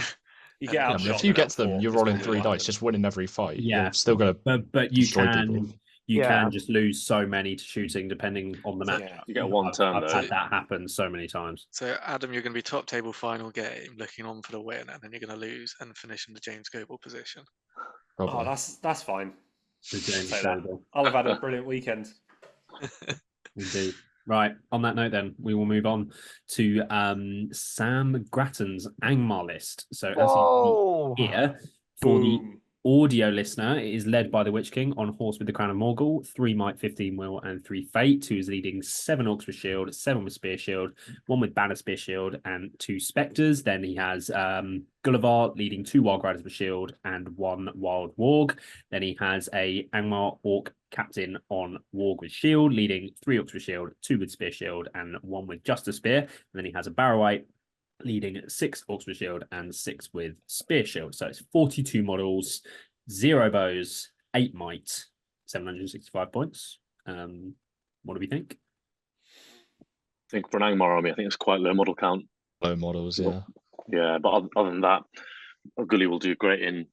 Speaker 9: You get outshot.
Speaker 6: If you get to them, you're rolling 3 dice, just winning every fight.
Speaker 7: Yeah,
Speaker 6: you're still gonna.
Speaker 7: But you can
Speaker 6: people.
Speaker 7: you can just lose so many to shooting depending on the match.
Speaker 9: Yeah.
Speaker 1: You get one turn
Speaker 7: I've
Speaker 1: though.
Speaker 7: had that happen so many times.
Speaker 2: So Adam, you're going to be top table final game, looking on for the win, and then you're going to lose and finish in the James Goble position.
Speaker 9: Oh, that's fine.
Speaker 7: The James
Speaker 9: Say that.
Speaker 7: Goble.
Speaker 9: I'll have had a brilliant weekend.
Speaker 7: Indeed. Right. On that note, then we will move on to Sam Grattan's Angmar list. So as you can hear, for the audio listener, it is led by the Witch King on horse with the Crown of Morgul, 3 Might, 15 Will, and 3 Fate, who is leading 7 Orcs with Shield, 7 with Spear Shield, 1 with Banner Spear Shield, and 2 Spectres. Then he has Gullivar leading 2 Wild Riders with Shield and 1 Wild Warg. Then he has a Angmar Orc captain on Warg with Shield, leading 3 Orcs with Shield, 2 with Spear Shield, and 1 with Just a Spear. And then he has a Barrowite leading 6 Orcs with Shield and 6 with Spear Shield. So it's 42 models, 0 bows, 8 might, 765 points. What do we think?
Speaker 1: I think for an Angmar army, I think it's quite low model count.
Speaker 6: Low models, yeah.
Speaker 1: Yeah, but other than that, Gully will do great in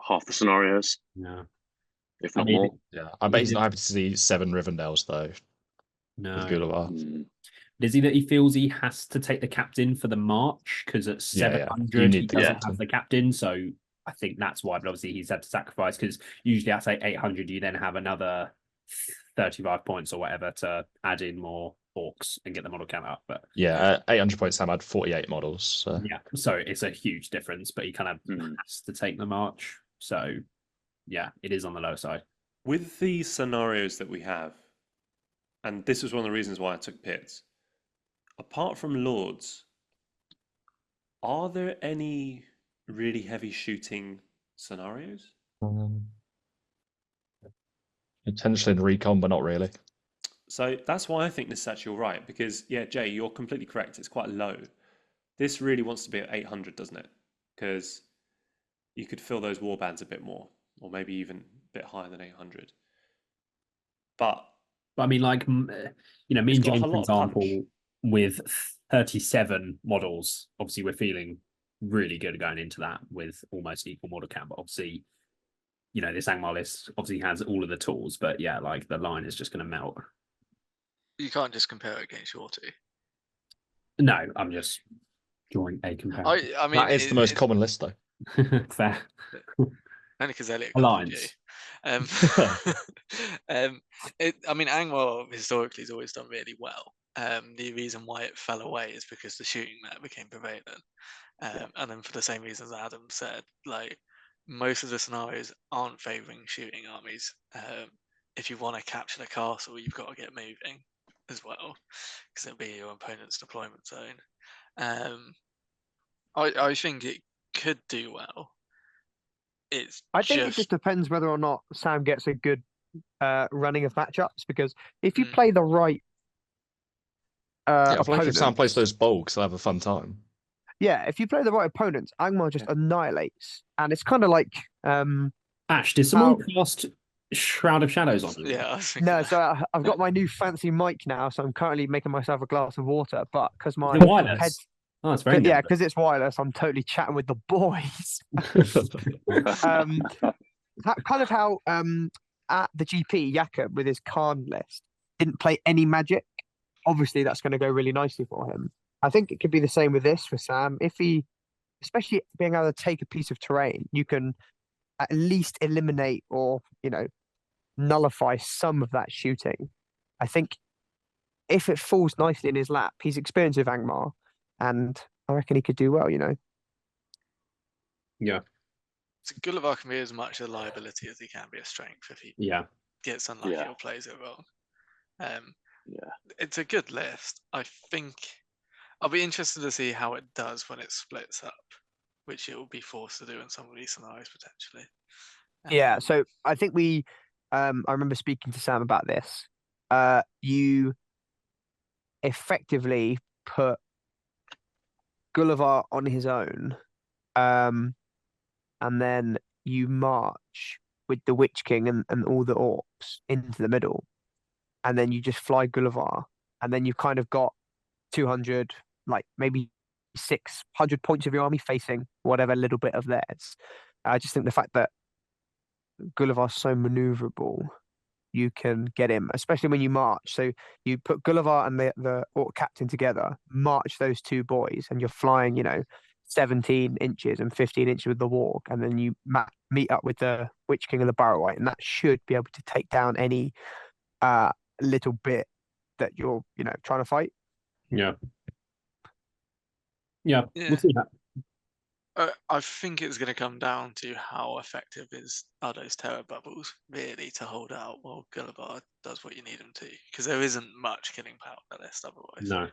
Speaker 1: half the scenarios.
Speaker 7: Yeah.
Speaker 1: If not more.
Speaker 6: Yeah. I bet he's not happy to see 7 Rivendales though.
Speaker 7: No.
Speaker 6: With Gullivar.
Speaker 7: Is he that he feels he has to take the captain for the march? Because at 700 he doesn't have the captain, so I think that's why. But obviously he's had to sacrifice, because usually at say 800 you then have another 35 points or whatever to add in more orcs and get the model count up. But
Speaker 6: yeah, 800 points Sam had 48 models. So.
Speaker 7: Yeah, so it's a huge difference, but he kind of has to take the march. So yeah, it is on the low side.
Speaker 9: With the scenarios that we have, and this was one of the reasons why I took pits, apart from Lords, are there any really heavy shooting scenarios?
Speaker 6: Potentially in recon, but not really.
Speaker 9: So that's why I think this is actually all right, because, yeah, Jay, you're completely correct. It's quite low. This really wants to be at 800, doesn't it? Because you could fill those warbands a bit more, or maybe even a bit higher than 800. But
Speaker 7: I mean, like, me and James, for example, with 37 models, obviously we're feeling really good going into that with almost equal model count. But obviously, this Angmar list obviously has all of the tools, but yeah, like the line is just going to melt.
Speaker 2: You can't just compare it against your two.
Speaker 7: No, I'm just drawing a comparison.
Speaker 2: I mean,
Speaker 6: that is the most common list, though.
Speaker 7: Fair.
Speaker 2: Only because Elliot
Speaker 7: Alliance.
Speaker 2: I mean, Angmar historically has always done really well. The reason why it fell away is because the shooting meta became prevalent. And then for the same reasons Adam said, like, most of the scenarios aren't favouring shooting armies. If you want to capture the castle, you've got to get moving as well, because it'll be your opponent's deployment zone. I think it could do well.
Speaker 8: I think it just depends whether or not Sam gets a good running of matchups, because if you play the right
Speaker 6: if Sam plays those bulks, they'll have a fun time.
Speaker 8: Yeah, if you play the right opponents, Angmar just annihilates, and it's kind of like
Speaker 7: Ash, did someone cast Shroud of Shadows on you?
Speaker 2: Yeah.
Speaker 8: No, so I've got my new fancy mic now, so I'm currently making myself a glass of water, but because my
Speaker 7: wireless. Oh, that's very
Speaker 8: yeah, because it's wireless, I'm totally chatting with the boys. Kind of how at the GP, Yaka with his Khan list didn't play any magic. Obviously, that's going to go really nicely for him. I think it could be the same with this for Sam. If he, especially being able to take a piece of terrain, you can at least eliminate or nullify some of that shooting. I think if it falls nicely in his lap, he's experienced with Angmar, and I reckon he could do well.
Speaker 7: Yeah.
Speaker 2: So Gullivar can be as much a liability as he can be a strength if he gets unlucky or plays it wrong. It's a good list. I think I'll be interested to see how it does when it splits up, which it will be forced to do in some of these scenarios potentially.
Speaker 8: Yeah, so I think I remember speaking to Sam about this. You effectively put Gullivar on his own, and then you march with the Witch King and all the orcs into the middle, and then you just fly Gullivar, and then you've kind of got 200, like maybe 600 points of your army facing whatever little bit of theirs. I just think the fact that Gullivar's so maneuverable, you can get him, especially when you march. So you put Gulliver and the Orc Captain together, march those two boys, and you're flying, 17 inches and 15 inches with the Warg, and then you meet up with the Witch King and the Barrowite, and that should be able to take down any little bit that you're, trying to fight.
Speaker 7: Yeah. We'll see that.
Speaker 2: I think it's going to come down to how effective are those terror bubbles really to hold out while Gulliver does what you need him to, because there isn't much killing power on the list otherwise.
Speaker 7: No.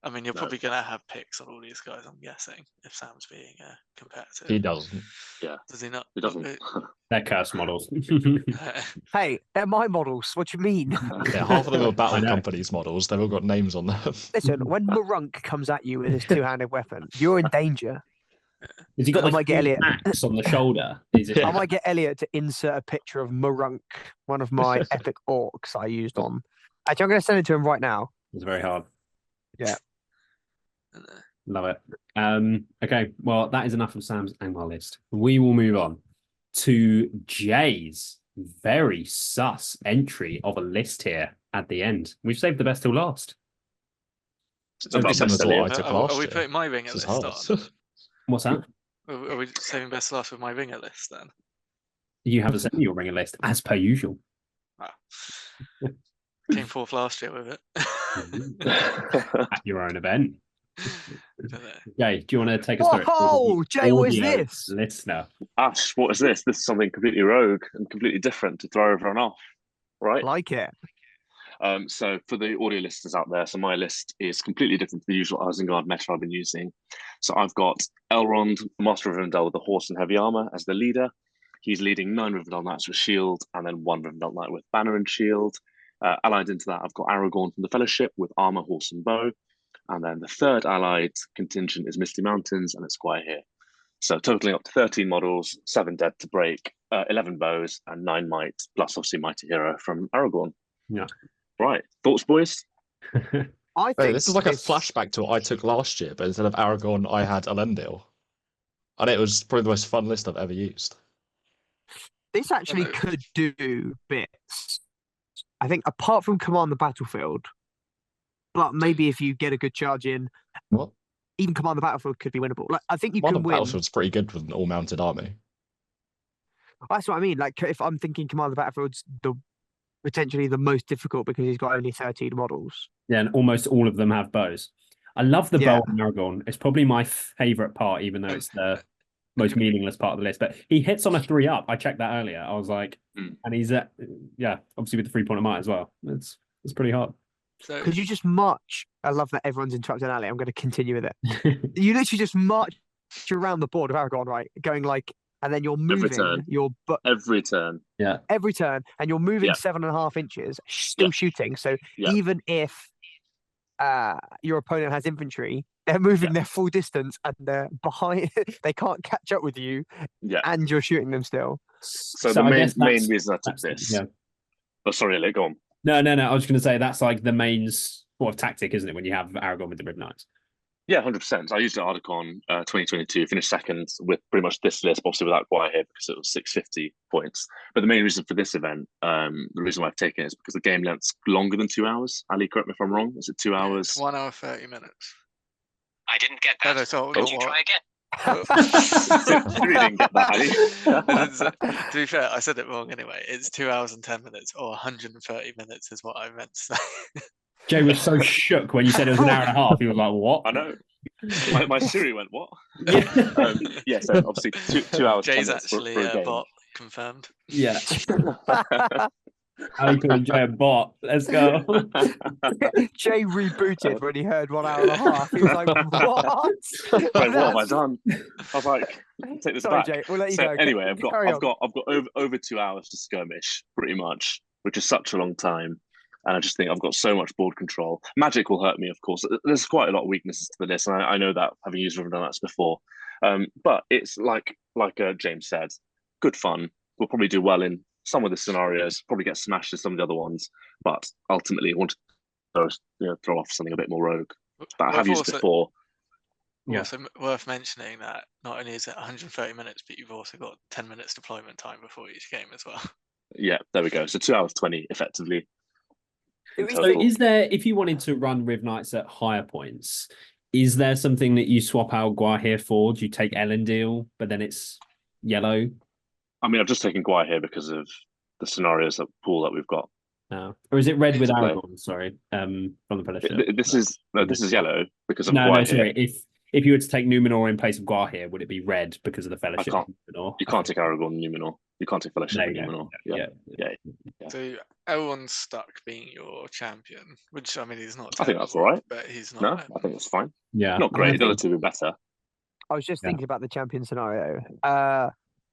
Speaker 2: I mean, you're probably going to have picks on all these guys, I'm guessing, if Sam's being competitive.
Speaker 6: He doesn't.
Speaker 1: Yeah.
Speaker 2: Does he not?
Speaker 1: He doesn't.
Speaker 7: They're curse models.
Speaker 8: Hey, they're my models. What do you mean?
Speaker 6: Yeah, half of them are Battle Company's models. They've all got names on them.
Speaker 8: Listen, when Marunk comes at you with his two-handed weapon, you're in danger.
Speaker 7: Has he got
Speaker 8: I might get Elliot
Speaker 7: axe on the shoulder?
Speaker 8: I might get Elliot to insert a picture of Marunk, one of my epic orcs I used on. Actually, I'm going to send it to him right now.
Speaker 7: It's very hard.
Speaker 8: Yeah.
Speaker 7: Love it. Okay, well, that is enough of Sam's Angmar list. We will move on to Jay's very sus entry of a list here at the end. We've saved the best till last.
Speaker 6: It's about best to what I took last
Speaker 2: Are we
Speaker 6: year.
Speaker 2: putting my ringer list on?
Speaker 7: What's that?
Speaker 2: Are we saving best last with my ringer list then?
Speaker 7: You have a send your ringer list as per usual.
Speaker 2: Wow. Came fourth last year with it.
Speaker 7: At your own event. Jay, do you want to take us through it?
Speaker 8: Oh, Jay, what is this?
Speaker 7: Listener.
Speaker 1: Ash, what is this? This is something completely rogue and completely different to throw everyone off, right?
Speaker 8: Like it.
Speaker 1: So for the audio listeners out there, so my list is completely different to the usual Isengard meta I've been using. So I've got Elrond, Master of Rivendell with the horse and heavy armor as the leader. He's leading 9 Rivendell Knights with shield and then 1 Rivendell Knight with banner and shield. Allied into that, I've got Aragorn from the Fellowship with armor, horse and bow. And then the third allied contingent is Misty Mountains and it's Squire here. So totaling up to 13 models, 7 dead to break, 11 bows and 9 might, plus obviously Mighty Hero from Aragorn.
Speaker 7: Yeah.
Speaker 1: Right. Thoughts, boys?
Speaker 8: I think
Speaker 6: this is like a flashback to what I took last year, but instead of Aragorn, I had Elendil. And it was probably the most fun list I've ever used.
Speaker 8: This actually could do bits. I think apart from Command the Battlefield, but maybe if you get a good charge in, even Command the Battlefield could be winnable. Like I think you can win.
Speaker 6: Battlefield's pretty good with an all-mounted army.
Speaker 8: That's what I mean. Like if I'm thinking Command the Battlefield's potentially the most difficult because he's got only 13 models.
Speaker 7: Yeah, and almost all of them have bows. I love the bow on Aragorn. It's probably my favourite part, even though it's the most meaningless part of the list. But he hits on a 3-up. I checked that earlier. I was like, and he's obviously with the 3-point might as well. It's pretty hard.
Speaker 2: So
Speaker 8: could you just march? I love that everyone's interrupting Ali. I'm going to continue with it. You literally just march around the board of Aragorn, right? Going like, and then you're moving
Speaker 1: every turn.
Speaker 7: Yeah.
Speaker 8: Every turn, and you're moving 7.5 inches, still shooting. So even if your opponent has infantry, they're moving their full distance and they're behind. They can't catch up with you, and you're shooting them still.
Speaker 1: So the main reason I took this. Yeah. Oh, sorry, Elliot, go on.
Speaker 7: No. I was going to say that's like the main sort of tactic, isn't it, when you have Aragorn with the Rib Knights?
Speaker 1: Yeah, 100%. I used it at Ardacon 2022, finished second with pretty much this list, obviously without Squire here because it was 650 points. But the main reason for this event, the reason why I've taken it is because the game length's longer than 2 hours. Ali, correct me if I'm wrong. Is it 2 hours?
Speaker 2: It's 1 hour 30 minutes.
Speaker 3: I didn't get that.
Speaker 2: Could
Speaker 3: you try again?
Speaker 1: You really didn't get that, Ali.
Speaker 2: To be fair, I said it wrong anyway. It's 2 hours and 10 minutes, or 130 minutes is what I meant to say.
Speaker 7: Jay was so shook when you said it was an hour and a half. He was like, "What?"
Speaker 1: I know. My Siri went, "What?" So obviously 2 hours.
Speaker 2: Jay's actually a bot confirmed.
Speaker 7: Yeah. Ali called Jay a bot. Let's go.
Speaker 8: Jay rebooted when he heard 1 hour and a half. He was like, "What?
Speaker 1: What have I done?" I was like, "Take this back."
Speaker 8: Jay, we'll let you go.
Speaker 1: Anyway, I've got over 2 hours to skirmish, pretty much, which is such a long time. And I just think I've got so much board control. Magic will hurt me, of course. There's quite a lot of weaknesses to the list, and I know that having used Rivendell Knights before. But it's like James said, good fun. We'll probably do well in some of the scenarios, probably get smashed in some of the other ones. But ultimately, I want to throw off something a bit more rogue that I have used before.
Speaker 2: Also worth mentioning that not only is it 130 minutes, but you've also got 10 minutes deployment time before each game as well.
Speaker 1: Yeah, there we go. So 2 hours 20 effectively.
Speaker 7: So is there, if you wanted to run Riv Knights at higher points, is there something that you swap out Guahir for? Do you take Elendil, but then it's yellow?
Speaker 1: I mean, I've just taken Guahir because of the scenarios that pool that we've got.
Speaker 7: Or is it red with Aragorn? Sorry, from the Fellowship.
Speaker 1: This is yellow because of
Speaker 7: no,
Speaker 1: Guahir.
Speaker 7: No, sorry. If you were to take Numenor in place of Guahir, would it be red because of the Fellowship?
Speaker 1: You can't take Aragorn and Numenor. You can't take Fellowship and Numenor. Yeah.
Speaker 2: So everyone's stuck being your champion, which I mean, he's not.
Speaker 1: I think that's all right.
Speaker 2: But he's not.
Speaker 1: No, I think it's fine.
Speaker 7: Yeah,
Speaker 1: not great. The other two are better.
Speaker 8: I was just thinking about the champion scenario,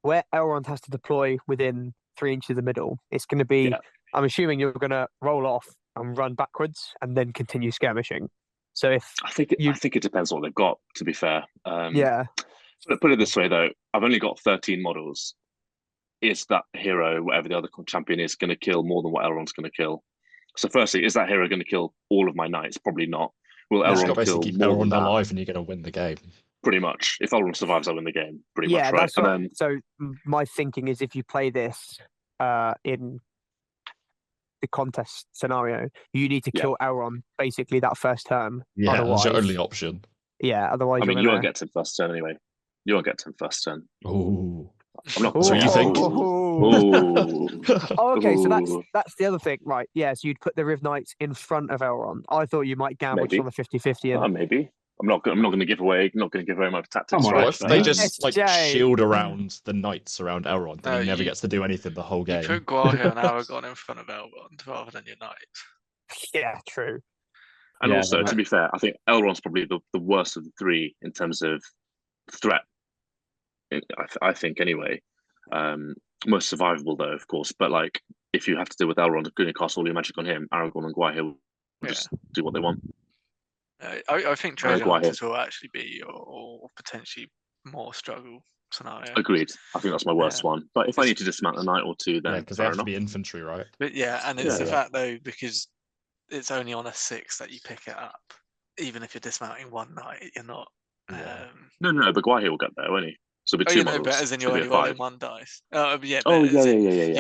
Speaker 8: where Elrond has to deploy within 3 inches of the middle. It's going to be. Yeah. I'm assuming you're going to roll off and run backwards and then continue skirmishing. So if
Speaker 1: I think it depends on what they've got. To be fair,
Speaker 8: yeah.
Speaker 1: So put it this way, though, I've only got 13 models. Is that hero, whatever the other champion is, going to kill more than what Elrond's going to kill? So, firstly, is that hero going to kill all of my knights? Probably not. Will Elrond kill
Speaker 6: keep
Speaker 1: more
Speaker 6: Elrond
Speaker 1: than
Speaker 6: alive, and you're going to win the game?
Speaker 1: Pretty much. If Elrond survives, I win the game. Pretty much, right?
Speaker 8: That's so my thinking is, if you play this in the contest scenario, you need to kill Elrond basically that first turn.
Speaker 6: Yeah, that's your only option.
Speaker 8: Yeah, otherwise
Speaker 1: I mean, you won't get to him first turn anyway. You won't get to him first turn.
Speaker 6: Ooh.
Speaker 1: I'm not.
Speaker 6: So you think?
Speaker 8: Okay, so that's the other thing, right? Yeah, so you'd put the Riv Knights in front of Elrond. I thought you might gamble on the 50-50.
Speaker 1: Maybe. I'm not going to give away. Not going to give away my tactics.
Speaker 6: What if they just shield around the knights around Elrond, and he never gets to do anything the whole game?
Speaker 2: You put Guahir and Aragorn in front of Elrond rather than your knights.
Speaker 8: Yeah, true.
Speaker 1: And also, to be fair, I think Elrond's probably the worst of the three in terms of threat. I think anyway. Most survivable though, of course. But like, if you have to deal with Elrond, going to cast all your magic on him, Aragorn and Guahir will just do what they want.
Speaker 2: I think Treasure Hunters will actually be your potentially more struggle scenario.
Speaker 1: Agreed. I think that's my worst one. But if I need to dismount a knight or two, then
Speaker 6: because they have to be infantry, right?
Speaker 2: But and it's the fact though, because it's only on a 6 that you pick it up. Even if you're dismounting one knight, you're not.
Speaker 1: No, but Guahir will get there, won't he? So be two models.
Speaker 2: But as in you're only rolling one dice. You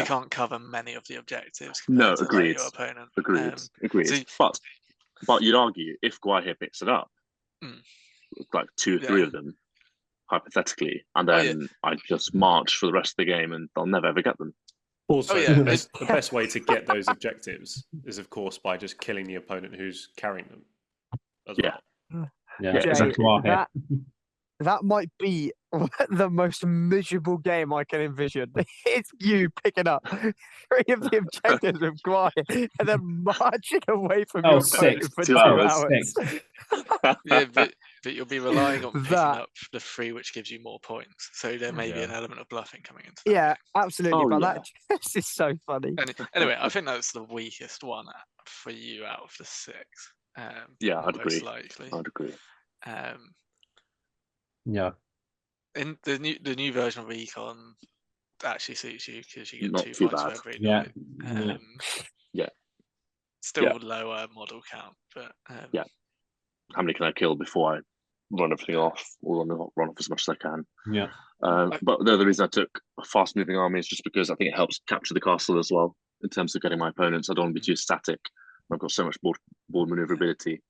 Speaker 2: can't cover many of the objectives.
Speaker 1: No, agreed.
Speaker 2: Your opponent.
Speaker 1: Agreed. So, but you'd argue if Guahir picks it up, like 2 or 3 of them, hypothetically, and then I just march for the rest of the game, and they'll never ever get them.
Speaker 9: Also, the best way to get those objectives is, of course, by just killing the opponent who's carrying them. As well.
Speaker 7: Exactly.
Speaker 8: That might be the most miserable game I can envision. It's you picking up 3 of the objectives of Guahir and then marching away from your opponent for 2 hours.
Speaker 2: But you'll be relying on picking up the 3 which gives you more points. So there may be an element of bluffing coming into that.
Speaker 8: Yeah, absolutely. That just is so funny.
Speaker 2: Anyway, I think that's the weakest one for you out of the 6.
Speaker 1: I'd agree.
Speaker 2: Likely.
Speaker 1: I'd agree.
Speaker 2: In the new version of Recon actually suits you because you get 2 points for every
Speaker 7: night.
Speaker 2: Still lower model count, but
Speaker 1: how many can I kill before I run everything off, or run off as much as I can? But the other reason I took a fast moving army is just because I think it helps capture the castle as well in terms of getting my opponents. I don't want to be too static. I've got so much board maneuverability.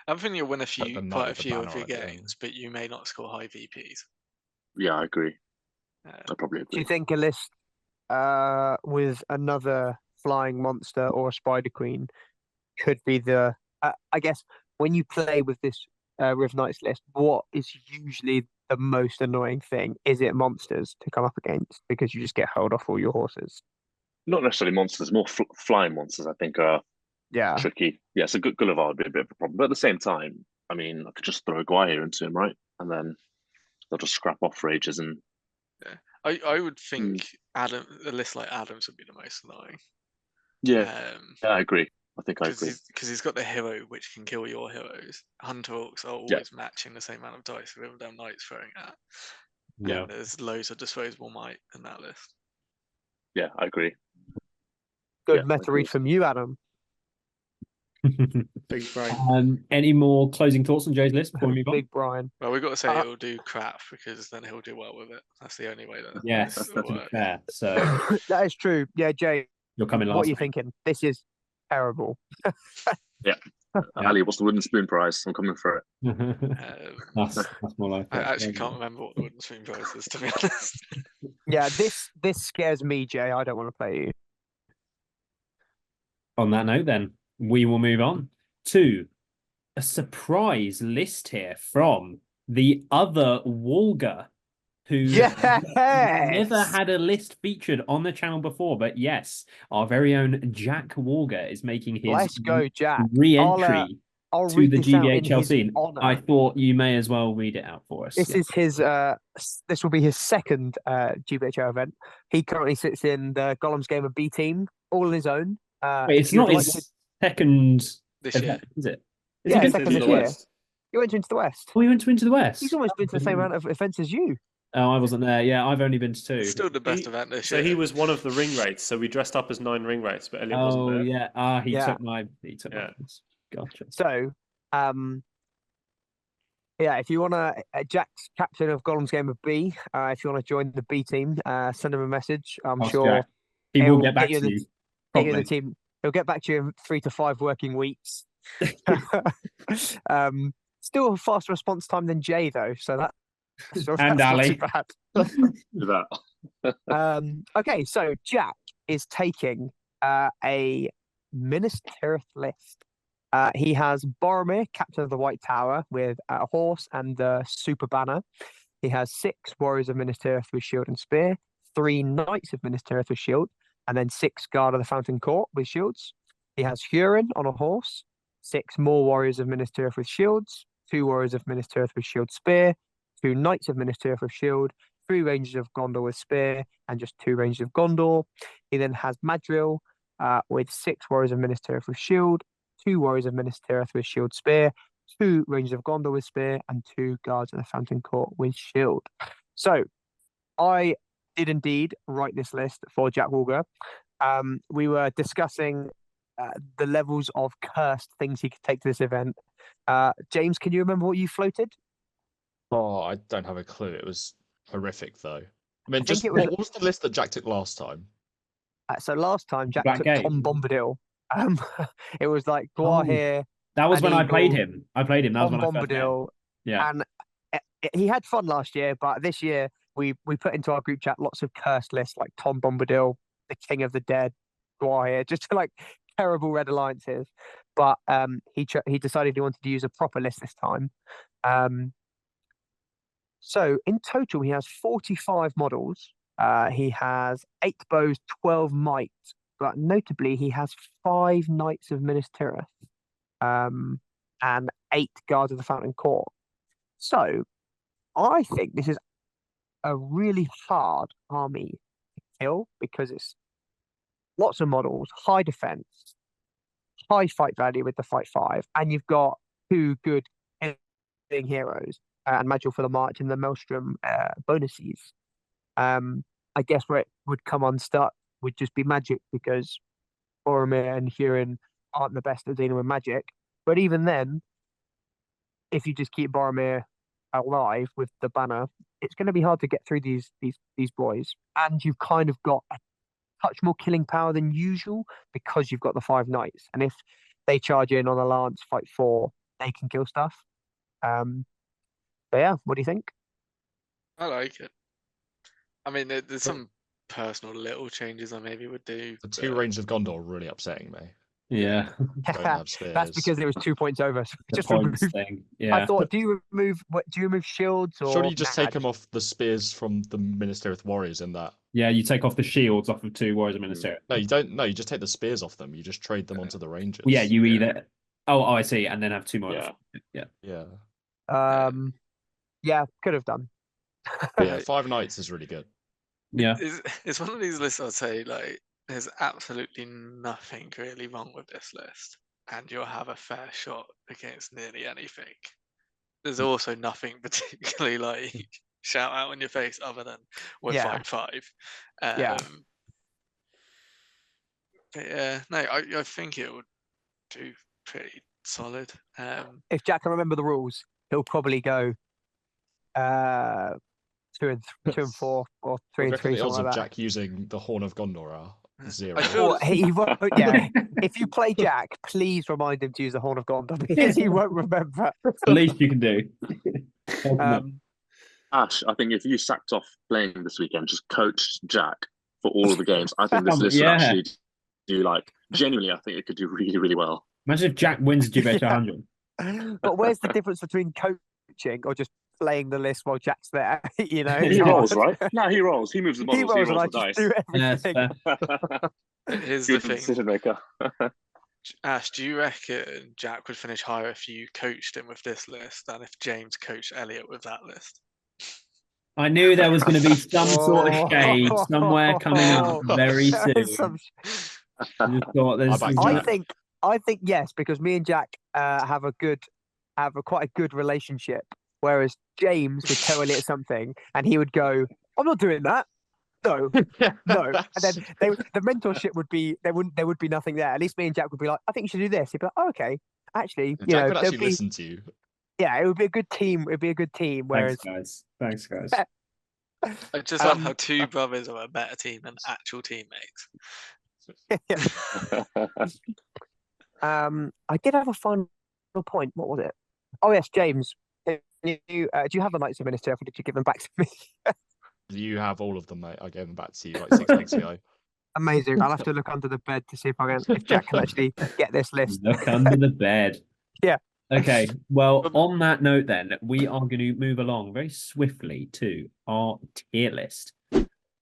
Speaker 2: I'm thinking you'll win quite a few of your games, but you may not score high VPs.
Speaker 1: Yeah, I agree. I probably agree.
Speaker 8: Do you think a list with another flying monster or a spider queen could be the? I guess when you play with this Riv Knights list, what is usually the most annoying thing? Is it monsters to come up against because you just get held off all your horses?
Speaker 1: Not necessarily monsters, more flying monsters. I think are tricky. Yeah, so Gulliver would be a bit of a problem. But at the same time, I mean, I could just throw a Guahir into him, right? And then they'll just scrap off for ages. And
Speaker 2: I would think a list like Adam's would be the most annoying.
Speaker 1: Yeah, I agree. I think I agree.
Speaker 2: Because he's got the hero which can kill your heroes. Hunter Orcs are always matching the same amount of dice with them knights throwing at. Yeah. And there's loads of disposable might in that list.
Speaker 1: Yeah, I agree.
Speaker 8: Good meta read from you, Adam.
Speaker 9: Big brain.
Speaker 7: Any more closing thoughts on Jay's list before we move on?
Speaker 8: Big Brian.
Speaker 2: Well, we've got to say he'll do crap because then he'll do well with it. That's the only way that
Speaker 7: Yes,
Speaker 2: it'll
Speaker 7: to be
Speaker 2: work.
Speaker 7: fair. So
Speaker 8: That is true. Yeah, Jay,
Speaker 7: you're coming last.
Speaker 8: what are you
Speaker 7: week.
Speaker 8: thinking? This is terrible.
Speaker 1: Yeah. Ali, what's the wooden spoon prize? I'm coming for it.
Speaker 7: That's more like
Speaker 2: I
Speaker 7: it.
Speaker 2: actually can't remember what the wooden spoon prize is, to be honest.
Speaker 8: Yeah, this scares me, Jay. I don't want to play you.
Speaker 7: On that note, then we will move on to a surprise list here from the other Walger, who never had a list featured on the channel before. But yes, our very own Jack Walger is making his
Speaker 8: Let's go, Jack.
Speaker 7: re-entry
Speaker 8: I'll
Speaker 7: to
Speaker 8: read
Speaker 7: the
Speaker 8: this out in
Speaker 7: GBHL
Speaker 8: his
Speaker 7: scene.
Speaker 8: honor.
Speaker 7: I thought you may as well read it out for us.
Speaker 8: This is his. This will be his second GBHL event. He currently sits in the Gollum's Game of B team, all on his own.
Speaker 7: Wait, it's not his second
Speaker 2: this
Speaker 7: event,
Speaker 2: year.
Speaker 7: is it?
Speaker 8: Yeah,
Speaker 7: he going
Speaker 8: second
Speaker 7: to
Speaker 8: this
Speaker 7: the
Speaker 8: year.
Speaker 7: West?
Speaker 8: He went into the West.
Speaker 7: Oh, he went to Into the West.
Speaker 8: He's almost been to the same amount of events as you.
Speaker 7: Oh, I wasn't there. Yeah, I've only been to 2.
Speaker 2: Still the best event this year.
Speaker 9: So he was one of the ring rates. So we dressed up as 9 ring rates, but Elliot wasn't there.
Speaker 7: Yeah. He
Speaker 8: Yeah.
Speaker 7: took my. Gotcha.
Speaker 8: So, yeah, if you want to, Jack's captain of Gollum's Game of B. If you want to join the B team, send him a message. I'm
Speaker 7: Ask
Speaker 8: sure
Speaker 7: Jack. He will
Speaker 8: he'll
Speaker 7: get back
Speaker 8: you
Speaker 7: to
Speaker 8: in
Speaker 7: you.
Speaker 8: the- get you in
Speaker 7: Probably.
Speaker 8: the team. He'll get back to you in 3 to 5 working weeks. Still a faster response time than Jay, though. So that's
Speaker 7: And
Speaker 8: not
Speaker 7: Ali.
Speaker 8: too bad.
Speaker 1: Do that.
Speaker 8: Okay, so Jack is taking a Minas Tirith list. He has Boromir, captain of the White Tower, with a horse and the super banner. He has 6 warriors of Minas Tirith with shield and spear, 3 knights of Minas Tirith with shield, and then 6 guard of the Fountain Court with shields. He has Hurin on a horse, 6 more warriors of Minas Tirith with shields, 2 warriors of Minas Tirith with shield spear, 2 knights of Minas Tirith with shield, 3 rangers of Gondor with spear, and just 2 rangers of Gondor. He then has Madril with 6 warriors of Minas Tirith with shield, 2 warriors of Minas Tirith with shield spear, 2 rangers of Gondor with spear, and 2 guards of the Fountain Court with shield. So I did indeed write this list for Jack Walger. We were discussing the levels of cursed things he could take to this event. James, can you remember what you floated?
Speaker 6: Oh, I don't have a clue. It was horrific, though. I mean,
Speaker 8: think it was-
Speaker 6: what was the list that Jack took last time?
Speaker 8: So last time Jack
Speaker 7: Black
Speaker 8: took
Speaker 7: Gate.
Speaker 8: Tom Bombadil. It was like Guahir,
Speaker 7: That was
Speaker 8: An
Speaker 7: when I played
Speaker 8: Eagle,
Speaker 7: him. That was
Speaker 8: Tom
Speaker 7: when I first met him.
Speaker 8: Bombadil,
Speaker 7: Yeah.
Speaker 8: and he had fun last year, but this year we put into our group chat lots of cursed lists like Tom Bombadil, the King of the Dead, Guahir, just like terrible red alliances. But he decided he wanted to use a proper list this time. So in total, he has 45 models. He has 8 bows, 12 might, but notably he has 5 knights of Minas Tirith, and 8 guards of the Fountain Court. So I think this is a really hard army to kill because it's lots of models, high defense, high fight value with the fight 5, and you've got 2 good killing heroes, and Magil for the March and the Maelstrom bonuses. I guess where it would come unstuck would just be magic because Boromir and Hurin aren't the best at dealing with magic. But even then, if you just keep Boromir alive with the banner, it's going to be hard to get through these boys. And you've kind of got a touch more killing power than usual because you've got the 5 knights. And if they charge in on a lance, fight 4, they can kill stuff. But yeah, what do you think?
Speaker 2: I like it. I mean, there's some personal little changes I maybe would do.
Speaker 6: The 2 Rangers of Gondor are really upsetting me.
Speaker 7: Yeah.
Speaker 6: Don't have spears.
Speaker 8: That's because it was 2 points over. So
Speaker 7: The
Speaker 8: just
Speaker 7: points
Speaker 8: remove.
Speaker 7: thing. Yeah.
Speaker 8: I thought, do you remove shields or?
Speaker 6: Surely you just take
Speaker 8: Nah,
Speaker 6: them off the spears from the Minas Tirith warriors in that.
Speaker 7: Yeah, you take off the shields off of 2 warriors of Minas Tirith.
Speaker 6: No, you don't. No, you just take the spears off them. You just trade them onto the Rangers.
Speaker 7: Yeah, you either. Oh, I see, and then have 2 more.
Speaker 1: Yeah.
Speaker 6: Yeah.
Speaker 8: Yeah, could have done.
Speaker 6: But yeah, 5 knights is really good.
Speaker 7: Yeah.
Speaker 2: It's one of these lists I'd say, like, there's absolutely nothing really wrong with this list, and you'll have a fair shot against nearly anything. There's also nothing particularly like shout out in your face other than we're
Speaker 8: Yeah.
Speaker 2: fight 5.
Speaker 8: Yeah.
Speaker 2: But yeah, no, I think it would do pretty solid.
Speaker 8: If Jack can remember the rules, he'll probably go 2-4 or 3-3,
Speaker 6: The odds
Speaker 8: something
Speaker 6: of
Speaker 8: like that.
Speaker 6: Jack using the Horn of Gondor are 0.
Speaker 2: I feel
Speaker 8: Or he won't, yeah. If you play Jack, please remind him to use the Horn of Gondor because he won't remember.
Speaker 7: The least you can do.
Speaker 1: Ash, I think if you sacked off playing this weekend, just coached Jack for all of the games, I think this list would actually do genuinely. I think it could do really, really well.
Speaker 7: Imagine if Jack wins the GBHL 100.
Speaker 8: But where's the difference between coaching or just playing the list while Jack's there? You know,
Speaker 1: he rolls, right? No, he rolls. He moves the models. He rolls
Speaker 8: and
Speaker 1: the
Speaker 8: I
Speaker 1: dice.
Speaker 8: just do everything.
Speaker 2: Here's
Speaker 1: Good
Speaker 2: the thing.
Speaker 1: decision maker.
Speaker 2: Ash, do you reckon Jack would finish higher if you coached him with this list than if James coached Elliot with that list?
Speaker 7: I knew there was going to be some sort of shade somewhere coming up very soon. I just thought there's.
Speaker 8: I think yes, because me and Jack have quite a good relationship. Whereas James would tell Elliot something, and he would go, "I'm not doing that. No, no." And then the mentorship would be there would be nothing there. At least me and Jack would be like, "I think you should do this." He'd be like, "Oh, okay, actually,
Speaker 6: Jack would actually listen to you.
Speaker 8: Yeah, it would be a good team. It'd be a good team. Whereas,
Speaker 7: Thanks, guys.
Speaker 2: I just love how two brothers are a better team than actual teammates.
Speaker 8: I did have a final point. What was it? Oh yes, James. Do you have the Knights of Minister, or did you give them back to me?
Speaker 6: You have all of them, mate. I gave them back to you like 6 weeks ago.
Speaker 8: Amazing. I'll have to look under the bed to see if Jack can actually get this list.
Speaker 7: Look under the bed.
Speaker 8: Yeah.
Speaker 7: Okay. Well, on that note, then we are going to move along very swiftly to our tier list.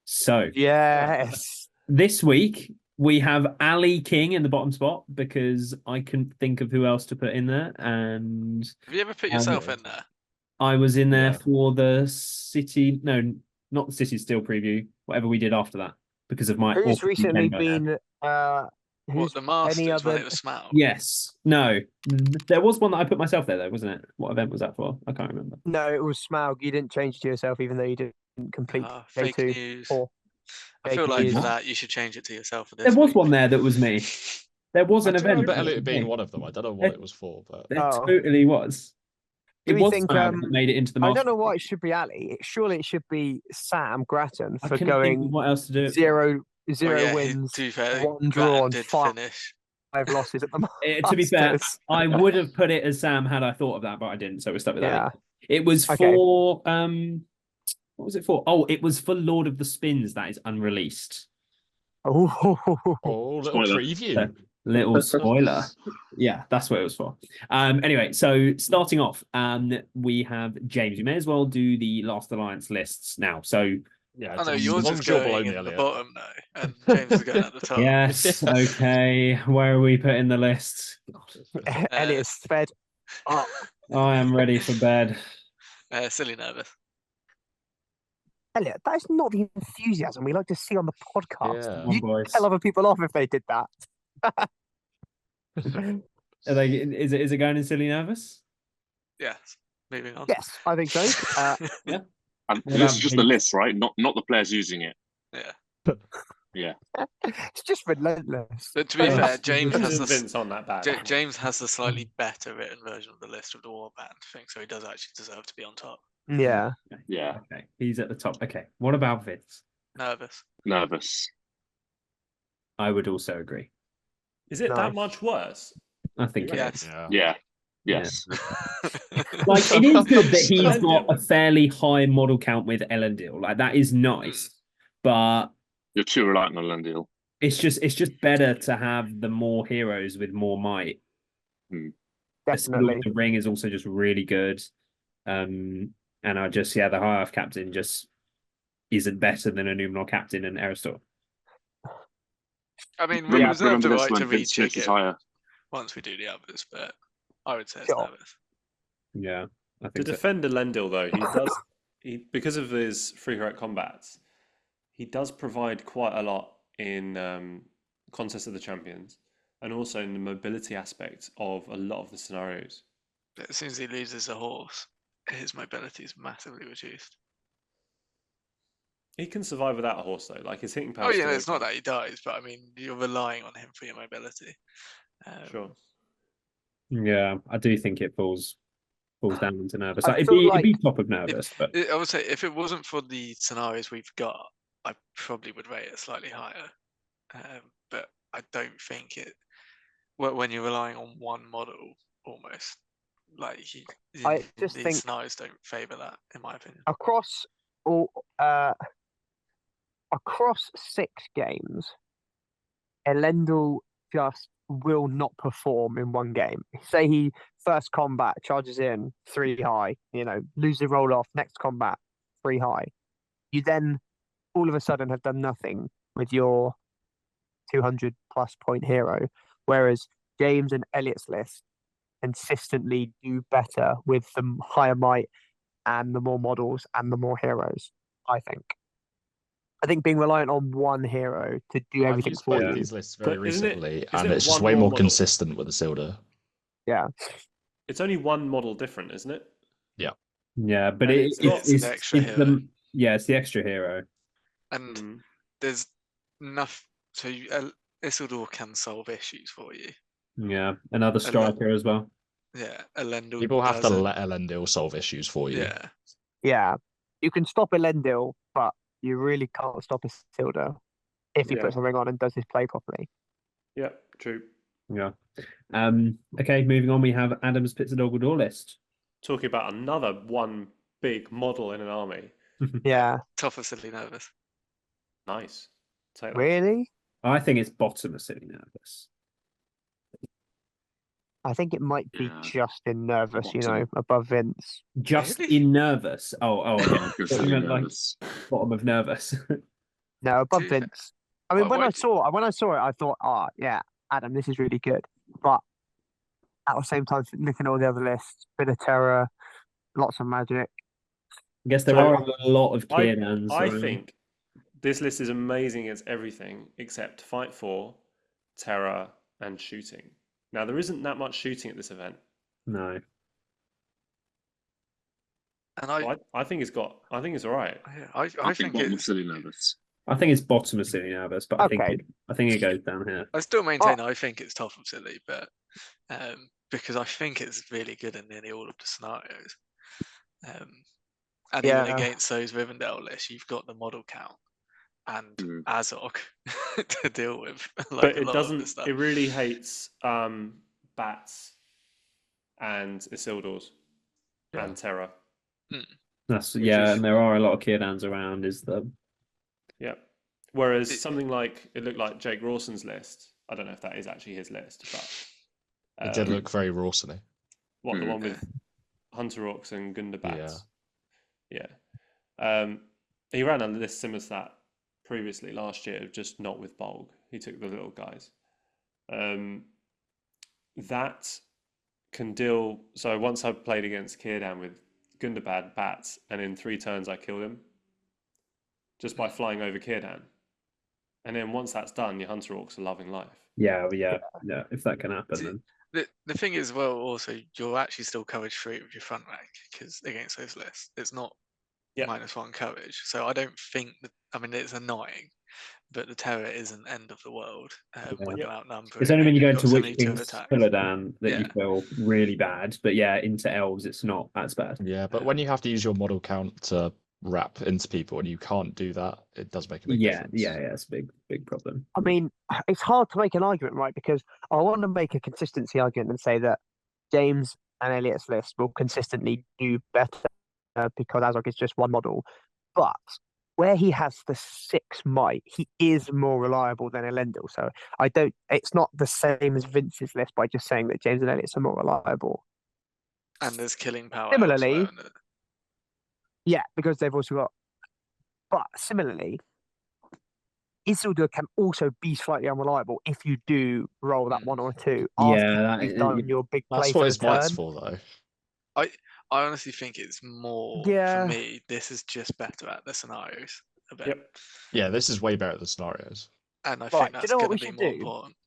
Speaker 7: So
Speaker 8: yes,
Speaker 7: this week we have Ali King in the bottom spot because I couldn't think of who else to put in there. And
Speaker 2: have you ever put yourself in there?
Speaker 7: I was in there for the City. No, not the City Steel preview. Whatever we did after that, because of my.
Speaker 8: Who's recently been?
Speaker 2: What, the Masters when it was Smaug?
Speaker 7: Yes. No. There was one that I put myself there, though, wasn't it? What event was that for? I can't remember.
Speaker 8: No, it was Smaug. You didn't change to yourself, even though you didn't complete
Speaker 2: fake
Speaker 8: day 2
Speaker 2: news.
Speaker 8: or
Speaker 2: I feel like for that you should change it to yourself. For this
Speaker 7: there was
Speaker 2: week.
Speaker 7: one there that was me. There was an
Speaker 6: I
Speaker 7: event.
Speaker 6: remember Elliot being one of them. I don't know what it was for, but
Speaker 7: There totally was.
Speaker 8: Do
Speaker 7: It
Speaker 8: we
Speaker 7: was
Speaker 8: think,
Speaker 7: Sam that made it into the
Speaker 8: I
Speaker 7: Masters.
Speaker 8: don't know why it should be Ali. Surely it should be Sam Grattan
Speaker 7: I
Speaker 8: for
Speaker 7: couldn't think of
Speaker 8: going
Speaker 7: what else to do.
Speaker 8: zero
Speaker 2: yeah,
Speaker 8: wins,
Speaker 2: to be fair,
Speaker 8: 1 draw, and
Speaker 2: did
Speaker 8: 5
Speaker 2: finish.
Speaker 8: losses at the Masters.
Speaker 7: To be fair, I would have put it as Sam had I thought of that, but I didn't, so we're stuck with that.
Speaker 8: Yeah.
Speaker 7: It was for what was it for? Oh, it was for Lord of the Spins that is unreleased.
Speaker 8: Oh,
Speaker 6: little preview.
Speaker 7: So, little spoiler. Yeah, that's what it was for. Anyway, so starting off, we have James. You may as well do the Last Alliance lists now. So
Speaker 6: yeah,
Speaker 2: I know yours is going in the bottom now, and James is going at the top.
Speaker 7: Yes. Okay. Where are we putting the list?
Speaker 8: Elliot's fed up.
Speaker 7: I am ready for bed.
Speaker 2: Silly nervous.
Speaker 8: Elliot, that is not the enthusiasm we like to see on the podcast.
Speaker 6: Yeah.
Speaker 8: You'd tell other people off if they did that.
Speaker 7: Is it going in silly nervous?
Speaker 2: Yes. Moving on.
Speaker 8: Yes, I think so.
Speaker 7: Yeah.
Speaker 1: And this is just the list, right? Not the players using it.
Speaker 2: Yeah.
Speaker 1: Yeah.
Speaker 8: It's just relentless.
Speaker 2: But to be fair, James has
Speaker 9: Vince on that bag.
Speaker 2: James has the slightly better written version of the list of the warband thing, so he does actually deserve to be on top.
Speaker 8: Yeah.
Speaker 1: Yeah.
Speaker 7: Okay. He's at the top. Okay. What about Vince?
Speaker 1: Nervous.
Speaker 7: I would also agree.
Speaker 9: Is it that much worse?
Speaker 7: I think
Speaker 2: yes.
Speaker 1: Yeah. Yes.
Speaker 7: Like it is good that he's got a fairly high model count with Elendil. Like that is nice, but
Speaker 1: you're too reliant on Elendil.
Speaker 7: It's just better to have the more heroes with more might.
Speaker 8: Definitely.
Speaker 7: The ring is also just really good. And I just the High Earth captain just isn't better than a Numenor captain and Aristor.
Speaker 2: I mean, we reserve the right to
Speaker 1: rejig
Speaker 2: it once we do the others, but I would say it's nervous.
Speaker 7: Yeah, I think
Speaker 9: to defend Elendil though, he because of his free heroic combats, he does provide quite a lot in Contest of the Champions, and also in the mobility aspect of a lot of the scenarios.
Speaker 2: But as soon as he loses a horse, his mobility is massively reduced.
Speaker 9: He can survive without a horse though. Like his hitting power.
Speaker 2: Oh yeah, it's not that he dies, but I mean you're relying on him for your mobility.
Speaker 9: Sure.
Speaker 7: Yeah, I do think it falls down into nervous.
Speaker 8: I
Speaker 7: It'd
Speaker 8: feel
Speaker 7: be top of nervous, but
Speaker 2: I would say if it wasn't for the scenarios we've got, I probably would rate it slightly higher. But I don't think it. When you're relying on one model, almost like
Speaker 8: just
Speaker 2: these
Speaker 8: think
Speaker 2: scenarios don't favour that, in my opinion.
Speaker 8: across 6 games, Elendil just will not perform in one game. Say he first combat charges in 3 high, lose the roll off, next combat 3 high. You then all of a sudden have done nothing with your 200+ point hero, whereas James and Elliot's list consistently do better with the higher might and the more models and the more heroes. I think being reliant on one hero to do everything
Speaker 6: used
Speaker 8: for
Speaker 6: both
Speaker 8: you.
Speaker 6: these lists very recently,
Speaker 9: isn't
Speaker 6: and
Speaker 9: it
Speaker 6: it's just
Speaker 9: one
Speaker 6: way
Speaker 9: more
Speaker 6: more
Speaker 9: model?
Speaker 6: consistent with Isildur.
Speaker 8: Yeah.
Speaker 9: It's only one model different, isn't it?
Speaker 7: yeah, but
Speaker 9: And
Speaker 7: it's
Speaker 2: an extra hero.
Speaker 7: it's the extra hero.
Speaker 2: And there's enough. So Isildur can solve issues for you.
Speaker 7: Yeah, another striker as well.
Speaker 2: Yeah, Elendil.
Speaker 6: People have to
Speaker 2: doesn't.
Speaker 6: let Elendil solve issues for you.
Speaker 2: Yeah.
Speaker 8: Yeah. You can stop Elendil, but you really can't stop Isildur if he puts something on and does his play properly.
Speaker 9: Yeah, true.
Speaker 7: Yeah. Okay, moving on. We have Adam's Pizza Doggle Door list.
Speaker 9: Talking about another one big model in an army.
Speaker 8: Yeah.
Speaker 2: Top of Silly Nervous.
Speaker 9: Nice. Take that.
Speaker 8: Really?
Speaker 7: I think it's bottom of Silly Nervous.
Speaker 8: I think it might be just in nervous,
Speaker 1: Bottom.
Speaker 8: above Vince.
Speaker 7: Just
Speaker 2: Really?
Speaker 7: in nervous. Oh, okay.
Speaker 1: Good
Speaker 7: You
Speaker 1: silly
Speaker 7: meant like
Speaker 1: nervous.
Speaker 7: bottom of nervous.
Speaker 8: No, above
Speaker 2: Dude.
Speaker 8: Vince. I mean,
Speaker 2: Why
Speaker 8: when I
Speaker 2: do-
Speaker 8: saw it, I thought, yeah, Adam, this is really good. But at the same time, looking at all the other lists, bit of terror, lots of magic.
Speaker 7: I guess there
Speaker 9: So,
Speaker 7: are a lot of Kiernans.
Speaker 9: I think this list is amazing against everything except Fight 4, Terror, and Shooting. Now, there isn't that much shooting at this event.
Speaker 7: No.
Speaker 2: And
Speaker 9: I think it's all right.
Speaker 2: I think
Speaker 1: bottom of
Speaker 2: it's.
Speaker 1: silly nervous.
Speaker 7: I think it's bottom of Silly Nervous, but I think it goes down here.
Speaker 2: I still maintain I think it's top of Silly, but because I think it's really good in nearly all of the scenarios. And even against those Rivendell lists, you've got the model count and Azog to deal with.
Speaker 9: But it doesn't. It really hates Bats and Isildur's and Terror.
Speaker 7: And there are a lot of Kiernans around.
Speaker 9: Yeah. Whereas something like it looked like Jake Rawson's list. I don't know if that is actually his list, but
Speaker 6: It did look very Rawson-y.
Speaker 9: What, the one with Hunter Orcs and Gundabats? Yeah. He ran a list similar to that previously last year, just not with Bolg. He took the little guys. That can deal. So once I played against Círdan with Gundabad bats, and in 3 turns I killed him just by flying over Círdan. And then once that's done, your Hunter Orcs are loving life.
Speaker 7: Yeah. If that can happen, then
Speaker 2: the thing is, well, also you're actually still coverage 3 with your front rank because against those lists, it's not -1 coverage. So I don't think that. I mean, it's annoying, but the terror isn't end of the world when you're outnumbered.
Speaker 7: It's only when you go into
Speaker 2: Witch
Speaker 7: King's Pilladan that you feel really bad. But into Elves, it's not as bad.
Speaker 6: Yeah, but when you have to use your model count to wrap into people and you can't do that, it does make a big difference.
Speaker 7: Yeah, it's a big problem.
Speaker 8: I mean, it's hard to make an argument, right? Because I want to make a consistency argument and say that James and Elliot's list will consistently do better because Azog is just one model. But where he has the 6 might, he is more reliable than Elendil. So it's not the same as Vince's list by just saying that James and Elliot's are more reliable.
Speaker 2: And there's killing power.
Speaker 8: Similarly, because they've also got. But similarly, Isildur can also be slightly unreliable if you do roll that 1 or 2 after you've done your big play.
Speaker 6: That's what his might's for, though.
Speaker 2: I honestly think it's more for me. This is just better at the scenarios a bit.
Speaker 9: Yep.
Speaker 6: Yeah, this is way better at the scenarios.
Speaker 2: And I think that's going to be more important.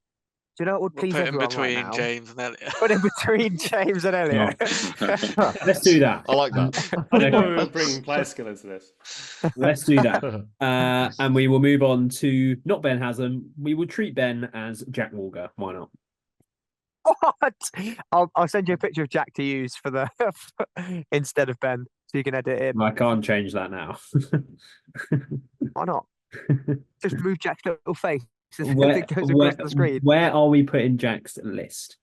Speaker 8: Do you know what would please
Speaker 2: put in
Speaker 8: everyone
Speaker 2: between
Speaker 8: right now?
Speaker 2: James and Elliot.
Speaker 8: Put in between James and Elliot.
Speaker 7: Let's do that.
Speaker 6: I like that.
Speaker 9: I didn't know we were bringing player skill into this.
Speaker 7: Let's do that. And we will move on to not Ben Haslam. We will treat Ben as Jack Walker. Why not?
Speaker 8: What? I'll send you a picture of Jack to use for the instead of Ben, so you can edit it in.
Speaker 7: I can't change that now.
Speaker 8: Why not? Just move Jack's little face as
Speaker 7: Where,
Speaker 8: it goes across the screen.
Speaker 7: where are we putting Jack's list?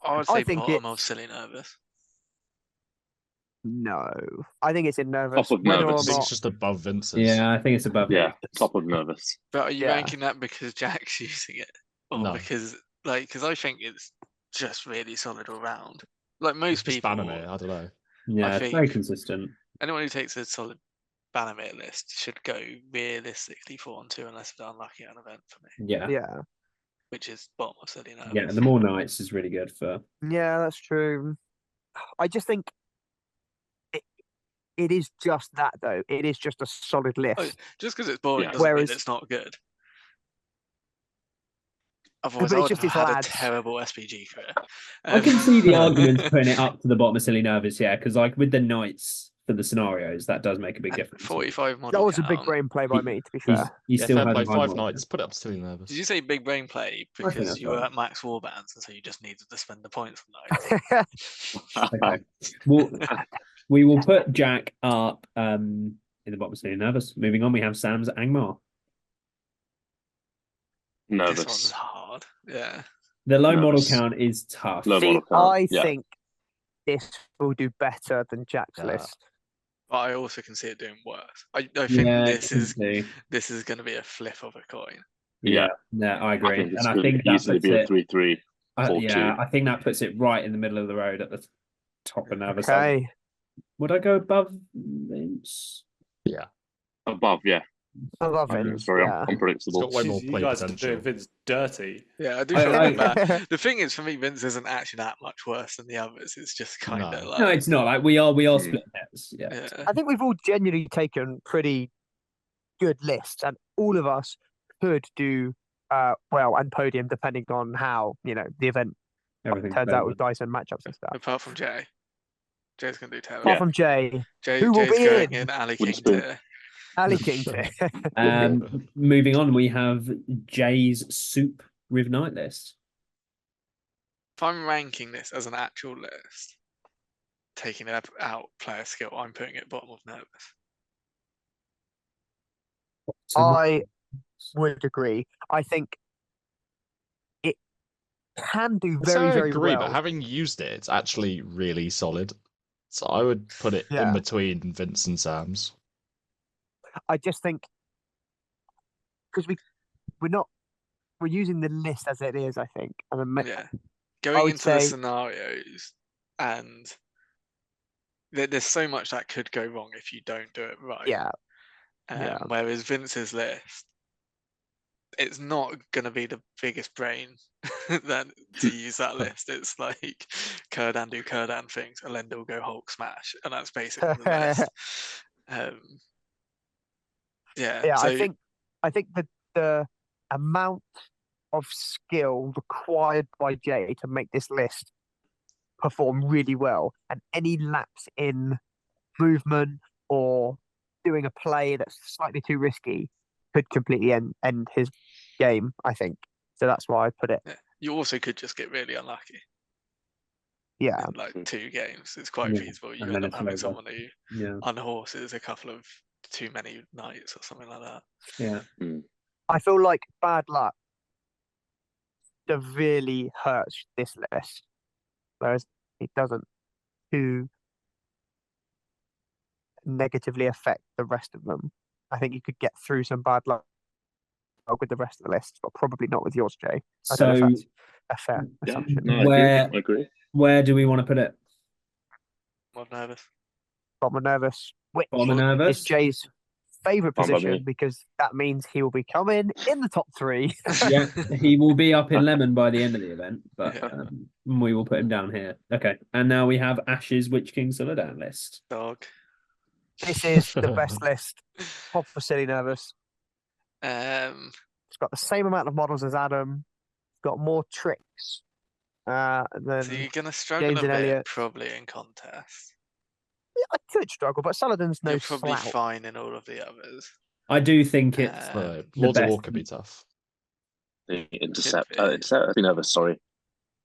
Speaker 2: I would
Speaker 8: I
Speaker 2: say
Speaker 8: think
Speaker 2: bottom of
Speaker 8: it's-
Speaker 2: silly nervous.
Speaker 8: No, I think it's in nervous.
Speaker 1: Top of
Speaker 8: Whether or
Speaker 6: I
Speaker 1: nervous.
Speaker 6: think
Speaker 8: not,
Speaker 6: it's just above Vince's.
Speaker 7: Yeah, I think it's above.
Speaker 1: Yeah, top of nervous.
Speaker 2: But are you
Speaker 8: Yeah.
Speaker 2: ranking that because Jack's using it, or
Speaker 6: No.
Speaker 2: because I think it's just really solid all round. Like most
Speaker 6: Just
Speaker 2: people,
Speaker 6: Bannerman, I don't know.
Speaker 7: Yeah, it's
Speaker 2: think-
Speaker 7: very consistent.
Speaker 2: anyone who takes a solid Bannerman list should go realistically 4-2 unless they're unlucky at an event for me,
Speaker 7: Yeah,
Speaker 8: yeah,
Speaker 2: which is bottom of silly nervous.
Speaker 7: yeah. The more nights is really good for.
Speaker 8: yeah, that's true. I just think it is just that though. It is just a solid list.
Speaker 2: Oh, just because it's boring
Speaker 1: Yeah.
Speaker 2: doesn't
Speaker 8: Whereas-
Speaker 2: mean it's not good. Otherwise,
Speaker 8: but
Speaker 2: I
Speaker 8: it's
Speaker 2: would
Speaker 8: just
Speaker 2: have
Speaker 8: his
Speaker 2: had
Speaker 8: lads.
Speaker 2: a terrible SPG career.
Speaker 7: I can see the argument putting it up to the bottom of silly nervous, yeah, because like with the nights for the scenarios, that does make a big difference.
Speaker 2: 45 model
Speaker 8: That was a big
Speaker 2: count.
Speaker 8: brain play by me, to be
Speaker 7: He's,
Speaker 8: fair.
Speaker 7: he
Speaker 6: Yeah,
Speaker 7: still
Speaker 6: fair
Speaker 7: has
Speaker 6: play,
Speaker 7: a high
Speaker 6: 5
Speaker 7: model.
Speaker 6: nights. Put it up to silly nervous.
Speaker 2: Did you say big brain play
Speaker 7: think
Speaker 2: because
Speaker 7: that's
Speaker 2: you were
Speaker 7: right.
Speaker 2: at max warbands and so you just needed to spend the points on those?
Speaker 7: Okay. Well, we will put Jack up in the bottom of silly nervous. Moving on, we have Sam's Angmar.
Speaker 2: This
Speaker 1: Nervous.
Speaker 2: one's hard. Yeah.
Speaker 7: The low model
Speaker 1: Nervous.
Speaker 7: count is tough.
Speaker 1: Low
Speaker 8: See,
Speaker 1: model count.
Speaker 8: I
Speaker 1: Yeah.
Speaker 8: think this will do better than Jack's
Speaker 6: Yeah.
Speaker 8: list.
Speaker 2: But I also can see it doing worse. I think
Speaker 7: Yeah,
Speaker 2: this is
Speaker 7: easily.
Speaker 2: going to be a flip of a coin.
Speaker 7: Yeah, I
Speaker 1: I
Speaker 7: agree,
Speaker 1: think it's
Speaker 7: and I
Speaker 1: going
Speaker 7: think
Speaker 1: to
Speaker 7: that
Speaker 1: easily
Speaker 7: puts
Speaker 1: be a
Speaker 7: it.
Speaker 1: 3-3. 4-2.
Speaker 7: Yeah, I think that puts it right in the middle of the road at the top of nervous.
Speaker 8: Okay.
Speaker 7: Would I go above Vince?
Speaker 1: Above, yeah.
Speaker 8: I love
Speaker 1: I think
Speaker 8: it.
Speaker 1: it's very
Speaker 8: Yeah.
Speaker 1: unpredictable.
Speaker 6: It's got way more
Speaker 9: You
Speaker 6: play
Speaker 9: guys are
Speaker 6: potential.
Speaker 9: doing Vince dirty.
Speaker 2: Yeah, I do
Speaker 7: I-
Speaker 2: feel
Speaker 7: I-
Speaker 2: bad. The thing is, for me, Vince isn't actually that much worse than the others. It's just kind of
Speaker 6: No.
Speaker 2: like,
Speaker 7: No, it's not. Like we are
Speaker 1: Hmm.
Speaker 7: split hairs. Yeah.
Speaker 2: yeah.
Speaker 8: I think we've all genuinely taken pretty good lists, and all of us could do well and podium depending on how the event
Speaker 7: Everything
Speaker 8: turns out with dice and matchups and stuff.
Speaker 2: Apart from Jay. Jay's going to do terrible.
Speaker 8: Apart
Speaker 1: Yeah.
Speaker 8: from Jay,
Speaker 2: Jay,
Speaker 8: who will
Speaker 2: Jay's
Speaker 8: be
Speaker 2: going
Speaker 8: in?
Speaker 2: in Ali
Speaker 1: Wooden
Speaker 2: King
Speaker 1: spoon.
Speaker 2: tier.
Speaker 8: Ali King.
Speaker 7: Moving on, we have Jay's soup with night list.
Speaker 2: If I'm ranking this as an actual list, taking out player skill, I'm putting it bottom of nervous.
Speaker 8: I would agree. I think it can do
Speaker 6: So
Speaker 8: very,
Speaker 6: I
Speaker 8: very
Speaker 6: agree,
Speaker 8: well.
Speaker 6: but having used it, it's actually really solid. So I would put it
Speaker 8: Yeah.
Speaker 6: in between Vince and Sam's.
Speaker 8: I just think because we're using the list as it is. I think, and then
Speaker 2: Yeah. Going
Speaker 8: would
Speaker 2: into the
Speaker 8: say-
Speaker 2: scenarios, and there's so much that could go wrong if you don't do it right.
Speaker 8: yeah, yeah.
Speaker 2: Whereas Vince's list, it's not going to be the biggest brain that to use that list. It's like Kurdan do Kurdan things, Elendil go Hulk smash, and that's basically the list. Yeah.
Speaker 8: Yeah,
Speaker 2: So
Speaker 8: I think that the amount of skill required by Jay to make this list perform really well, and any lapse in movement or doing a play that's slightly too risky could completely end his game, I think. So that's why I put it.
Speaker 2: yeah. You also could just get really unlucky
Speaker 8: Yeah,
Speaker 2: in like 2 games. It's quite
Speaker 7: Yeah,
Speaker 2: feasible. You
Speaker 7: and then
Speaker 2: end up
Speaker 7: it's
Speaker 2: having
Speaker 7: over.
Speaker 2: someone who
Speaker 7: Yeah,
Speaker 2: unhorses a couple of too many nights or something like that.
Speaker 7: yeah.
Speaker 8: I feel like bad luck severely hurts this list, whereas it doesn't too negatively affect the rest of them. I think you could get through some bad luck with the rest of the list, but probably not with yours, Jay. I don't know
Speaker 7: So
Speaker 8: if that's a fair
Speaker 1: Yeah,
Speaker 8: assumption.
Speaker 1: no,
Speaker 7: Where-
Speaker 1: I agree.
Speaker 7: Where do we want to put it?
Speaker 2: More nervous.
Speaker 8: Bottom of nervous, which
Speaker 7: Bottom of
Speaker 8: is
Speaker 7: nervous.
Speaker 8: Jay's favourite
Speaker 1: Fine by
Speaker 8: position
Speaker 1: me.
Speaker 8: because that means he will be coming in the top 3.
Speaker 7: Yeah, he will be up in lemon by the end of the event, but
Speaker 2: Yeah.
Speaker 7: we will put him down here. Okay, and now we have Ash's Witch King Soledad list.
Speaker 2: Dog.
Speaker 8: This is the best list. Top for silly nervous. It's got the same amount of models as Adam. It's got more tricks. Than
Speaker 2: So you're gonna struggle
Speaker 8: James
Speaker 2: a
Speaker 8: and
Speaker 2: bit
Speaker 8: Elliot.
Speaker 2: probably in contest.
Speaker 8: I could struggle, but Saladin's no
Speaker 2: You're probably
Speaker 8: slouch.
Speaker 2: fine in all of the others.
Speaker 7: I do think it's
Speaker 2: Uh,
Speaker 6: So
Speaker 7: the
Speaker 6: Lords of
Speaker 7: best.
Speaker 6: War could be tough.
Speaker 1: The intercept. Intercept. I'd be nervous. Sorry.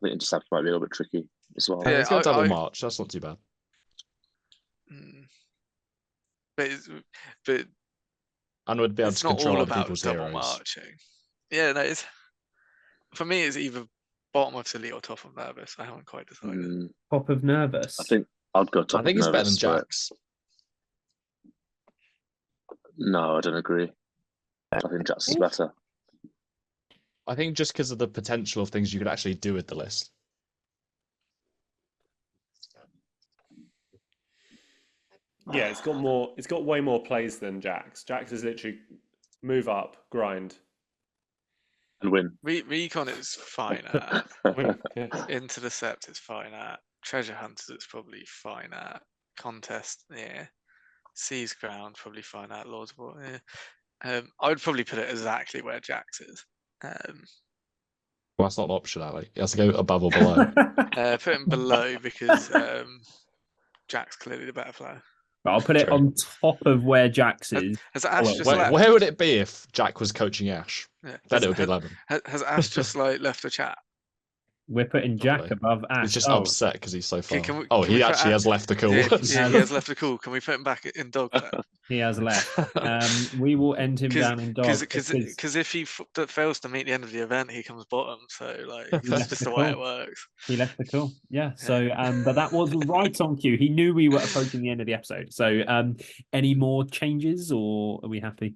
Speaker 1: The intercept might be a little bit tricky as well.
Speaker 6: Yeah, he's got double march. That's not too bad.
Speaker 2: But
Speaker 6: and would be able to control other people's
Speaker 2: double
Speaker 6: heroes.
Speaker 2: marching. Yeah, no, for me, it's either bottom of silly or top of nervous. I haven't quite decided.
Speaker 7: Top of nervous.
Speaker 1: I think I'd go top.
Speaker 6: I think
Speaker 1: of
Speaker 6: it's better than
Speaker 1: nervous,
Speaker 6: Jax.
Speaker 1: No, I don't agree. I think Jax is better.
Speaker 6: I think just because of the potential of things you could actually do with the list.
Speaker 9: Yeah, it's got more. It's got way more plays than Jax. Jax is literally move up, grind,
Speaker 1: and win.
Speaker 2: Recon is fine at.
Speaker 9: win. Yeah.
Speaker 2: Intercept is fine at. Treasure Hunters it's probably fine at. Contest, yeah. Seize Ground probably fine at. Lords of War, yeah. I would probably put it exactly where Jax is.
Speaker 6: Well, that's not an option, Ali. It has to go above or below.
Speaker 2: Put him below because Jack's clearly the better player.
Speaker 7: I'll put it on top of where Jax is.
Speaker 2: Has Ash just
Speaker 6: where,
Speaker 2: left?
Speaker 6: Where would it be if Jack was coaching Ash?
Speaker 2: Yeah.
Speaker 6: Then it would be 11.
Speaker 2: Has Ash just left the chat?
Speaker 7: We're putting Jack above Ash.
Speaker 6: He's just upset because he's so far.
Speaker 2: Can
Speaker 6: he actually has left the call.
Speaker 2: Yeah, he has left the call. Can we put him back in dog then?
Speaker 7: He has left. We will end him down in dog.
Speaker 2: Because if he fails to meet the end of the event, he comes bottom. So that's just the way it works.
Speaker 7: He left the call. Yeah. So, but that was right on cue. He knew we were approaching the end of the episode. So, any more changes, or are we happy?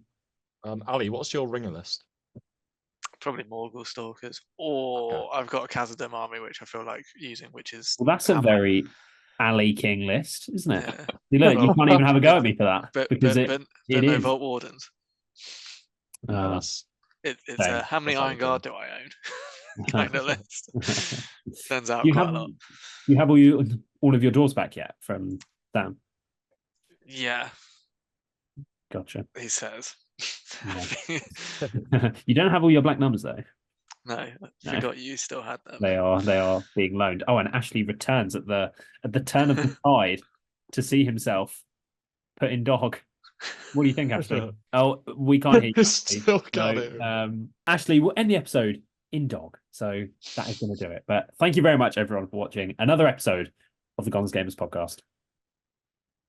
Speaker 6: Ali, what's your ringer list?
Speaker 2: Probably Morgul Stalkers, or I've got a Khazad-dûm army which I feel like using, which is
Speaker 7: that's a very Ali King list, isn't it? Yeah. You can't even have a go at me for that because it
Speaker 2: no
Speaker 7: is.
Speaker 2: Vault Wardens. It's how many Iron Guard do I own? Kind of list. Turns out quite a lot.
Speaker 7: You have all of your draws back yet from Sam?
Speaker 2: Yeah.
Speaker 7: Gotcha.
Speaker 2: He says.
Speaker 7: Yeah. You don't have all your black numbers though.
Speaker 2: No, I forgot you still had them.
Speaker 7: They are being loaned. Oh, and Ashley returns at the turn of the tide to see himself put in dog. What do you think, Ashley? Oh, we can't hear you.
Speaker 6: Still can't hear.
Speaker 7: Ashley, we'll end the episode in dog. So that is going to do it. But thank you very much, everyone, for watching another episode of the Gons Gamers podcast.